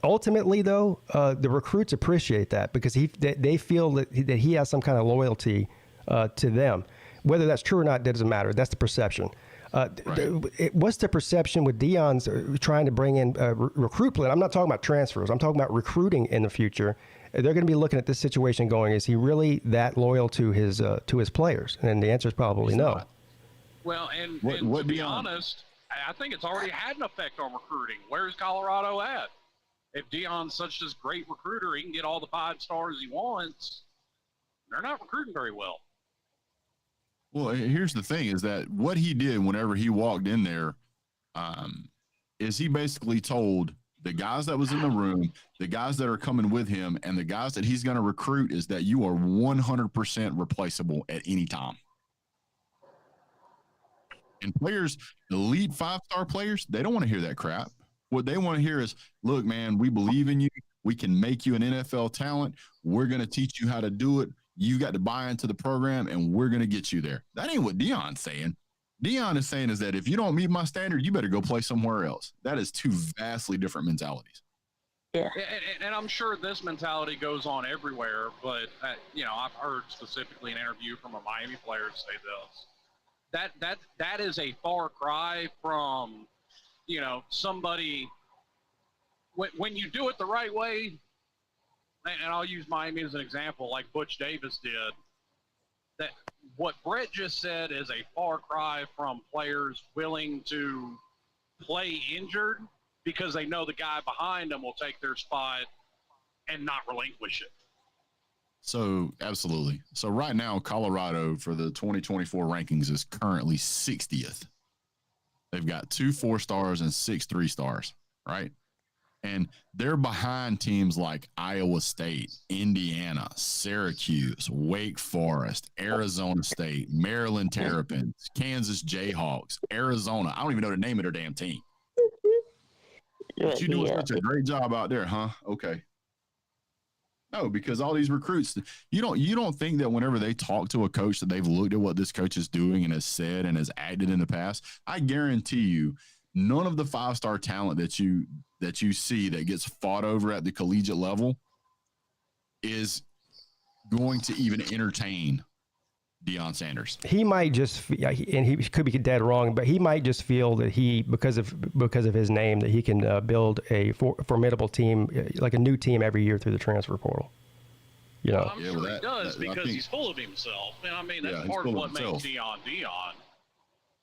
ultimately, though, the recruits appreciate that, because they feel that he has some kind of loyalty to them. Whether that's true or not, that doesn't matter. That's the perception. What's the perception with Deion's trying to bring in recruitment? I'm not talking about transfers. I'm talking about recruiting in the future. They're going to be looking at this situation going, is he really that loyal to his players? And the answer is probably no. Not. Well, and to be honest, I think it's already had an effect on recruiting. Where's Colorado at? If Deion's such this great recruiter, he can get all the 5 stars he wants. They're not recruiting very well. Well, here's the thing, is that what he did whenever he walked in there is he basically told the guys that was in the room, the guys that are coming with him, and the guys that he's going to recruit, is that you are 100% replaceable at any time. And players, elite 5-star players, they don't want to hear that crap. What they want to hear is, look, man, we believe in you. We can make you an NFL talent. We're going to teach you how to do it. You got to buy into the program, and we're going to get you there. That ain't what Deion's saying. Deion is saying is that if you don't meet my standard, you better go play somewhere else. That is 2 vastly different mentalities. Yeah. And I'm sure this mentality goes on everywhere, but, I've heard specifically an interview from a Miami player say this. That is a far cry from, somebody – when you do it the right way – and I'll use Miami as an example, like Butch Davis did, that what Brett just said is a far cry from players willing to play injured because they know the guy behind them will take their spot and not relinquish it. So, absolutely. So, right now, Colorado for the 2024 rankings is currently 60th. They've got 2 4-stars and 6 3-stars, right? And they're behind teams like Iowa State, Indiana, Syracuse, Wake Forest, Arizona State, Maryland Terrapins, Kansas Jayhawks, Arizona. I don't even know the name of their damn team. But you're doing such a great job out there, huh? Okay. No, because all these recruits, you don't think that whenever they talk to a coach that they've looked at what this coach is doing and has said and has acted in the past. I guarantee you, none of the 5-star talent that you see that gets fought over at the collegiate level is going to even entertain Deion Sanders. He might just, and he could be dead wrong, but he might just feel that because of his name, that he can build a formidable team, like a new team every year through the transfer portal. Well, I'm sure he does, because he's full of himself. And I mean, that's part of what makes Deion Deion.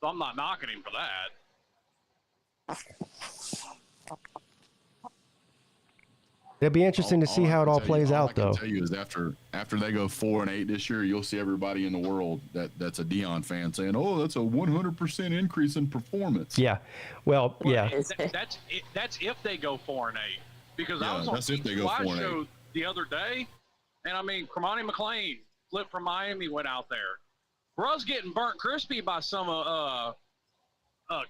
So I'm not knocking him for that. It'll be interesting to see how it all plays out, though. All I can tell you is after they go 4-8 this year, you'll see everybody in the world that's a Deion fan saying, "Oh, that's a 100% increase in performance." Yeah, well, yeah. That's if they go 4-8, because I was on the live show the other day, and I mean, Cremani McLean flipped from Miami, went out there. Bruh's getting burnt crispy by some of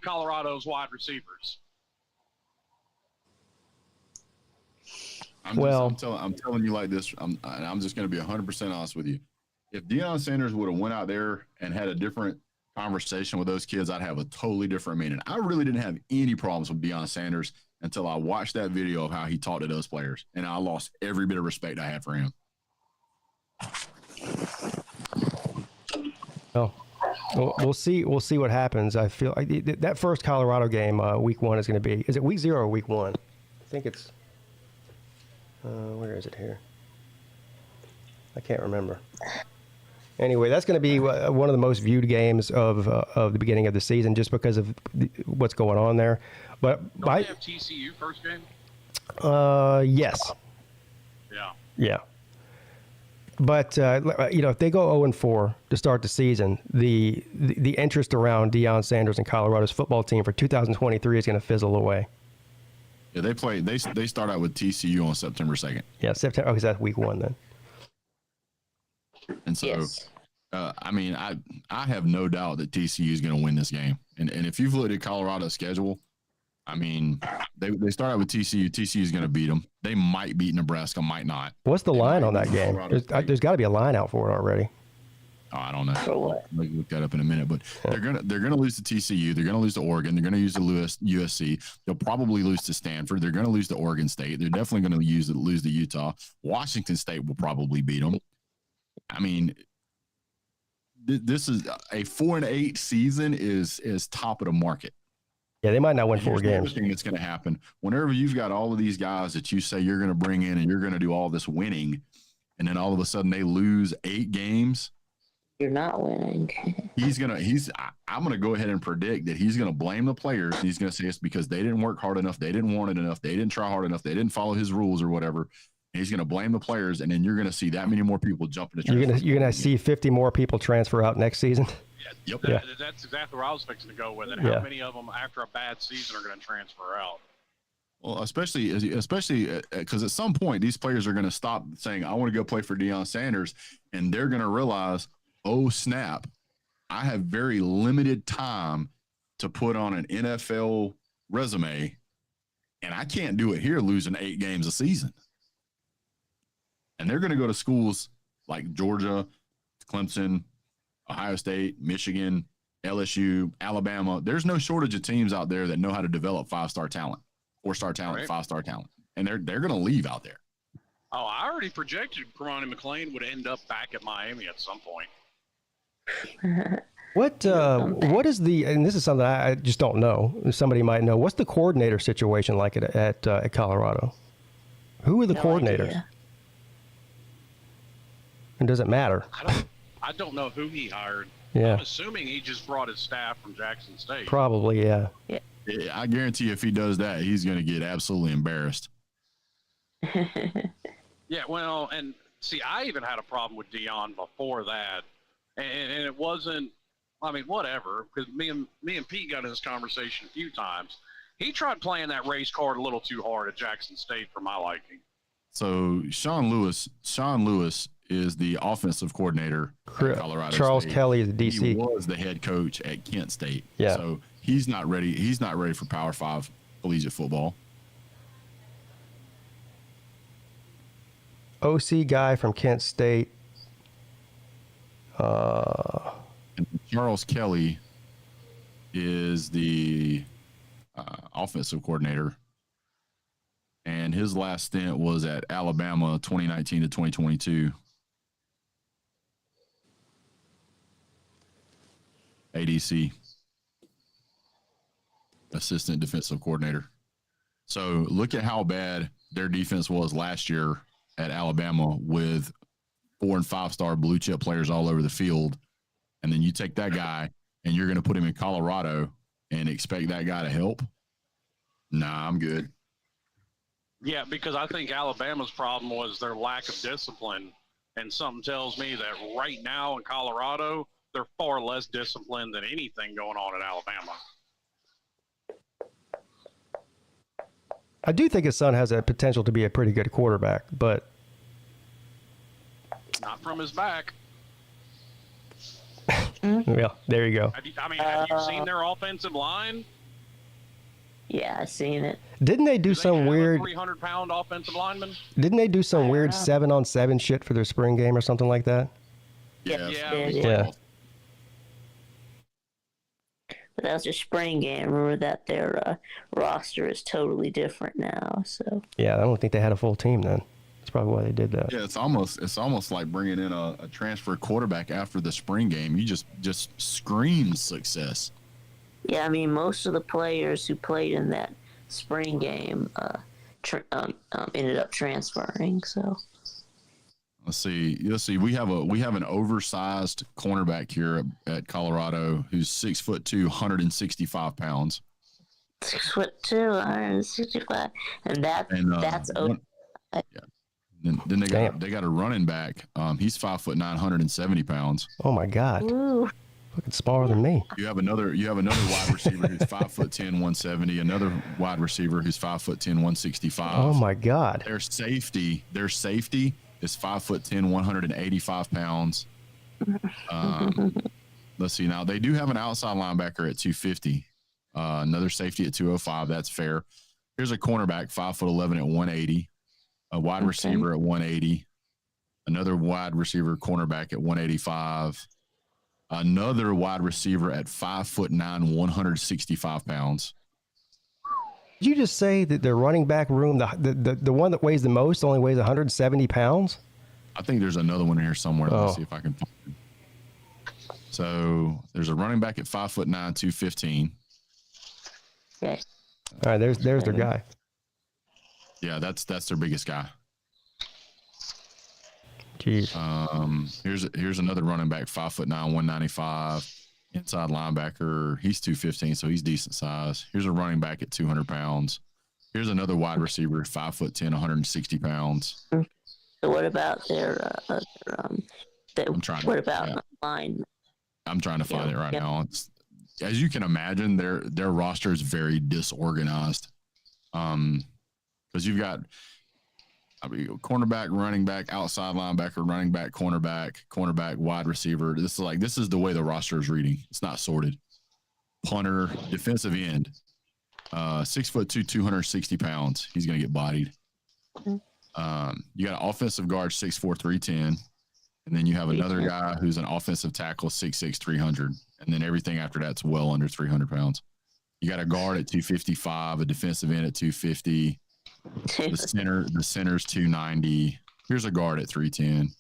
Colorado's wide receivers. I'm telling you like this. I'm just going to be 100% honest with you. If Deion Sanders would have went out there and had a different conversation with those kids, I'd have a totally different meaning. I really didn't have any problems with Deion Sanders until I watched that video of how he talked to those players, and I lost every bit of respect I had for him. Oh, We'll see. We'll see what happens. I feel like that first Colorado game, week 1, is going to be. Is it week 0 or week 1? I think it's. Where is it here? I can't remember. Anyway, that's going to be one of the most viewed games of the beginning of the season, just because of what's going on there. But Don't they have TCU first game? yes. Yeah. Yeah. But if they go 0-4 to start the season, the interest around Deion Sanders and Colorado's football team for 2023 is going to fizzle away. Yeah, they start out with TCU on September 2nd. Yeah, September. Okay, so that's week 1 then. And so, Yes. I have no doubt that TCU is going to win this game. And if you've looked at Colorado's schedule, they start out with TCU. TCU is going to beat them. They might beat Nebraska, might not. What's the line on that game? There's got to be a line out for it already. Oh, I don't know. For what? I'll look that up in a minute. But they're gonna lose to TCU. They're gonna lose to Oregon. They're gonna lose to USC. They'll probably lose to Stanford. They're gonna lose to Oregon State. They're definitely gonna lose to Utah. Washington State will probably beat them. This is a 4-8 season is top of the market. Yeah, they might not win 4 Here's the games. other thing that's going to happen. Whenever you've got all of these guys that you say you're going to bring in and you're going to do all this winning, and then all of a sudden they lose 8 games, You're not winning. I'm going to go ahead and predict that he's going to blame the players. And he's going to say it's because they didn't work hard enough. They didn't want it enough. They didn't try hard enough. They didn't follow his rules or whatever. And he's going to blame the players. And then you're going to see that many more people jump into transfer. You're gonna see 50 more people transfer out next season. Yep. That's exactly where I was fixing to go with it. Yeah. How many of them after a bad season are going to transfer out? Well, especially because at some point these players are going to stop saying, I want to go play for Deion Sanders. And they're going to realize, oh, snap, I have very limited time to put on an NFL resume, and I can't do it here losing 8 games a season. And they're going to go to schools like Georgia, Clemson, Ohio State, Michigan, LSU, Alabama. There's no shortage of teams out there that know how to develop 5-star talent, 4-star talent, Right. 5-star talent. And they're going to leave out there. Oh, I already projected Coroni McClain would end up back at Miami at some point. What is the, and this is something I just don't know, somebody might know, what's the coordinator situation like at Colorado? Who are the coordinators? idea. And does it matter? I don't know who he hired. Yeah. I'm assuming he just brought his staff from Jackson State. Probably, yeah. I guarantee if he does that, he's going to get absolutely embarrassed. Yeah, well, and see, I even had a problem with Deion before that, and it wasn't. I mean, whatever, because me and Pete got in this conversation a few times. He tried playing that race card a little too hard at Jackson State for my liking. So Sean Lewis is the offensive coordinator at Colorado Charles State. Kelly is the DC. He was the head coach at Kent State. Yeah. So he's not ready. He's not ready for Power 5 collegiate football. OC guy from Kent State. And Charles Kelly is the offensive coordinator. And his last stint was at Alabama 2019 to 2022. ADC, assistant defensive coordinator. So look at how bad their defense was last year at Alabama with 4- and 5-star blue chip players all over the field. And then you take that guy and you're going to put him in Colorado and expect that guy to help? Nah, I'm good. Yeah, because I think Alabama's problem was their lack of discipline, and something tells me that right now in Colorado, they're far less disciplined than anything going on in Alabama. I do think his son has a potential to be a pretty good quarterback, but Not from his back. well, there you go. Have you seen their offensive line? Yeah, I seen it. Didn't they do They some have weird? a 300-pound offensive lineman. Didn't they do some weird 7-on-7 shit for their spring game or something like that? Yeah. Yeah. But that was their spring game. Remember that their roster is totally different now. So Yeah, I don't think they had a full team then. probably why they did that. Yeah, it's almost like bringing in a transfer quarterback after the spring game. You just scream success. Yeah, I mean, most of the players who played in that spring game ended up transferring. So Let's see. We have an oversized cornerback here at Colorado who's 6'2", 165 pounds. 6'2", 165, and that's over. Yeah. Then they got a running back. He's 5'9", 170 pounds. Oh my God. Ooh. Fucking smaller than me. You have another wide receiver who's 5'10", 170. Another wide receiver who's 5'10", 165. Oh my God. Their safety is 5'10", 185 pounds. Let's see. Now they do have an outside linebacker at 250. Another safety at 205. That's fair. Here's a cornerback, 5'11" at 180. A wide receiver at 180. Another wide receiver cornerback at 185. Another wide receiver at 5'9", 165 pounds. Did you just say that their running back room, the one that weighs the most, only weighs 170 pounds? I think there's another one in here somewhere. Oh. Let's see if I can find it. So there's a running back at 5'9", 215. Okay. All right, there's their guy. Yeah, that's their biggest guy. Jeez. Here's another running back, 5'9", 195. Inside linebacker, he's 215, so he's decent size. Here's a running back at 200 pounds. Here's another wide receiver, 5'10", 160 pounds. So what about their line? I'm trying to find it right now. It's, as you can imagine, their roster is very disorganized. Because you've got cornerback, running back, outside linebacker, running back, cornerback, wide receiver. This is the way the roster is reading. It's not sorted. Punter, defensive end, 6'2", 260 pounds. He's going to get bodied. You got an offensive guard, 6'4", 310. And then you have another guy who's an offensive tackle, 6'6", 300. And then everything after that's well under 300 pounds. You got a guard at 255, a defensive end at 250. The center's 290. Here's a guard at 310.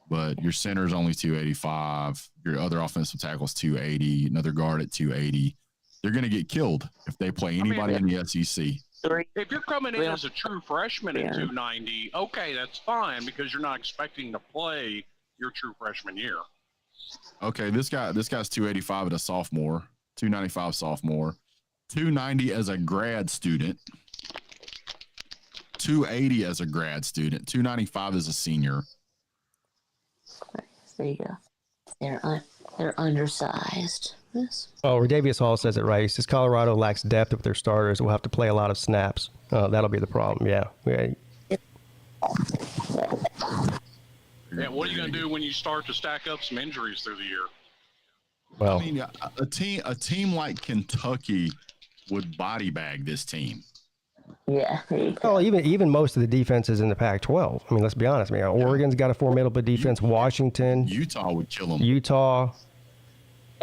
But your center's only 285. Your other offensive tackle's 280. Another guard at 280. They're going to get killed if they play anybody in the SEC. If you're coming in as a true freshman at 290, okay, that's fine because you're not expecting to play your true freshman year. Okay, this guy's 285 as a sophomore, 295 sophomore, 290 as a grad student, 280 as a grad student, 295 as a senior. There you go. They're undersized. Yes. Oh, Redavius Hall says it right. He says Colorado lacks depth with their starters. We'll have to play a lot of snaps. That'll be the problem. Yeah. Yeah, what are you going to do when you start to stack up some injuries through the year? Well, I mean, a team like Kentucky would body bag this team. Yeah. well, even most of the defenses in the Pac-12. I mean, let's be honest. I mean, Oregon's got a formidable defense. Washington, Utah would kill them. Utah.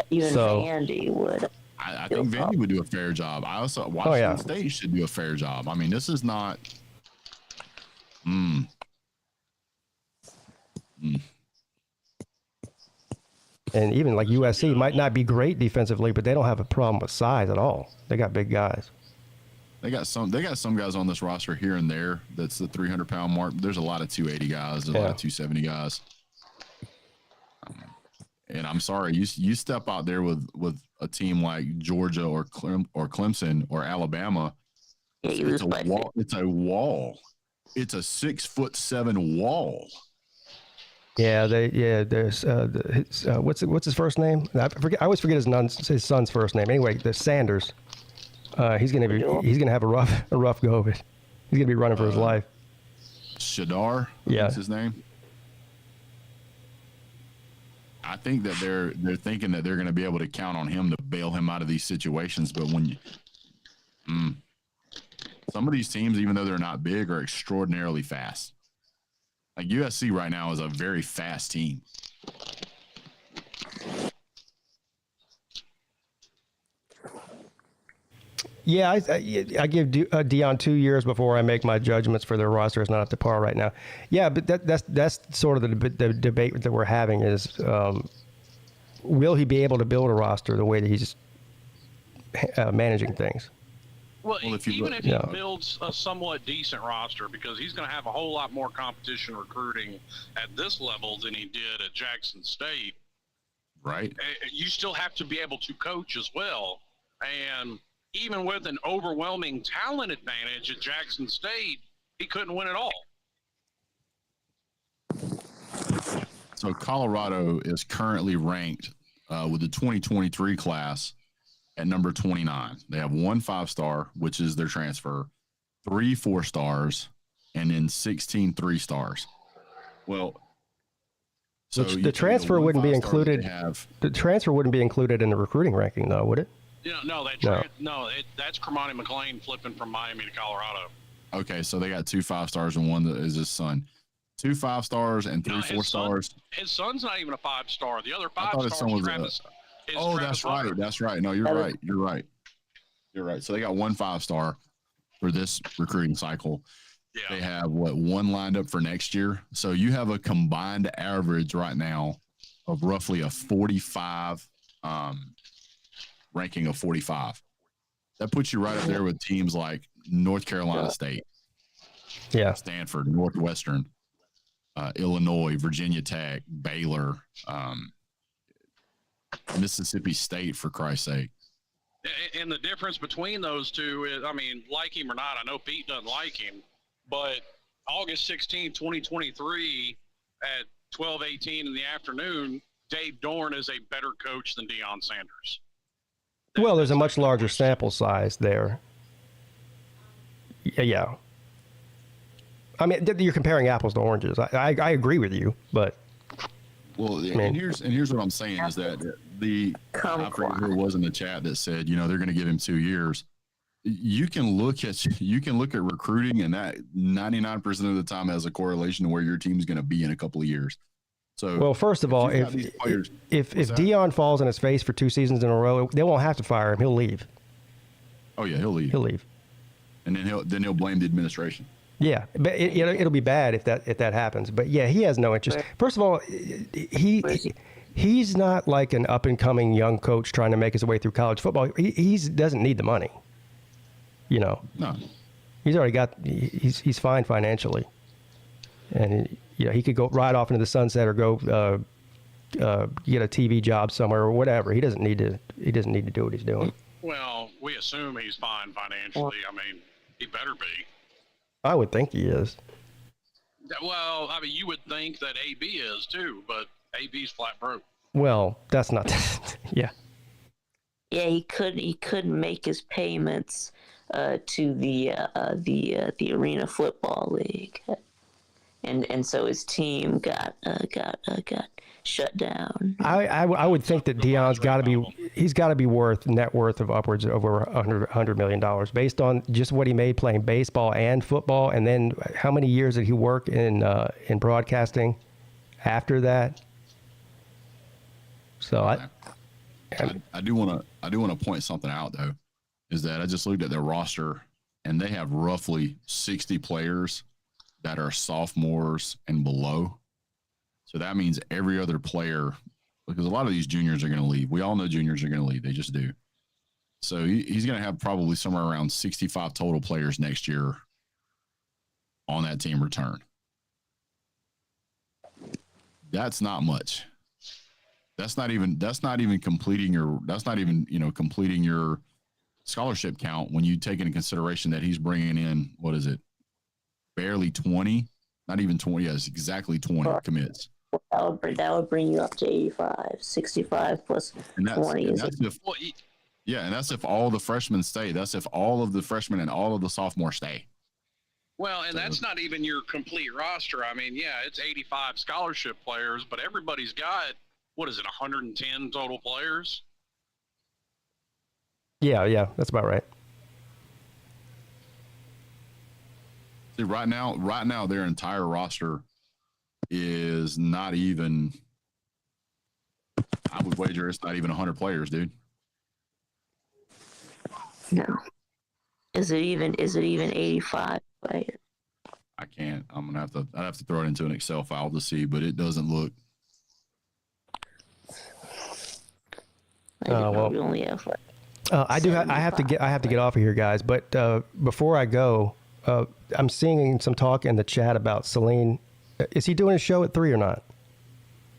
Even Vandy would. I think Vandy would do a fair job. I also Washington State should do a fair job. I mean, this is not. And even like USC might not be great defensively, but they don't have a problem with size at all. They got big guys. They got some guys on this roster here and there. That's the 300-pound mark. There's a lot of 280 guys. There's a lot of 270 guys. And I'm sorry, you step out there with a team like Georgia or Clemson or Alabama. It's a wall. It's a wall. It's a 6'7" wall. Yeah, there's what's his first name? I always forget his son's first name. Anyway, the Sanders. He's gonna have a rough go of it. He's gonna be running for his life. Shadar, what's his name? I think that they're thinking that they're going to be able to count on him to bail him out of these situations. But when some of these teams, even though they're not big, are extraordinarily fast. Like USC right now is a very fast team. Yeah, I give Dion 2 years before I make my judgments for their roster. It's not up to par right now. Yeah, but that's sort of the debate that we're having is, will he be able to build a roster the way that he's managing things? Well, if you even look- if he Yeah. builds a somewhat decent roster, because he's going to have a whole lot more competition recruiting at this level than he did at Jackson State. Right. You still have to be able to coach as well. And even with an overwhelming talent advantage at Jackson State, he couldn't win at all. So Colorado is currently ranked with the 2023 class at number 29. They have 1 5-star, which is their transfer, 3 4-stars, and then 16 3-stars. Well, so The transfer wouldn't be included. The transfer wouldn't be included in the recruiting ranking, though, would it? That's Kermani McLean flipping from Miami to Colorado. Okay, so they got 2 5-stars and 1 that is his son. 2 5-stars and 3 4-stars. His son's not even a 5-star. The other I thought his son 5-star was is Travis. that's right. That's right. No, you're right. You're right. You're right. So they got 1 5-star for this recruiting cycle. Yeah. They have 1 lined up for next year. So you have a combined average right now of roughly a 45 ranking of 45. That puts you right up there with teams like North Carolina State, Stanford, Northwestern, Illinois, Virginia Tech, Baylor, Mississippi State, for Christ's sake. And the difference between those two is, I mean, like him or not, I know Pete doesn't like him, but August 16, 2023 at 12:18 in the afternoon, Dave Dorn is a better coach than Deion Sanders. Well, there's a much larger sample size there. Yeah. I mean, you're comparing apples to oranges. I agree with you, but well, and here's what I'm saying is that I forget who it was in the chat that said, they're going to give him 2 years. You can look at recruiting, and that 99% of the time has a correlation to where your team's going to be in a couple of years. So, well, first of all, if Deion falls on his face for 2 seasons in a row, they won't have to fire him. He'll leave. Oh yeah, he'll leave. And then he'll blame the administration. Yeah, but it'll be bad if that happens. But yeah, he has no interest. First of all, he's not like an up and coming young coach trying to make his way through college football. He doesn't need the money. No. He's already got. He's fine financially, and he could go right off into the sunset or go get a TV job somewhere or whatever. He doesn't need to do what he's doing. Well, we assume he's fine financially. I mean, he better be. I would think he is. Well, I mean, you would think that AB is too, but AB's flat broke. Well, that's not. Yeah. Yeah, he couldn't make his payments to the Arena Football League, and so his team got shut down. I would think that Deion's got to be worth net worth of upwards of over $100 million based on just what he made playing baseball and football, and then how many years did he work in broadcasting after that? So I do want to point something out though, is that I just looked at their roster and they have roughly 60 players that are sophomores and below. So that means every other player, because a lot of these juniors are going to leave. We all know juniors are going to leave. They just do. So he's going to have probably somewhere around 65 total players next year on that team return. That's not much. That's not even completing your scholarship count when you take into consideration that he's bringing in, what is it? Barely 20, not even 20. Yes, exactly 20 commits. That would bring you up to 85, 65 plus 20. And that's if all the freshmen stay. That's if all of the freshmen and all of the sophomores stay. Well, and that's not even your complete roster. I mean, yeah, it's 85 scholarship players, but everybody's got, what is it, 110 total players? Yeah, that's about right. See, right now, their entire roster is not even, I would wager it's not even 100 players, dude. No. Is it even 85? Right? I can't. I'd have to throw it into an Excel file to see, but it doesn't look. Well, we only have like I have to get off of here, guys. But before I go, I'm seeing some talk in the chat about Celine. Is he doing a show at 3 or not?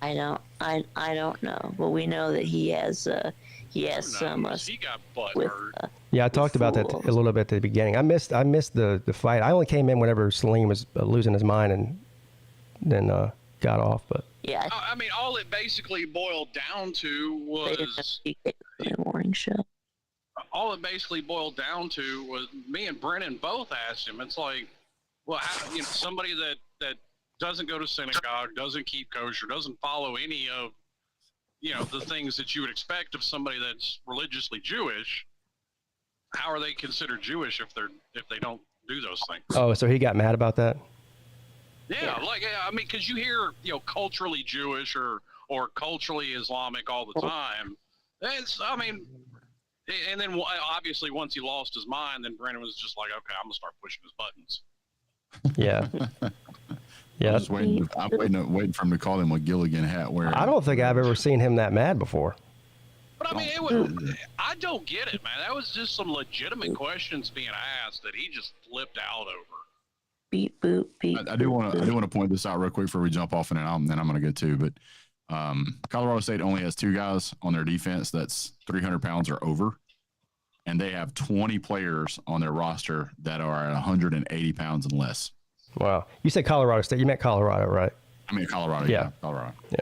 I don't know, but we know that he has some. He got butt with, hurt. Yeah, I talked about that a little bit at the beginning. I missed the fight. I only came in whenever Celine was losing his mind and then got off. But yeah, I mean, all it basically boiled down to was the morning show. All it basically boiled down to was me and Brennan both asked him. It's like, well, somebody that doesn't go to synagogue, doesn't keep kosher, doesn't follow any of the things that you would expect of somebody that's religiously Jewish. How are they considered Jewish if they don't do those things? Oh, so he got mad about that? Yeah. I mean, because you hear culturally Jewish or culturally Islamic all the time. And then obviously once he lost his mind, then Brennan was just like, okay, I'm gonna start pushing his buttons. Yeah. Yeah. I'm waiting for him to call him a Gilligan hat wearing. I don't think I've ever seen him that mad before. But I mean, I don't get it, man. That was just some legitimate questions being asked that he just flipped out over. Beep boop beep. I do want to point this out real quick before we jump off, and then I'm going to go too. But Colorado State only has 2 guys on their defense that's 300 pounds or over, and they have 20 players on their roster that are at 180 pounds and less. Wow. You said Colorado State. You meant Colorado, right? I mean Colorado. Yeah, Colorado. Yeah.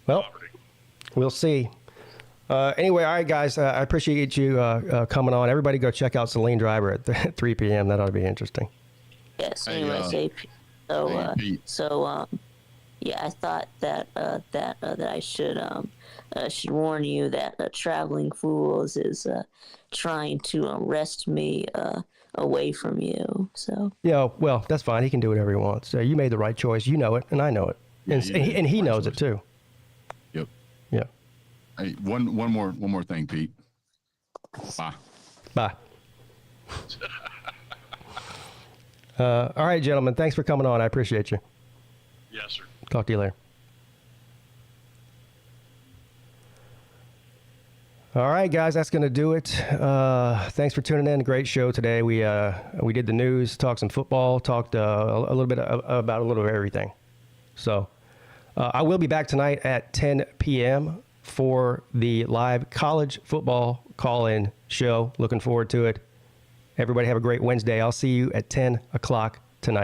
Well, we'll see. Anyway, all right, guys. I appreciate you coming on. Everybody go check out Celine Driver at 3 p.m. That ought to be interesting. Yes. Hey, Anyway, Pete. yeah, I thought that I should warn you that Traveling Fools is trying to wrest me away from you. So Yeah, well, that's fine. He can do whatever he wants. You made the right choice. You know it, and I know it, and he knows it too. Yep. Yeah. Hey, one more thing, Pete. Bye. Bye. All right, gentlemen. Thanks for coming on. I appreciate you. Yes, sir. Talk to you later. All right, guys, that's going to do it. Thanks for tuning in. Great show today. We did the news, talked some football, talked a little bit about a little of everything. So I will be back tonight at 10 p.m. for the live college football call-in show. Looking forward to it. Everybody have a great Wednesday. I'll see you at 10 o'clock tonight.